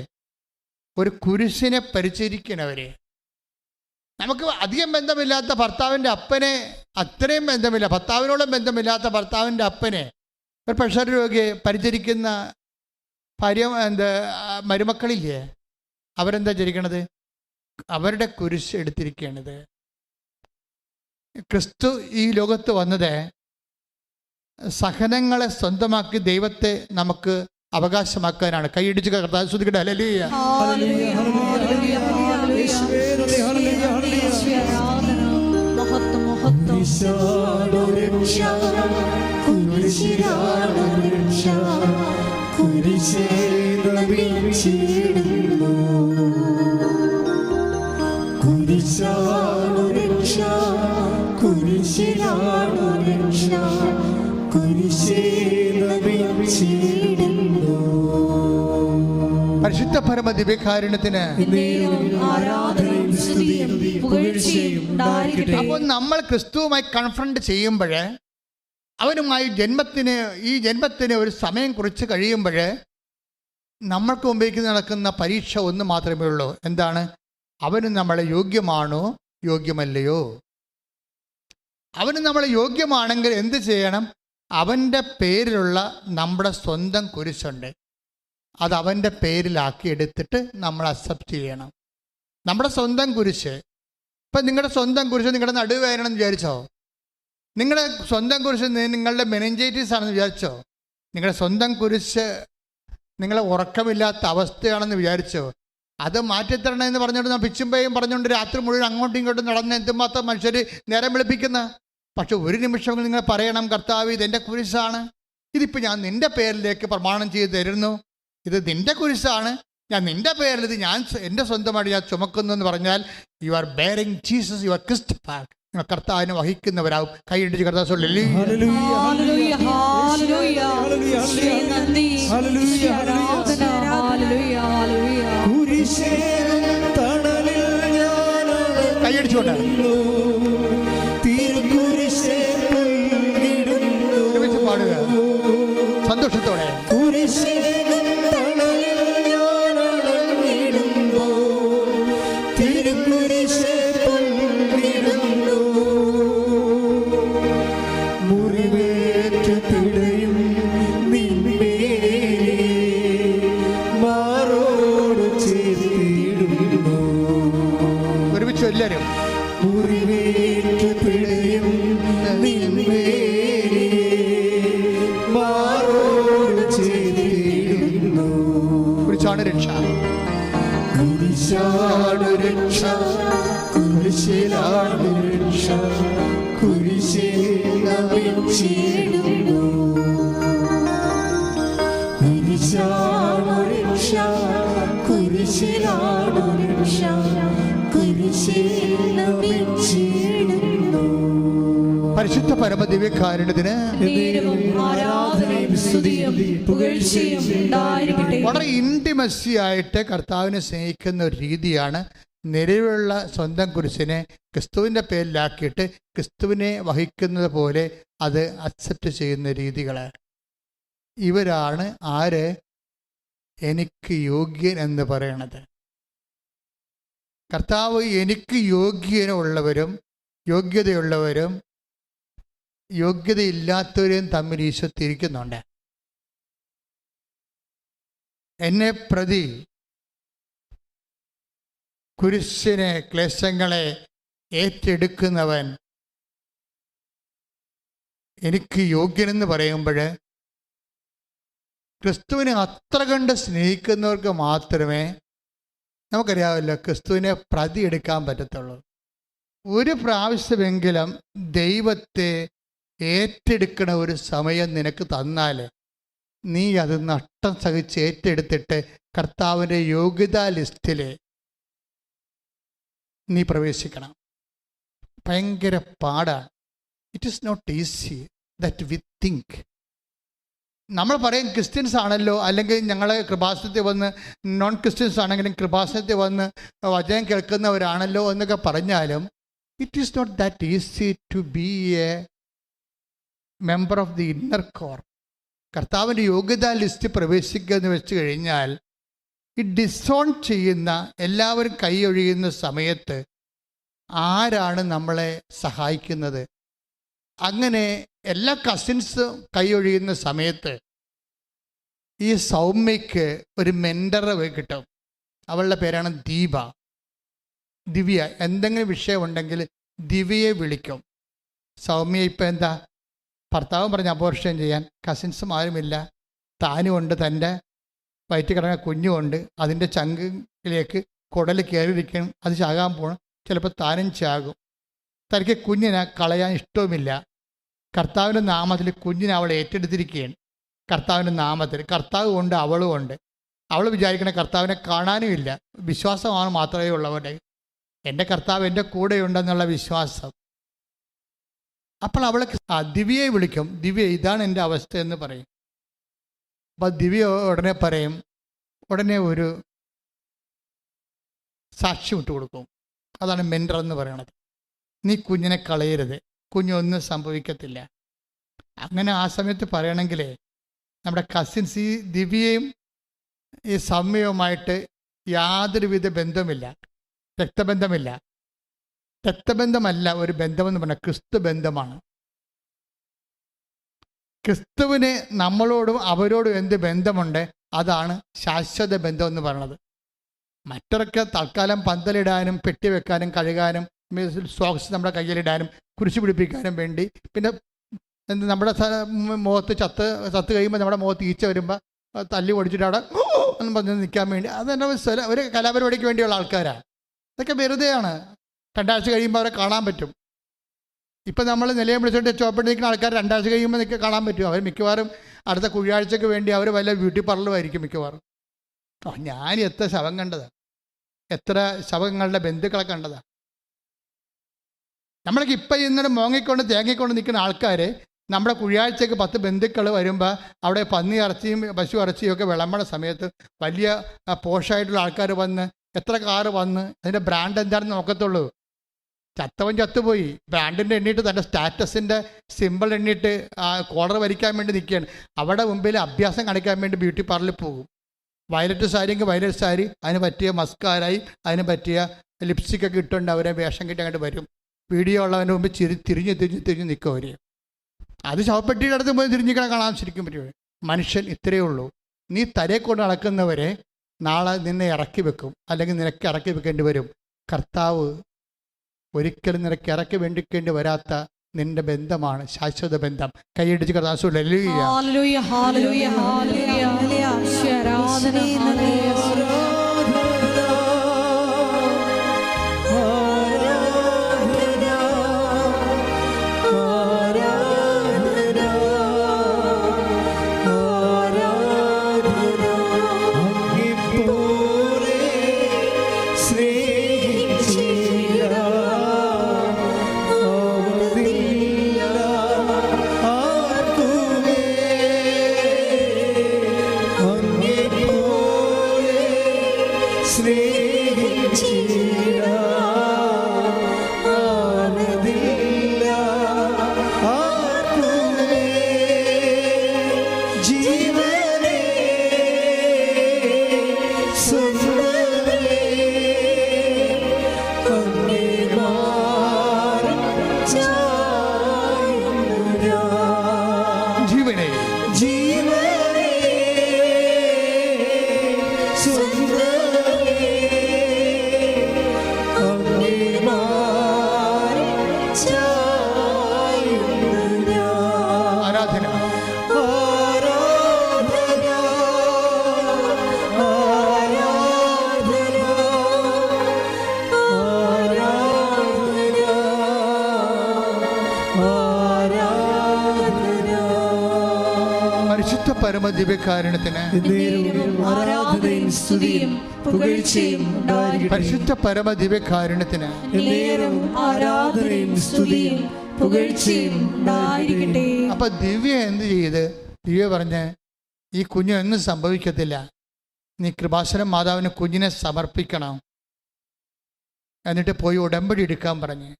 ഒരു കുരിശിനെ പരിചരിക്കണവർ. നമുക്ക് അധികം ബന്ധമില്ലാത്ത ഭർത്താവിൻ്റെ അപ്പനെ, അത്രയും ബന്ധമില്ല, ഭർത്താവിനോടും ബന്ധമില്ലാത്ത ഭർത്താവിൻ്റെ അപ്പനെ, ഒരു പ്രഷർ രോഗിയെ പരിചരിക്കുന്ന മരുമക്കളില്ലേ, അവരെന്താ ചരിക്കണത്? അവരുടെ കുരിശ് എടുത്തിരിക്കുകയാണിത്. ക്രിസ്തു ഈ ലോകത്ത് വന്നത് സഹനങ്ങളെ സ്വന്തമാക്കി ദൈവത്തെ നമുക്ക് അവകാശമാക്കാനാണ്. കൈയിടിച്ച് കർത്താവ് സ്തുതിക്കട്ടെ. ഹല്ലേലൂയ. പരിശുദ്ധ പരമ ദിവ്യകാരുണ്യത്തിന് അപ്പോൾ നമ്മൾ ക്രിസ്തുവുമായി കൺഫ്രണ്ട് ചെയ്യുമ്പോൾ, അവനുമായി ഈ ജന്മത്തിന് ഒരു സമയം കുറിച്ച് കഴിയുമ്പോൾ, നമ്മൾക്ക് മുമ്പേക്ക് നടക്കുന്ന പരീക്ഷ ഒന്ന് മാത്രമേ ഉള്ളൂ. എന്താണ്? അവന് നമ്മളെ യോഗ്യമാണോ യോഗ്യമല്ലയോ? അവന് നമ്മളെ യോഗ്യമാണെങ്കിൽ എന്ത് ചെയ്യണം? അവൻ്റെ പേരിലുള്ള നമ്മുടെ സ്വന്തം കുരിശുണ്ട്, അത് അവൻ്റെ പേരിലാക്കി എടുത്തിട്ട് നമ്മൾ അക്സെപ്റ്റ് ചെയ്യണം. നമ്മുടെ സ്വന്തം കുരിശ്. ഇപ്പം നിങ്ങളുടെ സ്വന്തം കുരിശ് നിങ്ങളുടെ നടുവേദനയെന്ന് വിചാരിച്ചോ? നിങ്ങളുടെ സ്വന്തം കുരിശ് നിങ്ങളുടെ മെനിഞ്ചൈറ്റിസ് ആണെന്ന് വിചാരിച്ചോ? നിങ്ങളുടെ സ്വന്തം കുരിശ് നിങ്ങളെ ഉറക്കമില്ലാത്ത അവസ്ഥയാണെന്ന് വിചാരിച്ചോ? അത് മാറ്റിത്തരണമെന്ന് പറഞ്ഞുകൊണ്ട് പിച്ചുമ്പയും പറഞ്ഞുകൊണ്ട് രാത്രി മുഴുവൻ അങ്ങോട്ടും ഇങ്ങോട്ടും നടന്ന് എന്തുമാത്രം മനുഷ്യർ നേരം വിളിപ്പിക്കുന്ന. പക്ഷെ ഒരു നിമിഷം നിങ്ങൾ പറയണം, കർത്താവ് ഇതെൻ്റെ കുരിശാണ്, ഇതിപ്പോൾ ഞാൻ നിൻ്റെ പേരിലേക്ക് പ്രമാണം ചെയ്ത് തരുന്നു, ഇത് നിൻ്റെ കുരിശാണ്, ഞാൻ നിൻ്റെ പേരിൽ ഇത് ഞാൻ എൻ്റെ സ്വന്തമായിട്ട് ഞാൻ ചുമക്കുന്നു എന്ന് പറഞ്ഞാൽ you are bearing Jesus, you are Christified. നിങ്ങൾ കർത്താവിനെ വഹിക്കുന്നവരാകും. കൈയിടിച്ച് കർത്താവ് കൈയടിച്ചോട്ടെ. പാടുക സന്തോഷത്തോടെ. ഒരുമിച്ച് എല്ലാവരും കുരിശാണ് രക്ഷ, കുരിശാണ് രക്ഷ, കുരിശിലാണ് രക്ഷ, കുരിശിലവിച്ചിടുന്നു, കുരിശാണ് രക്ഷ, കുരിശിലാണ് രക്ഷ, കുരിശിലവിച്ചിടുന്നു. പരിശുദ്ധ പരമ ദിവ്യകാരുണ്യത്തിന് വളരെ ഇൻറ്റിമസി ആയിട്ട് കർത്താവിനെ സ്നേഹിക്കുന്ന ഒരു രീതിയാണ് നിലവിലുള്ള സ്വന്തം കുരിശിനെ ക്രിസ്തുവിൻ്റെ പേരിലാക്കിയിട്ട് ക്രിസ്തുവിനെ വഹിക്കുന്നത് പോലെ അത് അക്സെപ്റ്റ് ചെയ്യുന്ന രീതികൾ. ഇവരാണ് ആര്? എനിക്ക് യോഗ്യൻ എന്ന് പറയണത്. കർത്താവ് എനിക്ക് യോഗ്യനുള്ളവരും യോഗ്യതയുള്ളവരും യോഗ്യതയില്ലാത്തവരെയും തമ്മിൽ ഈശോ തിരിക്കുന്നുണ്ട്. എന്നെ പ്രതി കുരിശിനെ ക്ലേശങ്ങളെ ഏറ്റെടുക്കുന്നവൻ എനിക്ക് യോഗ്യനെന്ന് പറയുമ്പോൾ ക്രിസ്തുവിനെ അത്ര കണ്ട് സ്നേഹിക്കുന്നവർക്ക് മാത്രമേ നമുക്കറിയാമല്ലോ ക്രിസ്തുവിനെ പ്രതി എടുക്കാൻ പറ്റത്തുള്ളൂ. ഒരു പ്രാവശ്യമെങ്കിലും ദൈവത്തെ ഏറ്റെടുക്കണ ഒരു സമയം നിനക്ക് തന്നാൽ നീ അത് നഷ്ടം സഹിച്ച് ഏറ്റെടുത്തിട്ട് കർത്താവിൻ്റെ യോഗ്യതാ ലിസ്റ്റിൽ നീ പ്രവേശിക്കണം. ഭയങ്കര പാടാണ്. It is not easy that we think. നമ്മൾ പറയും ക്രിസ്ത്യൻസ് ആണല്ലോ, അല്ലെങ്കിൽ ഞങ്ങളെ കൃപാസനത്തിൽ വന്ന് നോൺ ക്രിസ്ത്യൻസ് ആണെങ്കിലും കൃപാസനത്തിൽ വന്ന് വചനം കേൾക്കുന്നവരാണല്ലോ എന്നൊക്കെ പറഞ്ഞാലും it is not that easy to be a member of the inner core. കർത്താവിൻ്റെ യോഗ്യതാ ലിസ്റ്റ് പ്രവേശിക്കുക എന്ന് വെച്ച് കഴിഞ്ഞാൽ ഈ ഡിസോൺ ചെയ്യുന്ന എല്ലാവരും കൈയൊഴിയുന്ന സമയത്ത് ആരാണ് നമ്മളെ സഹായിക്കുന്നത്? അങ്ങനെ എല്ലാ കസിൻസും കൈയൊഴിയുന്ന സമയത്ത് ഈ സൗമ്യയ്ക്ക് ഒരു മെൻറ്ററെ കിട്ടും. അവളുടെ പേരാണ് ദീപ, ദിവ്യ. എന്തെങ്കിലും വിഷയമുണ്ടെങ്കിൽ ദിവ്യയെ വിളിക്കും. സൗമ്യ ഇപ്പം എന്താ, ഭർത്താവും പറഞ്ഞ് അബോർഷൻ ചെയ്യാൻ, കസിൻസും ആരുമില്ല, താനുമുണ്ട്, തൻ്റെ വയറ്റിൽ കിടക്കുന്ന കുഞ്ഞുമുണ്ട്, അതിൻ്റെ ചങ്കിലേക്ക് കുടൽ കയറിയിരിക്കണം, അത് ചാകാൻ പോകണം, ചിലപ്പോൾ താനും ചാകും. തനിക്ക് കുഞ്ഞിനെ കളയാൻ ഇഷ്ടവുമില്ല. കർത്താവിൻ്റെ നാമത്തിൽ കുഞ്ഞിനെ അവൾ ഏറ്റെടുത്തിരിക്കുകയാണ്. കർത്താവിൻ്റെ നാമത്തിൽ കർത്താവ് കൊണ്ട് അവളും ഉണ്ട്. അവൾ വിചാരിക്കണ കർത്താവിനെ കാണാനുമില്ല, വിശ്വാസമാണ് മാത്രമേ ഉള്ളവരുടെ. എൻ്റെ കർത്താവ് എൻ്റെ കൂടെയുണ്ടെന്നുള്ള വിശ്വാസം. അപ്പോൾ അവളെ ദിവ്യയെ വിളിക്കും. ദിവ്യ, ഇതാണ് എൻ്റെ അവസ്ഥ എന്ന് പറയും. അപ്പോൾ ദിവ്യ ഉടനെ പറയും, ഉടനെ ഒരു സാക്ഷ്യം ഇട്ട് കൊടുക്കും. അതാണ് മെൻറ്റർ എന്ന് പറയണത്. നീ കുഞ്ഞിനെ കളയരുത്, കുഞ്ഞൊന്നും സംഭവിക്കത്തില്ല. അങ്ങനെ ആ സമയത്ത് പറയണമെങ്കിലേ നമ്മുടെ കസിൻസ് ഈ ദിവ്യയും ഈ സൗമ്യവുമായിട്ട് യാതൊരുവിധ ബന്ധമില്ല, രക്തബന്ധമില്ല. രക്തബന്ധമല്ല ഒരു ബന്ധമെന്ന് പറഞ്ഞാൽ ക്രിസ്തു ബന്ധമാണ്. ക്രിസ്തുവിന് നമ്മളോടും അവരോടും എന്ത് ബന്ധമുണ്ട്, അതാണ് ശാശ്വത ബന്ധം എന്ന് പറയുന്നത്. മറ്റൊക്കെ തൽക്കാലം പന്തലിടാനും പെട്ടി വെക്കാനും കഴുകാനും സോക്സ് നമ്മുടെ കയ്യിലിടാനും കുരിശ് പിടിപ്പിക്കാനും വേണ്ടി, പിന്നെ നമ്മുടെ മുഖത്ത് ചത്ത് കഴിയുമ്പോൾ നമ്മുടെ മുഖത്ത് ഈച്ച വരുമ്പോൾ തല്ലി ഓടിച്ചിട്ട് അവിടെ എന്ന് പറഞ്ഞ് നിൽക്കാൻ വേണ്ടി, അതെന്നെ ഒരു കലാപരിപാടിക്ക് വേണ്ടിയുള്ള ആൾക്കാരാണ്. ഇതൊക്കെ വെറുതെയാണ്. 2 ആഴ്ച കഴിയുമ്പോൾ അവരെ കാണാൻ പറ്റും. ഇപ്പം നമ്മൾ നിലയം വിളിച്ചിട്ട് ചോപ്പിട്ട് നിൽക്കുന്ന ആൾക്കാർ 2 ആഴ്ച കഴിയുമ്പോൾ നിൽക്കുക കാണാൻ പറ്റും. അവർ മിക്കവാറും അടുത്ത കുഴിയാഴ്ചക്ക് വേണ്ടി അവർ വല്ല ബ്യൂട്ടി പാർലറുമായിരിക്കും മിക്കവാറും. ഞാൻ എത്ര ശവം കണ്ടതാണ്, എത്ര ശവങ്ങളുടെ ബന്ധുക്കളെ കണ്ടതാണ്. നമ്മളൊക്കെ ഇപ്പം ഇന്നലെ മോങ്ങിക്കൊണ്ട് തേങ്ങിക്കൊണ്ട് നിൽക്കുന്ന ആൾക്കാർ നമ്മുടെ കുഴിയാഴ്ചക്ക് 10 ബന്ധുക്കൾ വരുമ്പോൾ അവിടെ പന്നി ഇറച്ചിയും പശു ഇറച്ചിയും ഒക്കെ വിളമ്പണ സമയത്ത് വലിയ പോഷായിട്ടുള്ള ആൾക്കാർ വന്ന്, എത്ര കാറ് വന്ന്, അതിൻ്റെ ബ്രാൻഡ് എന്താണെന്ന് നോക്കത്തുള്ളൂ. ചത്തവൻ ചത്തുപോയി, ബ്രാൻഡിൻ്റെ എണ്ണിയിട്ട് തൻ്റെ സ്റ്റാറ്റസിൻ്റെ സിമ്പിൾ എണ്ണിയിട്ട് കോളർ വരിക്കാൻ വേണ്ടി നിൽക്കുകയാണ്. അവിടെ മുമ്പിൽ അഭ്യാസം കാണിക്കാൻ വേണ്ടി ബ്യൂട്ടി പാർലറിൽ പോകും. വയലറ്റ് സാരിയെങ്കിൽ വയലറ്റ് സാരി, അതിന് പറ്റിയ മസ്കാരായി, അതിന് പറ്റിയ ലിപ്സ്റ്റിക്കൊക്കെ ഇട്ടുകൊണ്ട് അവരെ വേഷം കിട്ടി അങ്ങോട്ട് വരും. വീഡിയോ ഉള്ളവൻ്റെ മുമ്പ് തിരിഞ്ഞ് നിൽക്കും അവർ. അത് ശവപ്പെട്ടിയുടെ അടുത്ത് പോയി തിരിഞ്ഞിക്കണം കാണാൻ ശരിക്കും പറ്റുമോ? മനുഷ്യൻ ഇത്രയേ ഉള്ളൂ. നീ തലയെ കൊണ്ട് നടക്കുന്നവരെ നാളെ നിന്നെ ഇറക്കി വെക്കും, അല്ലെങ്കിൽ നിനക്ക് ഇറക്കി വെക്കേണ്ടി വരും. കർത്താവ് ഒരിക്കലും നിനക്ക് ഇറക്കി വേണ്ടിക്കേണ്ടി വരാത്ത നിന്റെ ബന്ധമാണ് ശാശ്വത ബന്ധം. കൈയടിച്ച് കർത്താവ് പരമദിവ്യകാരുണ്യത്തിന് ആരാധനയും സ്തുതിയും പുകഴ്ചയും പരിശുദ്ധ പരമദിവ്യകാരുണ്യത്തിന് ആരാധനയും സ്തുതിയും പുകഴ്ചയും ഉണ്ടായിരിക്കട്ടെ. അപ്പൊ ദിവ്യ എന്ത് ചെയ്ത്? ദിവ്യ പറഞ്ഞ്, ഈ കുഞ്ഞു ഒന്നും സംഭവിക്കത്തില്ല, നീ കൃപാസനം മാതാവിന് കുഞ്ഞിനെ സമർപ്പിക്കണം, എന്നിട്ട് പോയി ഉടമ്പടി എടുക്കാൻ പറഞ്ഞ്.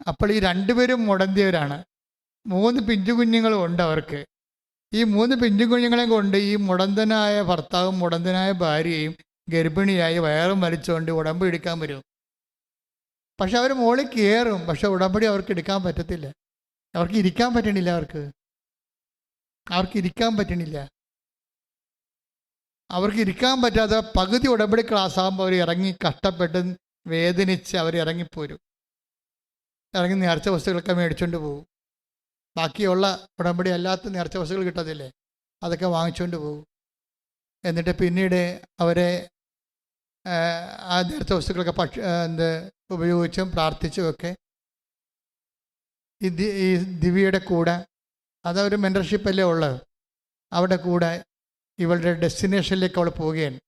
അപ്പോൾ ഈ 2 പേരും മുടന്തിയവരാണ്. 3 പിഞ്ചു കുഞ്ഞുങ്ങളും ഉണ്ട് അവർക്ക്. ഈ 3 പിഞ്ചു കുഞ്ഞുങ്ങളെയും കൊണ്ട് ഈ മുടന്തനായ ഭർത്താവും മുടന്തനായ ഭാര്യയും ഗർഭിണിയായി വയറും വലിച്ചുകൊണ്ട് ഉടമ്പടി എടുക്കാൻ വരും. പക്ഷെ അവർ മുകളിൽ കയറും, പക്ഷെ ഉടമ്പടി അവർക്ക് എടുക്കാൻ പറ്റത്തില്ല. അവർക്ക് ഇരിക്കാൻ പറ്റണില്ല. അവർക്ക് ഇരിക്കാൻ പറ്റണില്ല. അവർക്ക് ഇരിക്കാൻ പറ്റാതെ പകുതി ഉടമ്പടി ക്ലാസ് ആകുമ്പോൾ അവർ ഇറങ്ങി കഷ്ടപ്പെട്ട് വേദനിച്ച് അവർ ഇറങ്ങിപ്പോരും. ഇറങ്ങി നേർച്ച വസ്തുക്കളൊക്കെ മേടിച്ചുകൊണ്ട് പോകും. ബാക്കിയുള്ള ഉടമ്പടി അല്ലാത്ത നേർച്ച വസ്തുക്കൾ കിട്ടത്തില്ലേ, അതൊക്കെ വാങ്ങിച്ചുകൊണ്ട് പോകും. എന്നിട്ട് പിന്നീട് അവരെ ആ നേർച്ച വസ്തുക്കളൊക്കെ ഉപയോഗിച്ചും പ്രാർത്ഥിച്ചുമൊക്കെ ഈ ദിവ്യയുടെ കൂടെ, അതൊരു മെൻറ്റർഷിപ്പല്ലേ ഉള്ളത്, അവിടെ കൂടെ ഇവളുടെ ഡെസ്റ്റിനേഷനിലേക്ക് അവൾ പോവുകയാണ്.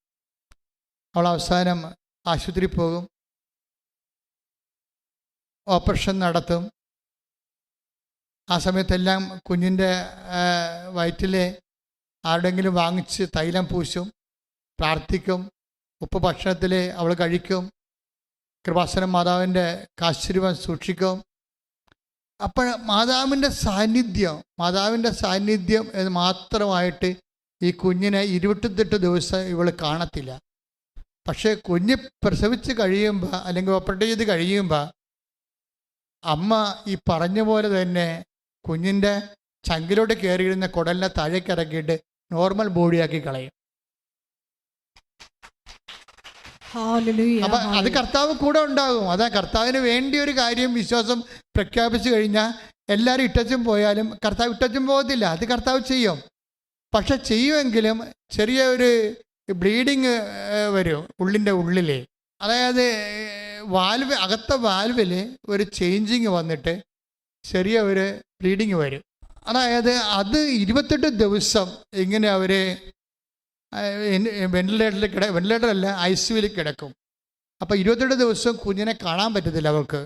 അവൾ അവസാനം ആശുപത്രി പോകും, ഓപ്പറേഷൻ നടത്തും. ആ സമയത്തെല്ലാം കുഞ്ഞിൻ്റെ വയറ്റിലെ ആരുടെങ്കിലും വാങ്ങിച്ച് തൈലം പൂശും, പ്രാർത്ഥിക്കും, ഉപ്പ് ഭക്ഷണത്തിൽ അവൾ കഴിക്കും, കൃപാസനം മാതാവിൻ്റെ കാശുരൂപം സൂക്ഷിക്കും. അപ്പോൾ മാതാവിൻ്റെ സാന്നിധ്യം എന്ന് മാത്രമായിട്ട് ഈ കുഞ്ഞിനെ 28 ദിവസം ഇവൾ കാണത്തില്ല. പക്ഷേ കുഞ്ഞ് പ്രസവിച്ച് കഴിയുമ്പോൾ അല്ലെങ്കിൽ ഓപ്പറേറ്റ് ചെയ്ത് കഴിയുമ്പോൾ അമ്മ ഈ പറഞ്ഞ പോലെ തന്നെ കുഞ്ഞിൻ്റെ ചങ്കിലോട്ട് കയറിയിരുന്ന കുടലിനെ താഴേക്ക് ഇറക്കിയിട്ട് നോർമൽ ബോഡിയാക്കി കളയും. അപ്പം അത് കർത്താവ് കൂടെ ഉണ്ടാകും. അതാ കർത്താവിന് വേണ്ടി ഒരു കാര്യം വിശ്വാസം പ്രഖ്യാപിച്ചു കഴിഞ്ഞാൽ എല്ലാവരും ഇട്ടച്ചും പോയാലും കർത്താവ് ഇട്ടച്ചും പോകത്തില്ല. അത് കർത്താവ് ചെയ്യും. പക്ഷെ ചെയ്യുമെങ്കിലും ചെറിയ ഒരു ബ്ലീഡിങ് വരും ഉള്ളിൻ്റെ ഉള്ളിൽ. അതായത് അകത്തെ വാൽവിൽ ഒരു ചേഞ്ചിങ് വന്നിട്ട് ചെറിയ ഒരു ബ്ലീഡിങ് വരും. അതായത് അത് 28 ദിവസം ഇങ്ങനെ അവർ വെന്റിലേറ്ററല്ല ICUവിൽ കിടക്കും. അപ്പോൾ 28 ദിവസം കുഞ്ഞിനെ കാണാൻ പറ്റത്തില്ല അവർക്ക്.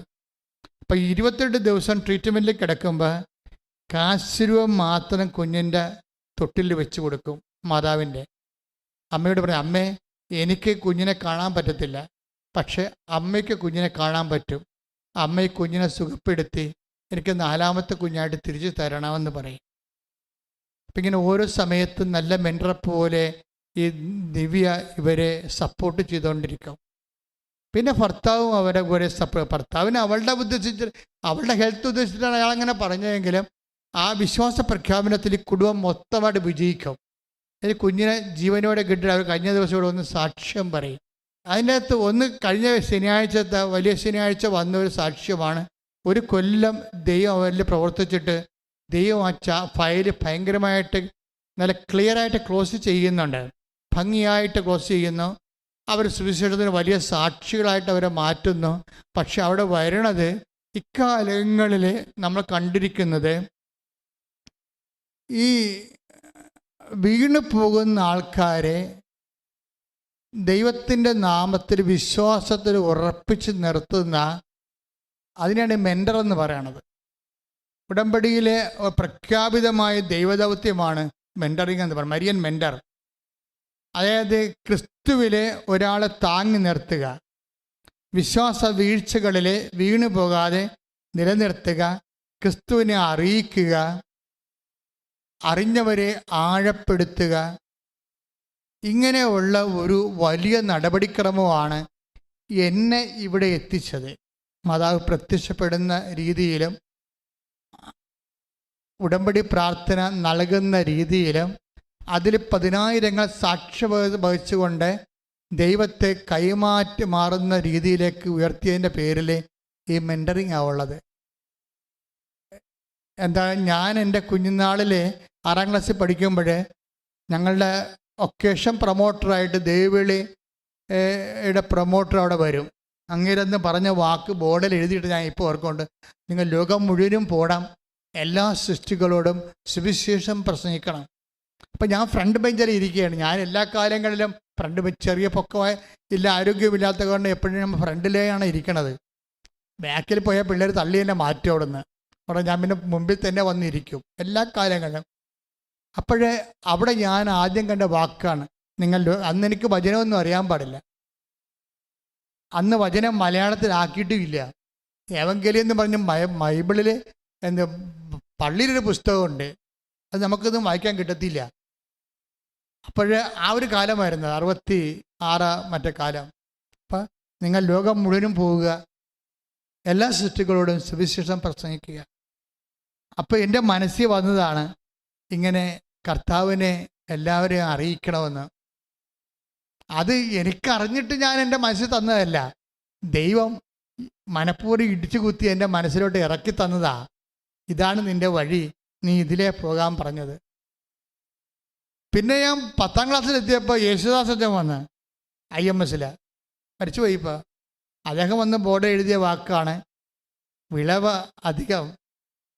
അപ്പോൾ 28 ദിവസം ട്രീറ്റ്മെൻറ്റിൽ കിടക്കുമ്പോൾ കാശുരൂപം മാത്രം കുഞ്ഞിൻ്റെ തൊട്ടിൽ വെച്ച് കൊടുക്കും. മാതാവിൻ്റെ അമ്മയോട് പറയും, അമ്മേ എനിക്ക് കുഞ്ഞിനെ കാണാൻ പറ്റത്തില്ല, പക്ഷെ അമ്മയ്ക്ക് കുഞ്ഞിനെ കാണാൻ പറ്റും. അമ്മ ഈ കുഞ്ഞിനെ സുഖപ്പെടുത്തി എനിക്ക് 4ാമത്തെ കുഞ്ഞായിട്ട് തിരിച്ചു തരണമെന്ന് പറയും. അപ്പം ഇങ്ങനെ ഓരോ സമയത്തും നല്ല മെൻറ്ററെ പോലെ ഈ ദിവ്യ ഇവരെ സപ്പോർട്ട് ചെയ്തുകൊണ്ടിരിക്കും. പിന്നെ ഭർത്താവും അവരെ കൂടെ ഭർത്താവിന് അവളുടെ ഹെൽത്ത് ഉദ്ദേശിച്ചിട്ടാണ് അയാളങ്ങനെ പറഞ്ഞതെങ്കിലും ആ വിശ്വാസ പ്രഖ്യാപനത്തിൽ കുടുംബം മൊത്തമായിട്ട് വിജയിക്കും. അതിൽ കുഞ്ഞിനെ ജീവനോടെ കിട്ടി അവർ കഴിഞ്ഞ ദിവസം ഇവിടെ ഒന്ന് സാക്ഷ്യം പറയും. അതിൻ്റെ അകത്ത് ഒന്ന് കഴിഞ്ഞ ശനിയാഴ്ചത്തെ വലിയ ശനിയാഴ്ച വന്ന ഒരു സാക്ഷ്യമാണ്. 1 കൊല്ലം ദൈവം അവരിൽ പ്രവർത്തിച്ചിട്ട് ദൈവം ആ ഫയൽ ഭയങ്കരമായിട്ട് നല്ല ക്ലിയറായിട്ട് ക്ലോസ് ചെയ്യുന്നുണ്ട്, ഭംഗിയായിട്ട് ക്ലോസ് ചെയ്യുന്നു. അവർ സുവിശേഷത്തിന് വലിയ സാക്ഷികളായിട്ട് അവരെ മാറ്റുന്നു. പക്ഷെ അവിടെ വരണത് ഇക്കാലങ്ങളിൽ നമ്മൾ കണ്ടിരിക്കുന്നത് ഈ വീണു പോകുന്ന ആൾക്കാരെ ദൈവത്തിൻ്റെ നാമത്തിൽ വിശ്വാസത്തിൽ ഉറപ്പിച്ച് നിർത്തുന്ന, അതിനാണ് മെൻറ്റർ എന്ന് പറയണത്. ഉടമ്പടിയിലെ പ്രഖ്യാപിതമായ ദൈവദൗത്യമാണ് മെൻറ്ററിങ് എന്ന് പറയുന്നത്, മരിയൻ മെൻറ്റർ. അതായത് ക്രിസ്തുവിലെ ഒരാളെ താങ്ങി നിർത്തുക, വിശ്വാസ വീഴ്ചകളിൽ വീണു പോകാതെ നിലനിർത്തുക, ക്രിസ്തുവിനെ അറിയിക്കുക, അറിഞ്ഞവരെ ആഴപ്പെടുത്തുക. ഇങ്ങനെയുള്ള ഒരു വലിയ നടപടിക്രമമാണ് എന്നെ ഇവിടെ എത്തിച്ചത്. മാതാവ് പ്രത്യക്ഷപ്പെടുന്ന രീതിയിലും ഉടമ്പടി പ്രാർത്ഥന നൽകുന്ന രീതിയിലും അതിൽ 10,000 സാക്ഷ്യം വഹിച്ചുകൊണ്ട് ദൈവത്തെ കൈമാറ്റി മാറുന്ന രീതിയിലേക്ക് ഉയർത്തിയതിൻ്റെ പേരിൽ ഈ മെൻറ്ററിങ് ആവുള്ളത്. എന്താ, ഞാൻ എൻ്റെ കുഞ്ഞുനാളിൽ 6ാം ക്ലാസ്സിൽ പഠിക്കുമ്പോൾ ഞങ്ങളുടെ ഒക്കേഷൻ പ്രൊമോട്ടറായിട്ട് ദേവിളിയുടെ പ്രൊമോട്ടർ അവിടെ വരും. അങ്ങേരെന്ന് പറഞ്ഞ വാക്ക് ബോർഡിൽ എഴുതിയിട്ട് ഞാൻ ഇപ്പോൾ ഓർക്കുന്നുണ്ട്, നിങ്ങൾ ലോകം മുഴുവനും പോകണം, എല്ലാ സൃഷ്ടികളോടും സുവിശേഷം പ്രസംഗിക്കണം. അപ്പം ഞാൻ ഫ്രണ്ട് ബെഞ്ചിൽ ഇരിക്കുകയാണ്. ഞാൻ എല്ലാ കാലങ്ങളിലും ഫ്രണ്ട് ബെഞ്ച്, ചെറിയ പൊക്കമായി ഇല്ല, ആരോഗ്യമില്ലാത്ത കൊണ്ട് എപ്പോഴും നമ്മൾ ഫ്രണ്ടിലെയാണ് ഇരിക്കണത്. ബാക്കിൽ പോയാൽ പിള്ളേർ തള്ളി തന്നെ മാറ്റി അവിടുന്ന്. അവിടെ ഞാൻ പിന്നെ മുമ്പിൽ തന്നെ വന്നിരിക്കും എല്ലാ കാലങ്ങളിലും. അപ്പോഴേ അവിടെ ഞാൻ ആദ്യം കണ്ട വാക്കാണ്, നിങ്ങൾ അന്ന് എനിക്ക് വചനമൊന്നും അറിയാൻ പാടില്ല. അന്ന് വചനം മലയാളത്തിലാക്കിയിട്ടുമില്ല. ഏവങ്കേലിയം എന്ന് പറഞ്ഞ് ബൈബിളിൽ പള്ളിയിലൊരു പുസ്തകമുണ്ട്, അത് നമുക്കൊന്നും വായിക്കാൻ കിട്ടത്തില്ല. അപ്പോഴേ ആ ഒരു കാലമായിരുന്നു 66 മറ്റേ കാലം. അപ്പം നിങ്ങൾ ലോകം മുഴുവനും പോവുക, എല്ലാ സൃഷ്ടികളോടും സുവിശേഷം പ്രസംഗിക്കുക. അപ്പോൾ എൻ്റെ മനസ്സിൽ വന്നതാണ് ഇങ്ങനെ കർത്താവിനെ എല്ലാവരെയും അറിയിക്കണമെന്ന്. അത് എനിക്കറിഞ്ഞിട്ട് ഞാൻ എൻ്റെ മനസ്സിൽ തന്നതല്ല, ദൈവം മനഃപൂർവ്വം ഇടിച്ചു കുത്തി എൻ്റെ മനസ്സിലോട്ട് ഇറക്കി തന്നതാ. ഇതാണ് നിൻ്റെ വഴി, നീ ഇതിലേ പോകാൻ പറഞ്ഞത്. പിന്നെ ഞാൻ 10ാം ക്ലാസ്സിലെത്തിയപ്പോൾ യേശുദാസൻ വന്ന് IMS മരിച്ചുപോയി. ഇപ്പോൾ അദ്ദേഹം വന്ന് ബോർഡ് എഴുതിയ വാക്കാണ്, വിളവ് അധികം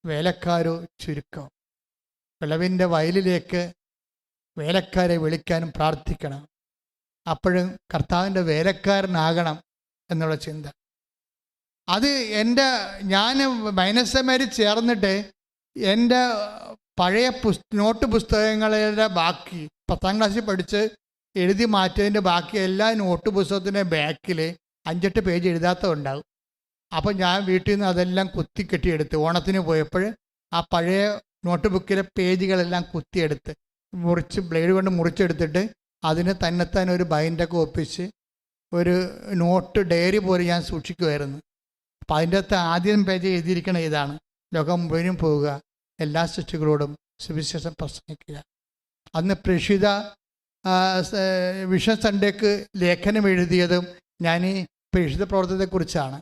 വേലക്കാരോ ചുരുക്കം. വിളവിൻ്റെ വയലിലേക്ക് വേലക്കാരെ വിളിക്കാനും പ്രാർത്ഥിക്കണം, അപ്പോഴും കർത്താവിൻ്റെ വേലക്കാരനാകണം എന്നുള്ള ചിന്ത. അത് ഞാൻ മൈനസമാരി ചേർന്നിട്ട് എൻ്റെ പഴയ നോട്ട് പുസ്തകങ്ങളുടെ ബാക്കി 10ാം ക്ലാസ്സിൽ പഠിച്ച് എഴുതി മാറ്റിയതിൻ്റെ ബാക്കി എല്ലാ നോട്ട് പുസ്തകത്തിൻ്റെ ബാക്കിൽ 5-8 പേജ് എഴുതാത്തതുണ്ടാകും. അപ്പം ഞാൻ വീട്ടിൽ നിന്ന് അതെല്ലാം കുത്തിക്കെട്ടിയെടുത്ത് ഓണത്തിന് പോയപ്പോൾ ആ പഴയ നോട്ട് ബുക്കിലെ പേജുകളെല്ലാം കുത്തിയെടുത്ത് ബ്ലേഡ് കൊണ്ട് മുറിച്ചെടുത്തിട്ട് അതിന് തന്നെത്താൻ ഒരു ബൈൻഡൊക്കെ ഒപ്പിച്ച് ഒരു നോട്ട് ഡയറി പോലെ ഞാൻ സൂക്ഷിക്കുമായിരുന്നു. അപ്പം അതിൻ്റെ അകത്ത് ആദ്യം പേജ് എഴുതിയിരിക്കണ ഇതാണ്, ലോകം മുഴുവനും പോവുക, എല്ലാ സൃഷ്ടികളോടും സുവിശേഷം പ്രസംഗിക്കുക. അന്ന് പ്രേക്ഷിത വിഷൻ സൺഡേക്ക് ലേഖനം എഴുതിയതും ഞാൻ ഈ പ്രേക്ഷിത പ്രവർത്തനത്തെക്കുറിച്ചാണ്.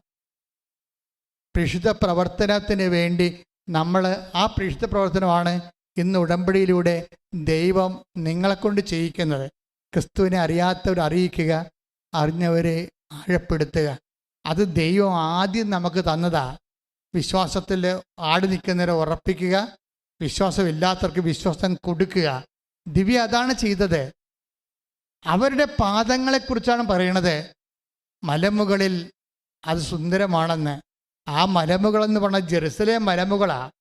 പ്രേക്ഷിത പ്രവർത്തനത്തിന് വേണ്ടി നമ്മൾ ആ പ്രേക്ഷിത പ്രവർത്തനമാണ് ഇന്ന് ഉടമ്പടിയിലൂടെ ദൈവം നിങ്ങളെക്കൊണ്ട് ചെയ്യിക്കുന്നത്. ക്രിസ്തുവിനെ അറിയാത്തവർ അറിയിക്കുക, അറിഞ്ഞവരെ ആഴപ്പെടുത്തുക. അത് ദൈവം ആദ്യം നമുക്ക് തന്നതാ. വിശ്വാസത്തിൽ ആടി നിൽക്കുന്നവരെ ഉറപ്പിക്കുക, വിശ്വാസമില്ലാത്തവർക്ക് വിശ്വാസം കൊടുക്കുക. ദിവ്യ അതാണ് ചെയ്തത്. അവരുടെ പാദങ്ങളെക്കുറിച്ചാണ് പറയണത്. മലമുകളിൽ അത് സുന്ദരമാണെന്ന്. ആ മലമുകളെന്ന് പറഞ്ഞാൽ ജെറുസലേം മലമുകളാണ്.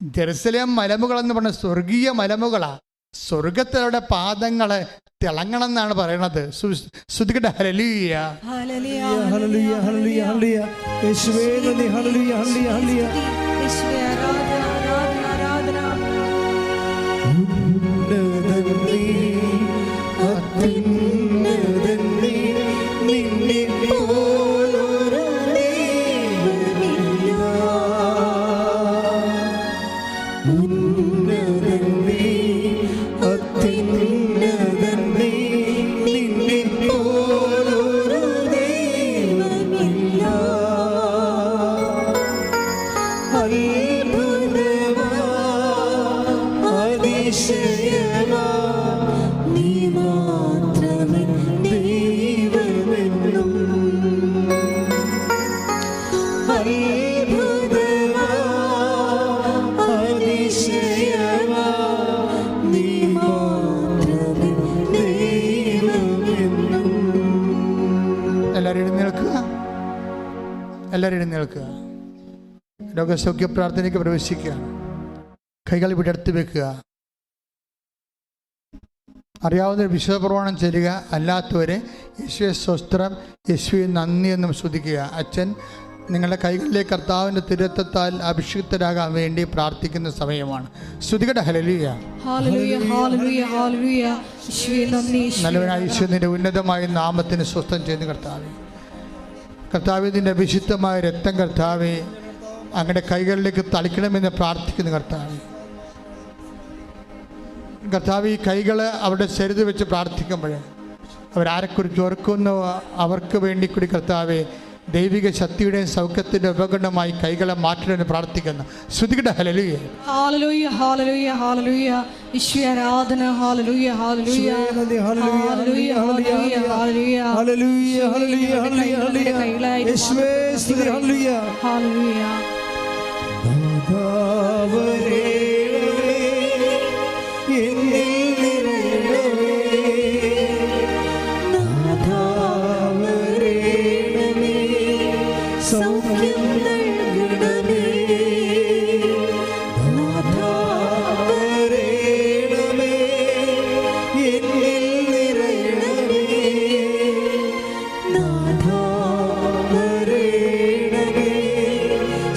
ജെറുസലേം മലമുകളെന്ന് പറഞ്ഞാൽ സ്വർഗീയ മലമുകളാണ്. സ്വർഗത്തിലൂടെ പാദങ്ങൾ തിളങ്ങണം എന്നാണ് പറയണത്. ശ്രുതികട്ടെ ഹല്ലേലൂയ, ഹല്ലേലൂയ, ഹല്ലേലൂയ, ഹല്ലേലൂയ. യേശുവേ നന്ദി, ഹല്ലേലൂയ, ഹല്ലേലൂയ, ഹല്ലേലൂയ. യേശുവേ ആരാധന, ആരാധന, ആരാധന. ഉന്നതൻ നീ, അത്യുന്നതൻ നീ, നിന്നെ പോലൊരു ദൈവമില്ല. ഉന്നതൻ നീ, അത്യുന്നതൻ നീ, നിന്നെ പോലൊരു ദൈവമില്ല. അത്ഭുതമാ, അതിശയമാ, നീ മാത്രമേ ദൈവമെന്നും. അത്ഭുതമാ, അതിശയമാ, നീ മാത്രമേ ദൈവമെന്നും. എല്ലാവരും എഴുന്നേൽക്കുക, എല്ലാവരും എഴുന്നേൽക്കുക. രോഗസൗഖ്യ പ്രാർത്ഥനയ്ക്ക് പ്രവേശിക്കുകയാണ്. കൈകൾ വിടർത്തി വെക്കുക. അറിയാവുന്ന വിശ്വപ്രമാണം ചെല്ലുക, അല്ലാത്തവരെ യേശുവെ സ്വസ്ത്രം, യേശുവെ നന്ദി എന്നും സ്തുതിക്കുക. അച്ഛൻ നിങ്ങളുടെ കൈകളിലേക്ക് കർത്താവിൻ്റെ തിരുരക്തത്താൽ അഭിഷിക്തരാകാൻ വേണ്ടി പ്രാർത്ഥിക്കുന്ന സമയമാണ്. സ്തുതികട്ടെ ഹല്ലേലൂയ, ഹല്ലേലൂയ, ഹല്ലേലൂയ, ഹല്ലേലൂയ. യേശുവേ നന്ദി, നല്ലവനായ യേശുവിൻ്റെ ഉന്നതമായ നാമത്തിന് സ്വസ്ഥം ചെയ്യുന്ന കർത്താവേ, കർത്താവേ നിൻ്റെ വിശുദ്ധമായ രക്തം കർത്താവേ അങ്ങയുടെ കൈകളിലേക്ക് തളിക്കണമെന്ന് പ്രാർത്ഥിക്കുന്നു. കർത്താവ് ഈ കൈകൾ അവരുടെ ശരീരത്തിൽ വെച്ച് പ്രാർത്ഥിക്കുമ്പോൾ അവരാരെക്കുറിച്ച് ഓർക്കുന്നു അവർക്ക് വേണ്ടി കൂടി കർത്താവെ ദൈവിക ശക്തിയുടെയും സൗഖ്യത്തിൻ്റെ ഉപകരണമായി കൈകളെ മാറ്റണമെന്ന് പ്രാർത്ഥിക്കുന്നു. ശ്രുതികട്ടെ ഹല്ലേലൂയ, ഹല്ലേലൂയ, ഹല്ലേലൂയ, ഹല്ലേലൂയ. യേശുവേ ആരാധന, ഹല്ലേലൂയ, ഹല്ലേലൂയ, ഹല്ലേലൂയ, ഹല്ലേലൂയ, ഹല്ലേലൂയ, ഹല്ലേലൂയ, ഹല്ലേലൂയ, ഹല്ലേലൂയ. യേശുവേ സ്തുതി, ഹല്ലേലൂയ, ഹല്ലേലൂയ. നാഥാവരേ എന്നിൽ നിറയണമേ, നാഥാവരേണമേ, സൗഖ്യം നൽകണമേ, നാഥാവരേണമേ, എന്നിൽ നിറയണമേ, നാഥാവരേണമേ,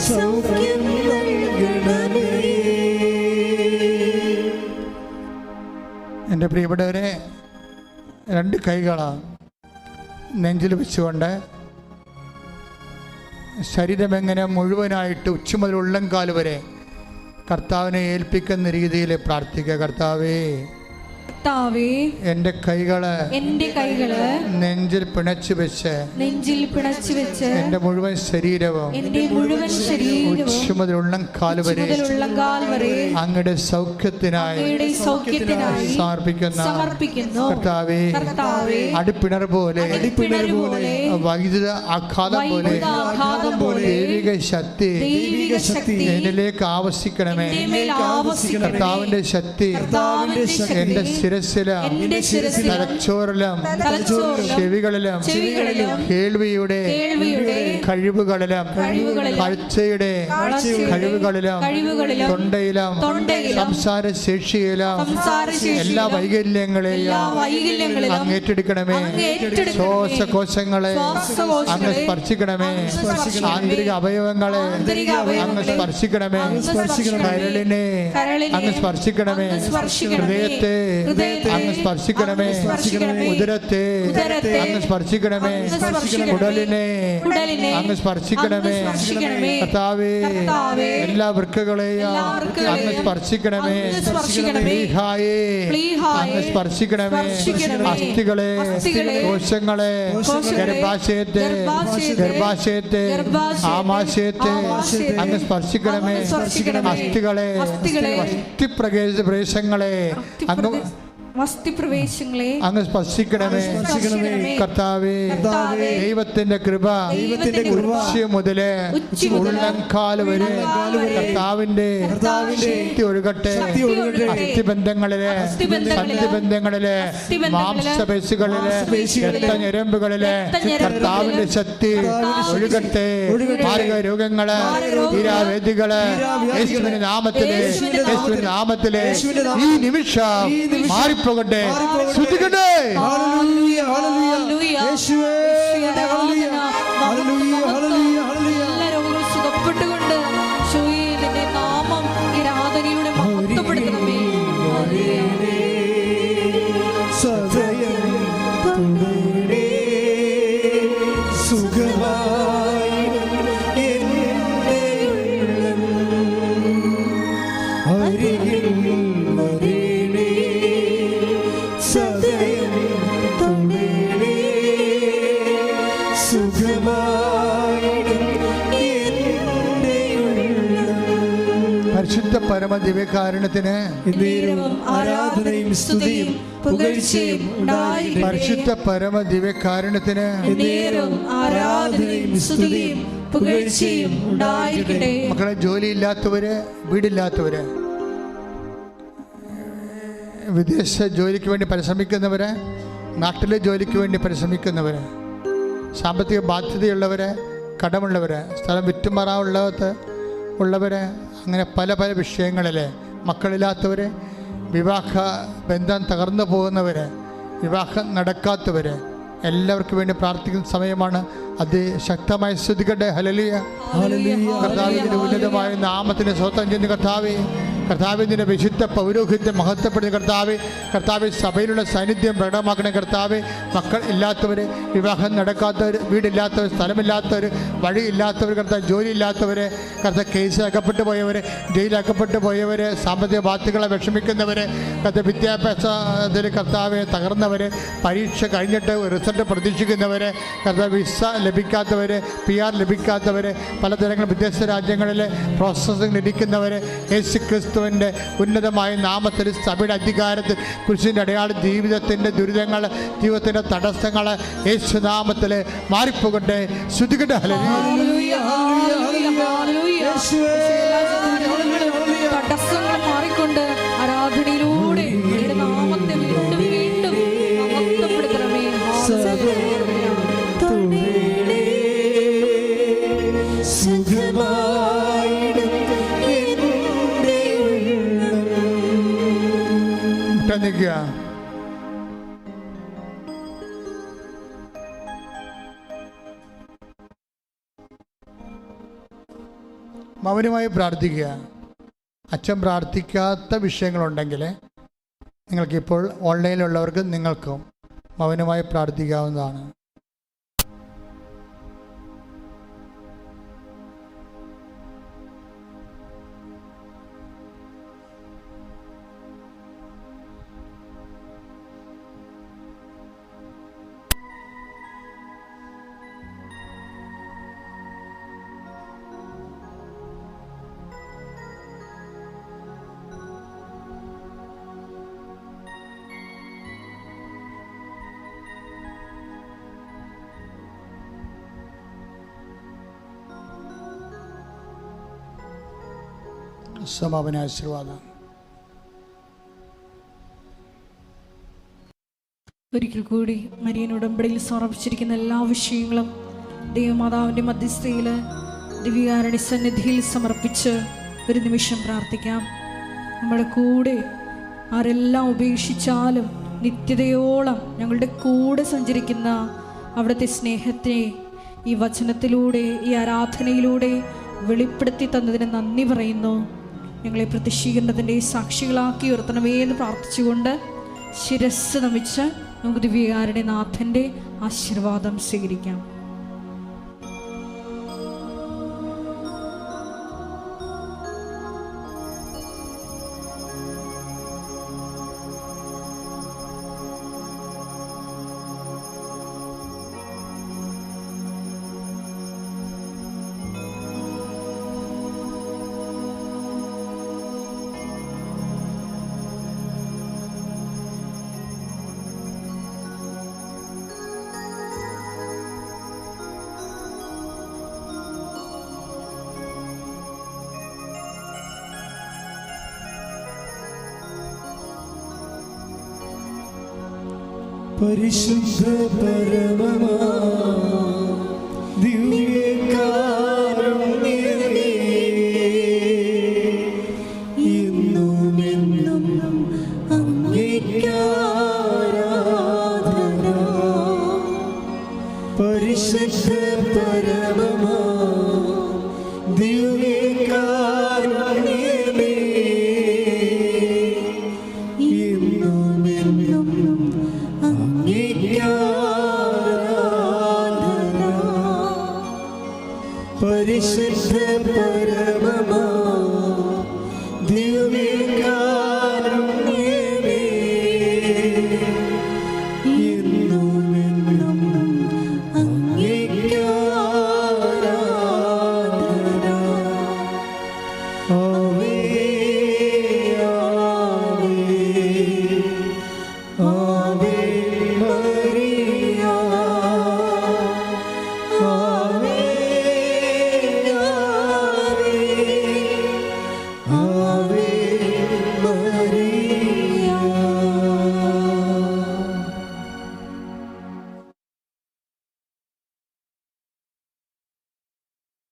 സൗഖ്യം നൽകണമേ. പ്രിയപ്പെട്ടവരെ, രണ്ട് കൈകളാണ് നെഞ്ചിൽ വെച്ചുകൊണ്ട് ശരീരമെങ്ങനെ മുഴുവനായിട്ട് ഉച്ച മുതൽ ഉള്ളംകാൽ വരെ കർത്താവിനെ ഏൽപ്പിക്കുന്ന രീതിയിൽ പ്രാർത്ഥിക്കുക. കർത്താവേ, എന്റെ കൈകള് നെഞ്ചിൽ പിണച്ചു വെച്ച് എന്റെ മുഴുവൻ ശരീരവും ഉച്ച മുതൽ ഉള്ളംകാൽ വരെ അങ്ങയുടെ സൗഖ്യത്തിനായി സമർപ്പിക്കുന്നു. കർത്താവേ, അടിപ്പിണർ പോലെ വൈദ്യുത ആഘാതം പോലെ ദൈവിക ശക്തി എന്നിലേക്ക് ആവശ്യിക്കണമേ. കർത്താവിന്റെ ശക്തി എന്റെ ശിരസിലും തലച്ചോറിലും ചെവികളിലും കേൾവിയുടെ കഴിവുകളിലും കാഴ്ചയുടെ കഴിവുകളിലും തൊണ്ടയിലും സംസാര ശേഷിയിലും എല്ലാ വൈകല്യങ്ങളെയും അങ്ങ് ഏറ്റെടുക്കണമേ. ശ്വാസകോശങ്ങളെ അങ്ങ് സ്പർശിക്കണമേ. ആന്തരിക അവയവങ്ങളെ അങ്ങ് സ്പർശിക്കണമേ. കരളിനെ അങ്ങ് സ്പർശിക്കണമേ. ഹൃദയത്തെ അങ്ങ് സ്പർശിക്കണമേ. ഉദരത്തെ അങ്ങ് സ്പർശിക്കണമേ. കുടലിനെ അങ്ങ് സ്പർശിക്കണമേ. കർത്താവേ, എല്ലാ വൃക്കകളെയും അങ്ങ് സ്പർശിക്കണമേ. പ്ലീഹായേ അങ്ങ് സ്പർശിക്കണമേ. അസ്ഥികളെ, കോശങ്ങളെ, ഗർഭാശയത്തെ, ആമാശയത്തെ അങ്ങ് സ്പർശിക്കണമേ. അസ്ഥികളെ, അസ്ഥിപ്രദേശങ്ങളെ അങ്ങ് സ്പർശിക്കണമേ. കർത്താവേ, ദൈവത്തിന്റെ കൃപ ഉച്ച മുതല് ഉള്ളംകാൽ വരെ കർത്താവിന്റെ ശക്തി ഒഴുകട്ടെ. അസ്ഥിബന്ധങ്ങളിലെ, സന്ധിബന്ധങ്ങളിലെ, മാംസപേശികളിലെ, രക്തഞരമ്പുകളിലെ കർത്താവിന്റെ ശക്തി ഒഴുകട്ടെ. മാരക രോഗങ്ങള്, തീരാവേദികള് യേശുവിന്റെ നാമത്തിലെ ഈ നിമിഷം മാറി പോകട്ടെ. ശ്രദ്ധിക്കട്ടെ. എല്ലാ രോഗങ്ങളും സുഖപ്പെട്ടുകൊണ്ട് നിന്റെ നാമം ഈ ആരാധനയിലൂടെ മഹത്വപ്പെടുത്തണമേ. പരിശുദ്ധ പരമ ദിവ്യകാരുണ്യത്തിന് ആരാധനയും സ്തുതിയും പുകഴ്ചയും ഉണ്ടായിരിക്കട്ടെ. പരിശുദ്ധ പരമ ദിവ്യകാരുണ്യത്തിന് ആരാധനയും സ്തുതിയും പുകഴ്ചയും ഉണ്ടായിരിക്കട്ടെ. മക്കളെ, ജോലിയില്ലാത്തവര്, വീടില്ലാത്തവര്, വിദേശ ജോലിക്ക് വേണ്ടി പരിശ്രമിക്കുന്നവര്, നാട്ടിലെ ജോലിക്ക് വേണ്ടി പരിശ്രമിക്കുന്നവര്, സാമ്പത്തിക ബാധ്യതയുള്ളവര്, കടമുള്ളവര്, സ്ഥലം വിറ്റുമാറാവുള്ളവര്, അങ്ങനെ പല പല വിഷയങ്ങളിൽ മക്കളില്ലാത്തവർ, വിവാഹ ബന്ധം തകർന്നു പോകുന്നവർ, വിവാഹം നടക്കാത്തവർ, എല്ലാവർക്കും വേണ്ടി പ്രാർത്ഥിക്കുന്ന സമയമാണ്. അതിശക്തമായി സ്തുതിക്കട്ടെ. ഹല്ലേലൂയ. കർത്താവിന്റെ ഉന്നതമായ നാമത്തിന് സ്വന്തം ചെയ്യുന്ന കർത്താവേ, കർത്താവിൻ്റെ വിശുദ്ധ പൗരോഹിത്യം മഹത്വപ്പെടുന്ന കർത്താവേ, കർത്താവ് സഭയിലുള്ള സാന്നിധ്യം പ്രകടമാക്കണ കർത്താവേ. മക്കൾ ഇല്ലാത്തവർ, വിവാഹം നടക്കാത്തവർ, വീടില്ലാത്തവർ, സ്ഥലമില്ലാത്തവർ, വഴിയില്ലാത്തവർ, കർത്താവ് ജോലിയില്ലാത്തവർ, കർത്താവ് കേസിൽ അകപ്പെട്ടു പോയവർ, ജയിലകപ്പെട്ടു പോയവർ, സാമ്പത്തിക ബാധ്യതകളെ വിഷമിക്കുന്നവർ, കർത്താവ് വിദ്യാഭ്യാസത്തിൽ കർത്താവ് തകർന്നവർ, പരീക്ഷ കഴിഞ്ഞിട്ട് റിസൾട്ട് പ്രതീക്ഷിക്കുന്നവർ, കർത്താവ് വിസ ലഭിക്കാത്തവർ, PR ലഭിക്കാത്തവർ, പലതരങ്ങൾ വിദേശ രാജ്യങ്ങളിൽ പ്രോസസ്സിംഗ് ഇരിക്കുന്നവർ, യേശു ക്രിസ്തുവിൻ്റെ ഉന്നതമായ നാമത്തിൽ സഭയുടെ അധികാരത്തിൽ കുരിശിൻ്റെ അടയാളം ജീവിതത്തിൻ്റെ ദുരിതങ്ങൾ, ജീവിതത്തിൻ്റെ തടസ്സങ്ങൾ യേശുനാമത്തിൽ മാറിപ്പോകട്ടെ. ശ്രുതികട്ടെ. തടസ്സങ്ങൾ മാറിക്കൊണ്ട് ആരാധനയിലൂടെ നാമത്തെ വീണ്ടും വീണ്ടും മഹത്വപ്പെടുത്തണമേ. നിൽക്കുക. മൗനമായി പ്രാർത്ഥിക്കുക. അച്ഛൻ പ്രാർത്ഥിക്കാത്ത വിഷയങ്ങളുണ്ടെങ്കിൽ നിങ്ങൾക്കിപ്പോൾ ഓൺലൈനിലുള്ളവർക്ക് നിങ്ങൾക്കും മൗനമായി പ്രാർത്ഥിക്കാവുന്നതാണ്. സമാപന ആശീർവാദം. ഒരിക്കൽ കൂടി മരിയൻ ഉടമ്പടിയിൽ സമർപ്പിച്ചിരിക്കുന്ന എല്ലാ വിഷയങ്ങളും ദൈവമാതാവിൻ്റെ മധ്യസ്ഥയിൽ ദിവ്യകാരുണ്യ സന്നിധിയിൽ സമർപ്പിച്ച് ഒരു നിമിഷം പ്രാർത്ഥിക്കാം. നമ്മുടെ കൂടെ ആരെല്ലാം ഉപേക്ഷിച്ചാലും നിത്യതയോളം ഞങ്ങളുടെ കൂടെ സഞ്ചരിക്കുന്ന അവിടുത്തെ സ്നേഹത്തെ ഈ വചനത്തിലൂടെ, ഈ ആരാധനയിലൂടെ വെളിപ്പെടുത്തി തന്നതിന് നന്ദി പറയുന്നു. ഞങ്ങളെ പ്രത്യക്ഷീകരണത്തിൻ്റെ സാക്ഷികളാക്കി ഉയർത്തണമേ എന്ന് പ്രാർത്ഥിച്ചുകൊണ്ട് ശിരസ് നമിച്ച് നമുക്ക് ദിവ്യകാരുണ്യ നാഥൻ്റെ ആശീർവാദം സ്വീകരിക്കാം. പരിശുദ്ധ പരമമാ ദിവ്യകാരുണ്യമേ, ഇന്നും എന്നും അങ്ങേയ്ക്ക് ആരാധന. പരിശുദ്ധ പരമമാ ദിവ്യകാരുണ്യമേ, ഇന്നും എന്നും പരിശുദ്ധ പരമമാ ദിവ്യകാരുണ്യമേ, ഇന്നും